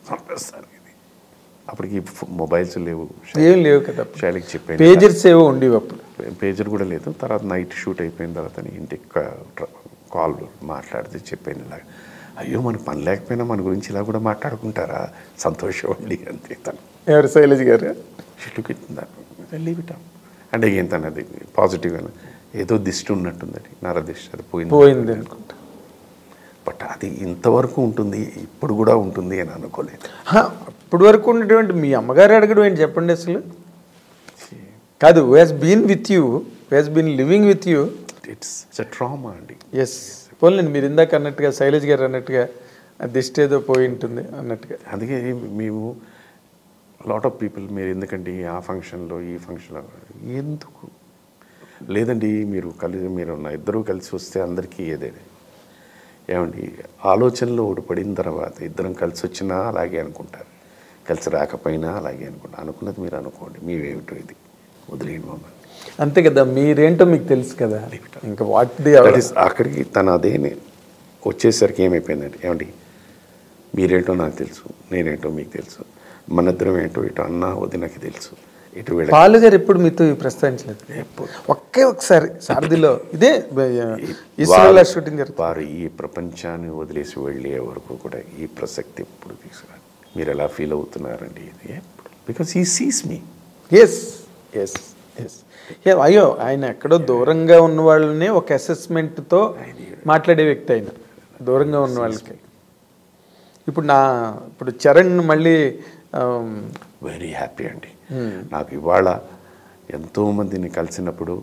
చంపేస్తాను ఇది. అప్పటికి మొబైల్స్ లేవు, ఏం లేవు కదా, శైలికి చెప్పాను, పేజర్స్ ఏవో ఉండేవి అప్పుడు, పేజర్ కూడా లేదు. తర్వాత నైట్ షూట్ అయిపోయిన తర్వాత ఇంటికి కాల్ మాట్లాడితే చెప్పాను ఇలాగ, అయ్యో మనకు పని లేకపోయినా మన గురించి ఇలా కూడా మాట్లాడుకుంటారా, సంతోషం అండి అంతే. తను ఎవరు, శైలజ్ గారు లీవ్ ఇట్ అంటే ఏం తనది పాజిటివ్గా ఏదో దిష్టి ఉన్నట్టుందని, నరదిష్టి, అది పోయింది అనుకుంటా. బట్ అది ఇంతవరకు ఉంటుంది, ఇప్పుడు కూడా ఉంటుంది అని అనుకోలేదు. ఇప్పుడు వరకు ఉన్నటువంటి మీ అమ్మగారు అడగడం ఏంటి చెప్పండి అసలు. కాదు, who he's been with you, who he's been living with you, it's a trauma అండి. ఎస్, పోలేండి మీరు ఇందాక అన్నట్టుగా, శైలజ్ గారు అన్నట్టుగా దిష్టి ఏదో పోయి ఉంటుంది అన్నట్టుగా. అందుకే మేము లాట్ ఆఫ్ పీపుల్, మీరు ఎందుకంటే ఆ ఫంక్షన్లో ఈ ఫంక్షన్లో ఎందుకు లేదండి, మీరు ఇద్దరూ కలిసి వస్తే అందరికీ ఏదేనే ఏమండి, ఆలోచనలో ఒకటి పడిన తర్వాత ఇద్దరం కలిసి వచ్చినా అలాగే అనుకుంటారు, కలిసి రాకపోయినా అలాగే అనుకున్నది మీరు అనుకోండి, మీవేమిటో ఇది వదిలేయండి మమ్మల్ని, అంతే కదా. మీరేంటో మీకు తెలుసు కదా, ఇంకా వాటిది అక్కడికి తను అదే వచ్చేసరికి ఏమైపోయిందండి, ఏమండి మీరేంటో నాకు తెలుసు, నేనేంటో మీకు తెలుసు, మన ఇద్దరం ఏంటో ఇటు అన్న వదినకి తెలుసు, ఇటు వీళ్ళ బాలు గారు ఎప్పుడు మీతో ప్రస్తావించలేదు? ఒకసారి సారథిలో ఇదే ఇస్రోలో షూటింగ్ జరుగుతుంది. వారు ఈ ప్రపంచాన్ని వదిలేసి వెళ్ళే వరకు కూడా ఈ ప్రసక్తి ఎప్పుడు తీసుకురా. మీరు ఎలా ఫీల్ అవుతున్నారండి ఇది ఎప్పుడు? Because he sees me. Yes yes yes. అయ్యో, ఆయన ఎక్కడో దూరంగా ఉన్న వాళ్ళని ఒక అసెస్మెంట్తో మాట్లాడే వ్యక్తి ఆయన, దూరంగా ఉన్న వాళ్ళకి. ఇప్పుడు చరణ్ మళ్ళీ వెరీ హ్యాపీ అండి. నాకు ఇవాళ ఎంతోమందిని కలిసినప్పుడు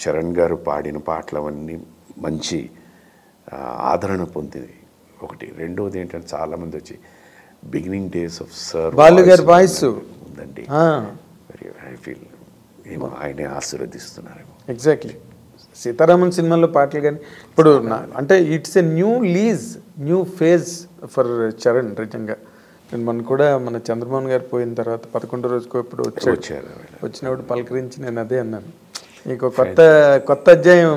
చరణ్ గారు పాడిన పాటలు అవన్నీ మంచి ఆదరణ పొందింది ఒకటి. రెండవది ఏంటంటే చాలామంది వచ్చి beginning days of sir Balu గారి వాయిస్ ఉందండి. వెరీ ఐ ఫీల్ ఏమో ఆయనే ఆశీర్వదిస్తున్నారేమో. ఎగ్జాక్ట్లీ. సీతారామన్ సినిమాలో పాటలు కానీ ఇప్పుడు అంటే it's a new phase for Charan. నిజంగా మొన్న కూడా మన చంద్రమోహన్ గారు పోయిన తర్వాత 11వ రోజుకో ఇప్పుడు వచ్చినప్పుడు పలకరించి నేను అదే అన్నాను, నీకు కొత్త అధ్యాయం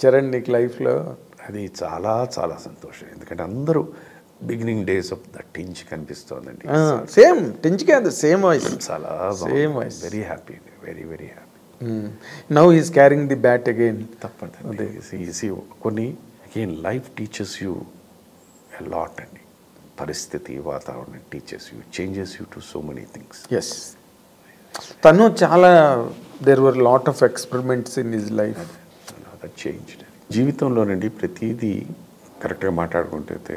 చరణ్ నీకు లైఫ్లో. అది చాలా చాలా సంతోషం. ఎందుకంటే అందరూ beginning days of the tinge కనిపిస్తోందండి. సేమ్ టించ్ కాదు, సేమ్ వాయిస్, చాలా same voice. Very happy, very very happy. Now he's carrying the bat again. తప్పదండి. కొన్ని again life teachers you a lot అండి. పరిస్థితి, వాతావరణం teachers you, changes you to so many things. Yes, తను చాలా there were lot of experiments in his life. That changed. జీవితంలోనండి ప్రతిదీ కరెక్ట్గా మాట్లాడుకుంటే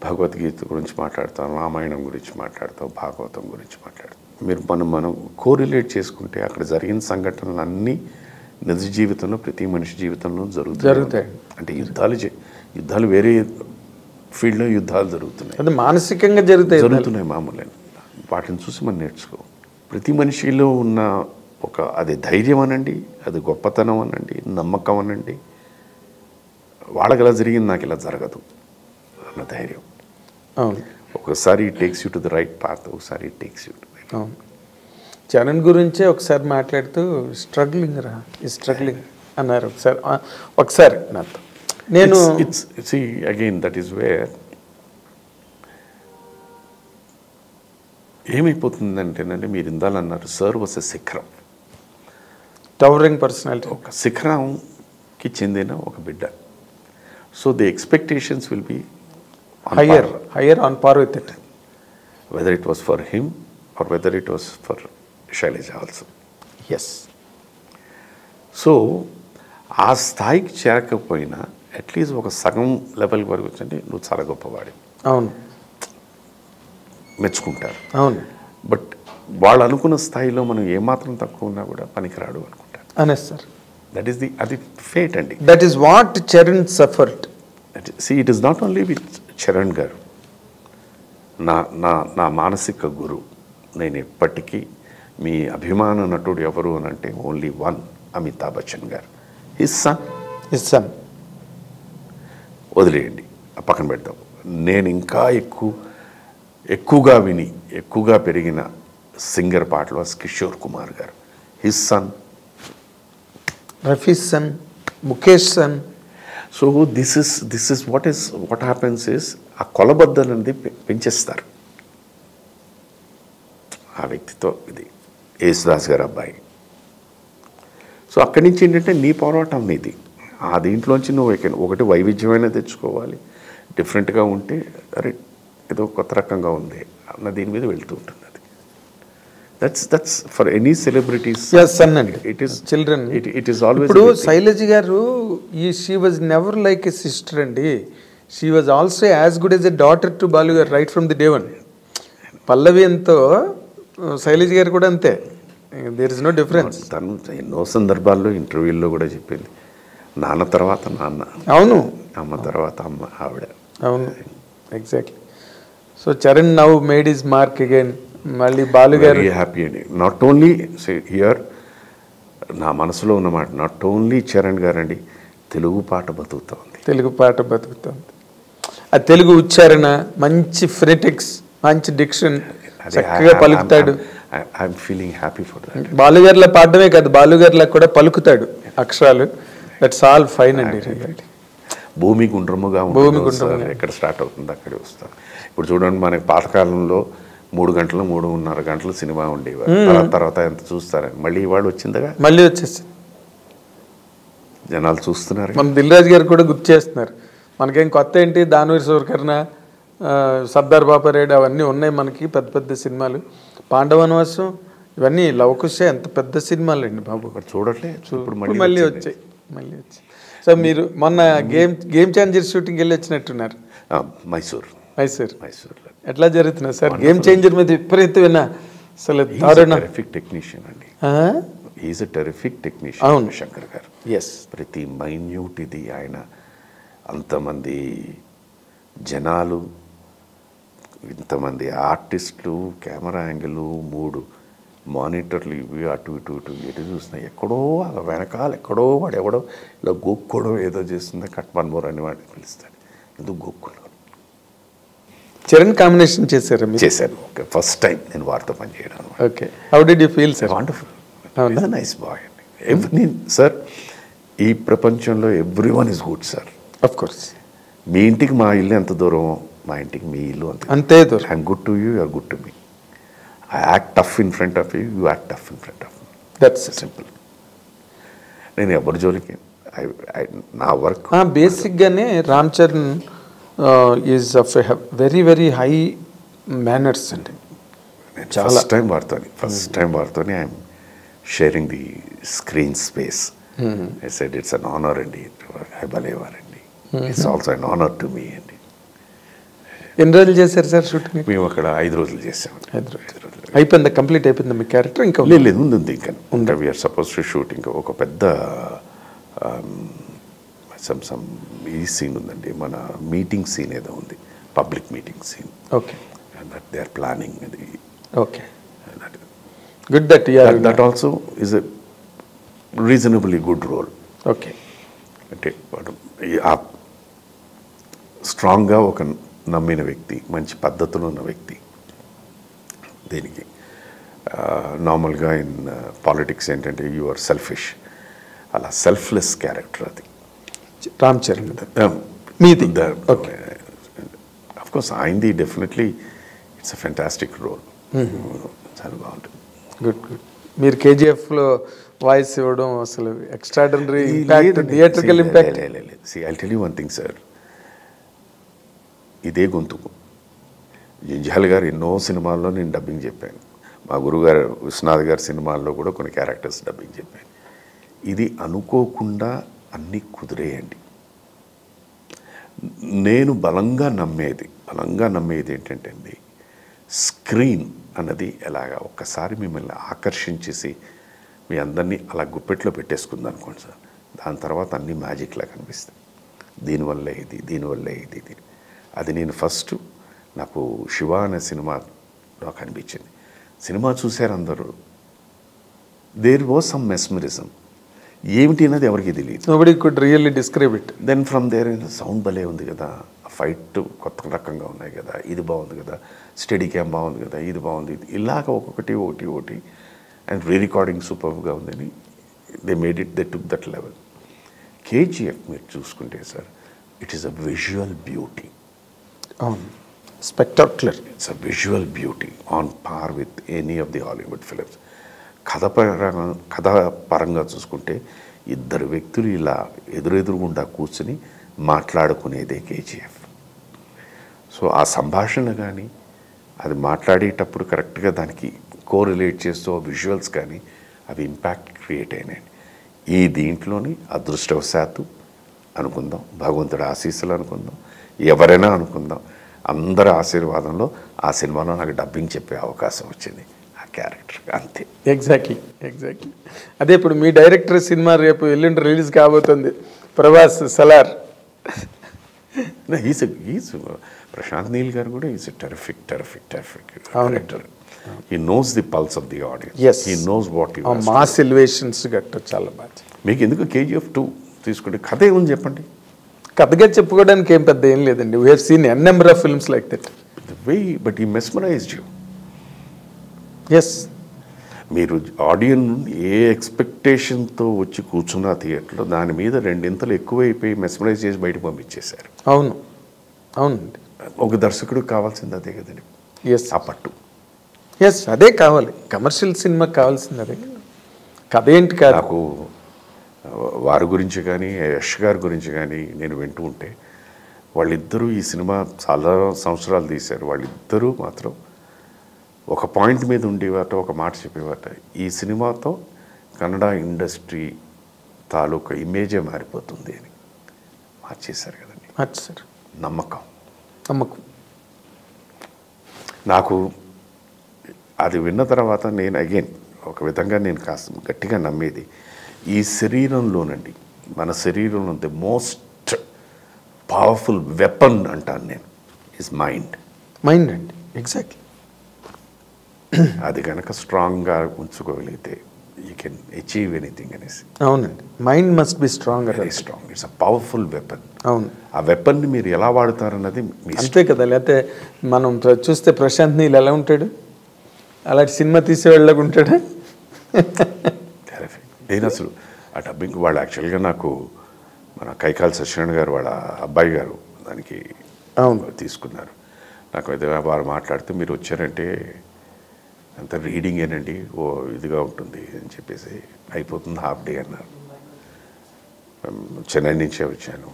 భగవద్గీత గురించి మాట్లాడతాం, రామాయణం గురించి మాట్లాడతాం, భాగవతం గురించి మాట్లాడతాం. మీరు మనం కోరిలేట్ చేసుకుంటే అక్కడ జరిగిన సంఘటనలు అన్నీ నిజ జీవితంలో ప్రతి మనిషి జీవితంలో జరుగుతాయి. అంటే యుద్ధాలు వేరే ఫీల్డ్లో యుద్ధాలు జరుగుతున్నాయి, అది మానసికంగా జరుగుతున్నాయి మామూలు. వాటిని చూసి మనం నేర్చుకో. ప్రతి మనిషిలో ఉన్న అది ధైర్యం అనండి, అది గొప్పతనం అనండి, నమ్మకం అనండి, వాళ్ళకి ఇలా జరిగింది నాకు ఇలా జరగదు అన్న ధైర్యం. అవును. ఒకసారి it takes you to the right path, ఒకసారి ఇట్ టేక్స్ యూ టు. అవును. చరణ్ గురించే ఒకసారి మాట్లాడుతూ స్ట్రగ్లింగ్ అన్నారు ఒకసారి నాతో. నేను అగైన్ దట్ ఈస్ వేర్ ఏమైపోతుందంటేనండి, మీరు ఇందాలన్నారు సర్ వాస్ ఎ శిఖరం, టవరింగ్ పర్సనాలిటీ, ఒక శిఖరంకి చెందిన ఒక బిడ్డ. So the expectations will be higher on par with it, whether it was for him or whether it was for Shailaja also. Yes. So ఆ స్థాయికి చేరకపోయినా at least ఒక సగం లెవెల్ వరకు వచ్చండి నువ్వు చాలా గొప్పవాడి, అవును, మెచ్చుకుంటారు. అవును. బట్ వాళ్ళు అనుకున్న స్థాయిలో మనం ఏమాత్రం తక్కువ ఉన్నా కూడా పనికిరాడు అనుకుంటారు. అనేస్తారు. అది ఫేట్ అండి. That is what Charan suffered. It is not only with Charan గారు, నా మానసిక గురు. నేను ఎప్పటికీ మీ అభిమాన నటుడు ఎవరు అని అంటే ఓన్లీ వన్, అమితాబ్ బచ్చన్ గారు. హిస్ సన్ వదిలేయండి, పక్కన పెడతాం. నేను ఇంకా ఎక్కువగా విని ఎక్కువగా పెరిగిన సింగర్ పాటలు కిషోర్ కుమార్ గారు. His son, Rafi son, Mukesh son. So this is what happens is ఆ కొలబద్దలు అనేది పెంచేస్తారు ఆ వ్యక్తితో. ఇది యేసుదాస్ గారు అబ్బాయి. సో అక్కడి నుంచి ఏంటంటే నీ పోరాటం నీది. ఆ దీంట్లోంచి నువ్వు ఒకటి వైవిధ్యమైన తెచ్చుకోవాలి, డిఫరెంట్గా ఉంటే అరే ఏదో కొత్త రకంగా ఉంది అన్న దీని మీద వెళ్తూ ఉంటుంది. అది that's for any celebrities. It is children. It is always. ఇప్పుడు శైలజ గారు she was never like a sister అండి. She was also as good as a daughter to Balu గారు right from the day one. Pallavi ఎంతో శైలజ గారు కూడా అంతే. There is no difference. తను ఎన్నో సందర్భాల్లో ఇంటర్వ్యూల్లో కూడా చెప్పింది, నాన్న తర్వాత నాన్న, అవును, అమ్మ తర్వాత అమ్మ ఆవిడ. అవును, exactly. So Charan now made his mark again. మళ్ళీ బాలు గారు హ్యాపీ అండి. నాట్ ఓన్లీ హియర్ నా మనసులో ఉన్నమాట, నాట్ ఓన్లీ చరణ్ గారండి, తెలుగు పాట బతుకుతోంది. తెలుగు పాట బతుకుతోంది. ఆ తెలుగు ఉచ్చారణ, మంచి ఫెనెటిక్స్, మంచి డిక్షన్, చక్కగా పలుకుతాడు. I'm feeling happy for that. బాలుగారిలా పాడమే కాదు, బాలుగారిలా కూడా పలుకుతాడు అక్షరాలు. దట్స్ ఆల్ ఫైన్ అండి. భూమి గుండ్రముగా ఉంటుంది సార్, ఎక్కడ స్టార్ట్ అవుతుంది అక్కడే వస్తాం. ఇప్పుడు చూడండి, మనకి పాతకాలంలో 3 గంటలు 3.5 గంటలు సినిమా ఉండేవారు. తర్వాత ఎంత చూస్తారని మళ్ళీ ఇవాళ వచ్చిందిగా, మళ్ళీ వచ్చేసి జనాలు చూస్తున్నారు. మన దిల్ రాజు గారు కూడా గుర్తు చేస్తున్నారు. మనకేం కొత్త ఏంటి, దానవీర్ సూరకర్ణ, సర్దార్ బాపారేడ్ అవన్నీ ఉన్నాయి మనకి పెద్ద పెద్ద సినిమాలు. పాండవనవాసం ఇవన్నీ లవకుశ ఎంత పెద్ద సినిమాలు అండి బాబు. చూడట్లేదు ఇప్పుడు మళ్ళీ వచ్చాయి. సో మీరు మొన్న గేమ్ చేంజర్ షూటింగ్ వెళ్ళి వచ్చినట్టున్నారు. మైసూర్. ఎట్లా జరుగుతున్నారు సార్? గేమ్ చేంజర్ మీద విపరీతమైన అసలు టెరిఫిక్ టెక్నీషియన్ అండి. Is a terrific technician. అవును శంకర్ గారు. ఎస్. ప్రతి మైన్యూట్ ఇది ఆయన, అంతమంది జనాలు, ఇంతమంది ఆర్టిస్టులు, కెమెరా యాంగిల్, 3 మానిటర్లు, ఇవి అటు ఇటు ఇటు ఎటు చూసినా ఎక్కడో అలా వెనకాల ఎక్కడో వాడు ఎవడో ఇలా గోక్కోవడం ఏదో చేస్తుంది. కట్మన్ మోర్ అని వాడిని పిలుస్తాడు. ఎందుకు గోక్కున్నాను. చరణ్ కాంబినేషన్ చేశారు? చేశాను. ఫస్ట్ టైం నేను వారితో పనిచేయడం. Okay, how did you feel sir? Wonderful, nice boy అండి. సార్, ఈ ప్రపంచంలో everyone is good sir. Of course. మీ ఇంటికి మా ఇల్లు ఎంత దూరం, మా ఇంటికి మీ ఇల్లు అంతే దూరం. I'm good to you, you are good to me. I act tough in front of you, you act tough in front of me. That's simple. నేను ఎవరి జోలికి నా వర్క్. బేసిక్గానే Ram Charan is of very very high manners అండి. First time వారితోని I'm sharing the screen space. I said it's an honour అండి. భలేవారండి. It's also an honour to me అండి. ఎన్ని రోజులు చేశారు సార్ షూటింగ్? మేము అక్కడ 5 రోజులు చేసాము. 5 రోజులు అయిపోయిందా? కంప్లీట్ అయిపోయిందా మీ క్యారెక్టర్? ఇంకా లేదు, ఉంది ఇంకా. వీఆర్ సపోజ్ టు షూట్ ఇంకా ఒక పెద్ద సమ్ ఈ సీన్ ఉందండి, మన మీటింగ్ సీన్ ఏదో ఉంది, public meeting scene. Okay. That they are planning అది. Okay, good. That also is a reasonably good role. Okay. అంటే వాడు స్ట్రాంగ్గా ఒక నమ్మిన వ్యక్తి, మంచి పద్ధతులు ఉన్న వ్యక్తి. దీనికి నార్మల్గా ఇన్ పాలిటిక్స్ ఏంటంటే యు ఆర్ సెల్ఫిష్, అలా సెల్ఫ్లెస్ క్యారెక్టర్ అది రామ్ చరణ్ మీది. అఫ్ కోర్స్ ఆయనది definitely it's a fantastic role. చాలా బాగుంటుంది. గుడ్. మీరు కేజీఎఫ్లో వాయిస్ ఇవ్వడం అసలు extraordinary impact, theatrical impact. I tell you one thing sir, ఇదే గొంతుకు జంజాల్ గారు ఎన్నో సినిమాల్లో నేను డబ్బింగ్ చెప్పాను. మా గురుగారు విశ్వనాథ్ గారి సినిమాల్లో కూడా కొన్ని క్యారెక్టర్స్ డబ్బింగ్ చెప్పాను. ఇది అనుకోకుండా అన్నీ కుదిరేయండి. నేను బలంగా నమ్మేది ఏంటంటే అండి, స్క్రీన్ అన్నది ఎలాగా ఒక్కసారి మిమ్మల్ని ఆకర్షించేసి మీ అందరినీ అలా గుప్పెట్లో పెట్టేసుకుంది అనుకోండి సార్, దాని తర్వాత అన్నీ మ్యాజిక్లా కనిపిస్తాయి. దీనివల్లే ఇది. అది నేను ఫస్ట్ నాకు శివ అనే సినిమా నాకు అనిపించింది. సినిమా చూశారు అందరూ, దేర్ వాజ్ సమ్ మెస్మరిజం. ఏమిటి అన్నది ఎవరికి తెలియదు. Nobody could really describe it. Then from there sound భలే ఉంది కదా, ఫైట్ కొత్త రకంగా ఉన్నాయి కదా, ఇది బాగుంది కదా, స్టడీ క్యామ్ బాగుంది కదా, ఇది బాగుంది, ఇలాగ ఒకటి అండ్ రీ రికార్డింగ్ సూపర్గా ఉందని they took that level. KGF మీరు చూసుకుంటే sir, it is a visual beauty. Spectacular. It's a visual beauty on par with any of the Hollywood films. కథ పరంగా చూసుకుంటే 2 వ్యక్తులు ఇలా ఎదురెదురుగుండా కూర్చుని మాట్లాడుకునేదే కేజీఎఫ్. సో ఆ సంభాషణ కానీ అది మాట్లాడేటప్పుడు కరెక్ట్గా దానికి కోరిలేట్ చేస్తూ ఆ విజువల్స్ కానీ అవి ఇంపాక్ట్ క్రియేట్ అయినాయండి. ఈ దీంట్లోని అదృష్టవశాత్తు అనుకుందాం, భగవంతుడి ఆశీస్సులు అనుకుందాం, ఎవరైనా అనుకుందాం, అందరి ఆశీర్వాదంలో ఆ సినిమాలో నాకు డబ్బింగ్ చెప్పే అవకాశం వచ్చింది ఆ క్యారెక్టర్, అంతే. ఎగ్జాక్ట్లీ. అదే ఇప్పుడు మీ డైరెక్టర్ సినిమా రేపు ఎల్లుండి రిలీజ్ కాబోతుంది, ప్రభాస్ సలార్. ప్రశాంత్ నీల్ గారు కూడా is terrific director. He knows the pulse of the audience. Yes. He knows what he wants. Mass elevations గట్ట చాలా బాగా. మీకు ఎందుకు KGF 2 తీసుకుంటే కథ ఏముంది చెప్పండి. కథగా చెప్పుకోవడానికి ఏం పెద్ద ఏం లేదండి. We have seen n number of films like that. The way, but he mesmerized you. Yes. మీరు ఆడియన్స్ ఏ ఎక్స్పెక్టేషన్తో వచ్చి కూర్చున్న థియేటర్లో దాని మీద రెండింతలు ఎక్కువైపోయి మెస్మరైజ్ చేసి బయటకు పంపించేశారు. అవును, అవునండి. ఒక దర్శకుడికి కావాల్సింది అదే కదండి, ఎస్, ఆ పట్టు. ఎస్, అదే కావాలి. కమర్షియల్ సినిమాకి కావాల్సింది అదే. కథ ఏంటి కాదు. నాకు వారి గురించి కానీ యష్ గారి గురించి కానీ నేను వింటూ ఉంటే వాళ్ళిద్దరూ ఈ సినిమా చాలా సంవత్సరాలు తీశారు. వాళ్ళిద్దరూ మాత్రం ఒక పాయింట్ మీద ఉండేవాట, ఒక మాట చెప్పేవాట, ఈ సినిమాతో కన్నడ ఇండస్ట్రీ తాలూకా ఇమేజే మారిపోతుంది అని. మార్చేశారు కదండి. మార్చేశారు. నమ్మకం. నాకు అది విన్న తర్వాత నేను అగైన్ ఒక విధంగా నేను కాస్త గట్టిగా నమ్మేది, ఈ శరీరంలోనండి, మన శరీరంలో ది మోస్ట్ పవర్ఫుల్ వెపన్ అంటాను నేను, ఇస్ మైండ్ అండి. ఎగ్జాక్ట్లీ. అది కనుక స్ట్రాంగ్గా ఉంచుకోగలిగితే యూ కెన్ అచీవ్ ఎనీథింగ్ అనేసి. అవునండి, mind must be strong. Very strong. It's a powerful weapon. అవును. ఆ వెపన్ని మీరు ఎలా వాడుతారన్నది మీ అంతే కదా. లేకపోతే మనం చూస్తే ప్రశాంత్ నీళ్ళు ఎలా ఉంటాడు, అలాంటి సినిమా తీసేవాళ్ళగా ఉంటాడా? నేను అసలు ఆ డబ్బింగ్ వాళ్ళు యాక్చువల్గా నాకు మన కైకాల సత్యనారాయణ గారు వాళ్ళ అబ్బాయి గారు దానికి తీసుకున్నారు. నాకు అయితే వారు మాట్లాడితే మీరు వచ్చారంటే అంత రీడింగ్ ఏనండి, ఓ ఇదిగా ఉంటుంది అని చెప్పేసి, అయిపోతుంది హాఫ్ డే అన్నారు. చెన్నై నుంచే వచ్చాను,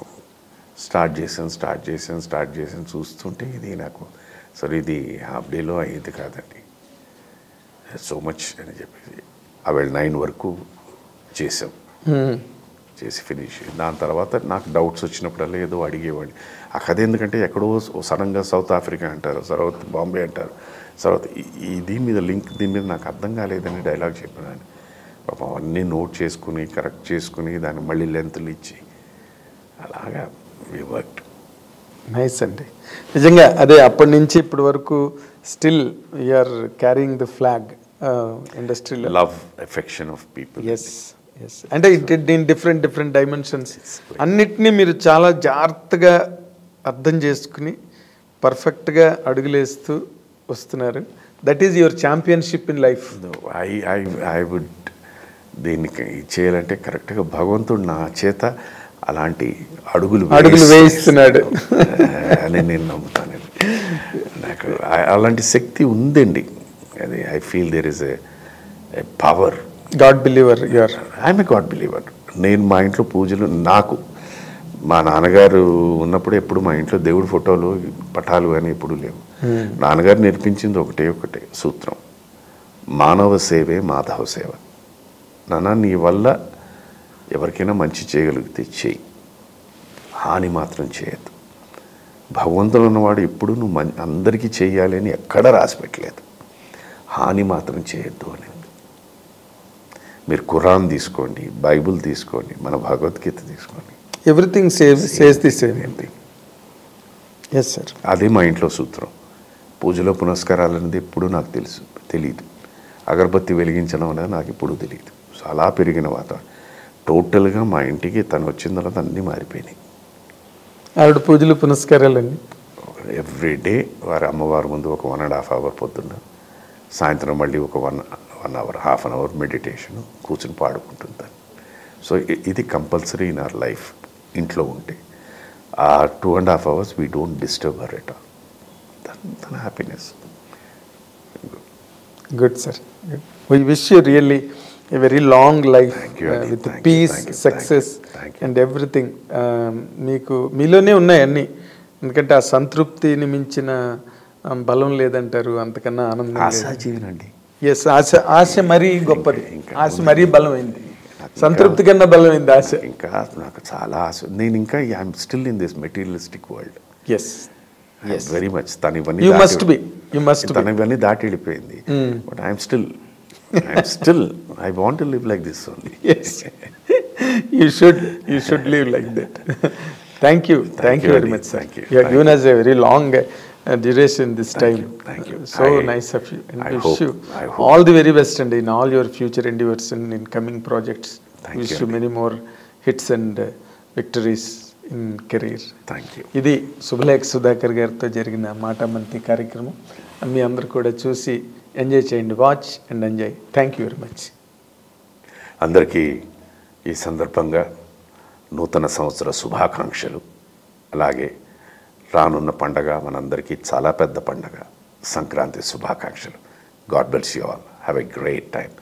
స్టార్ట్ చేశాను చూస్తుంటే ఇది నాకు సరే ఇది హాఫ్ డేలో అయ్యేది కాదండి, సో మచ్ అని చెప్పేసి అవి 9 వరకు చేసాం. చేసి ఫినిష్. దాని తర్వాత నాకు డౌట్స్ వచ్చినప్పుడల్లా ఏదో అడిగేవాడిని. ఆ కథ ఎందుకంటే ఎక్కడో సడన్గా సౌత్ ఆఫ్రికా అంటారు, సౌత్ బాంబే అంటారు, తర్వాత ఈ దీని మీద లింక్ దీని మీద నాకు అర్థం కాలేదని డైలాగ్ చెప్పినాను. పాపం అవన్నీ నోట్ చేసుకుని కరెక్ట్ చేసుకుని దాన్ని మళ్ళీ లెంత్లు ఇచ్చి అలాగా వి వర్క్డ్. నైస్ అండి. నిజంగా అదే అప్పటి నుంచి ఇప్పటి వరకు still you're carrying the flag ఇండస్ట్రీలో. Love, affection of people. Yes, yes. అంటే ఇన్ డిఫరెంట్ డైమెన్షన్స్ అన్నిటినీ మీరు చాలా జాగ్రత్తగా అర్థం చేసుకుని పర్ఫెక్ట్గా అడుగులేస్తూ వస్తున్నారు. That is your championship in life. I would దీనికి చేయాలంటే కరెక్ట్గా భగవంతుడు నా చేత అలాంటి అడుగులు వేయిస్తున్నాడు అని నేను నమ్ముతాను. నాకు అలాంటి శక్తి ఉందండి. అది I feel there is a power. God believer you are. I'm a God believer. నేను మా ఇంట్లో పూజలు, నాకు మా నాన్నగారు ఉన్నప్పుడు ఎప్పుడు మా ఇంట్లో దేవుడి ఫోటోలు పటాలు కానీ ఎప్పుడు లేవు. నాన్నగారు నేర్పించింది ఒకటే సూత్రం, మానవ సేవే మాధవ సేవ. నాన్న నీ వల్ల ఎవరికైనా మంచి చేయగలిగితే చేయి, హాని మాత్రం చేయద్దు. భగవంతుడు ఉన్నవాడు ఎప్పుడు నువ్వు అందరికీ చేయాలి అని ఎక్కడా రాసి పెట్టలేదు, హాని మాత్రం చేయొద్దు అని. మీరు ఖురాన్ తీసుకోండి, బైబుల్ తీసుకోండి, మన భగవద్గీత తీసుకోండి, everything says the same. Yes sir. అదే మా ఇంట్లో సూత్రం. పూజలో పునస్కారాలు అనేది ఎప్పుడు నాకు తెలియదు. అగరబత్తి వెలిగించడం అనేది నాకు ఎప్పుడూ తెలియదు. సో అలా పెరిగిన వాతావరణం టోటల్గా మా ఇంటికి తను వచ్చిన తర్వాత అన్నీ మారిపోయినాయి. ఆవిడ పూజలు పునస్కారాలండి ఎవ్రీ డే వారి అమ్మవారి ముందు ఒక 1.5 hour పొద్దున్న, సాయంత్రం మళ్ళీ ఒక 1 hour, half an hour meditation, కూర్చుని పాడుకుంటుంటాను. సో ఇది కంపల్సరీ ఇన్ అవర్ లైఫ్. ఇంట్లో ఉంటే ఆ 2.5 hours we don't disturb her at all. తన happiness. Good sir. We wish you really a very long life with peace, success and everything. మీకు మీలోనే ఉన్నాయి అన్నీ. ఎందుకంటే ఆ సంతృప్తిని మించిన బలం లేదంటారు, అంతకన్నా ఆనందం. ఆశాజీవనండి. ఎస్, ఆశ మరీ గొప్పది, ఆశ మరీ బలమైంది, సంతృప్తి కన్నా బలమైంది ఆశ. ఇంకా నాకు చాలా ఆశ. నేను ఇంకా I'm still in this materialistic world. Yes, very much. తను ఇవన్నీ ఇవన్నీ దాటి వెళ్ళిపోయింది. But I'm still I want to live like this only. Yes, you should live like that. Thank you very much, sir. You have given us a very long duration this time. Thank you. So nice of you, and wish you all the very best and in all your future endeavors and in coming projects. Wish you many more hits and victories in career. Thank you. ఇది శుభలేఖ సుధాకర్ గారితో జరిగిన మాటామంతి కార్యక్రమం. మీ అందరు కూడా చూసి enjoy చేయండి. Watch and enjoy. Thank you very much. అందరికీ ఈ సందర్భంగా నూతన సంవత్సర శుభాకాంక్షలు. అలాగే రానున్న పండగ మనందరికీ చాలా పెద్ద పండగ, సంక్రాంతి శుభాకాంక్షలు. God bless you all. Have a great time.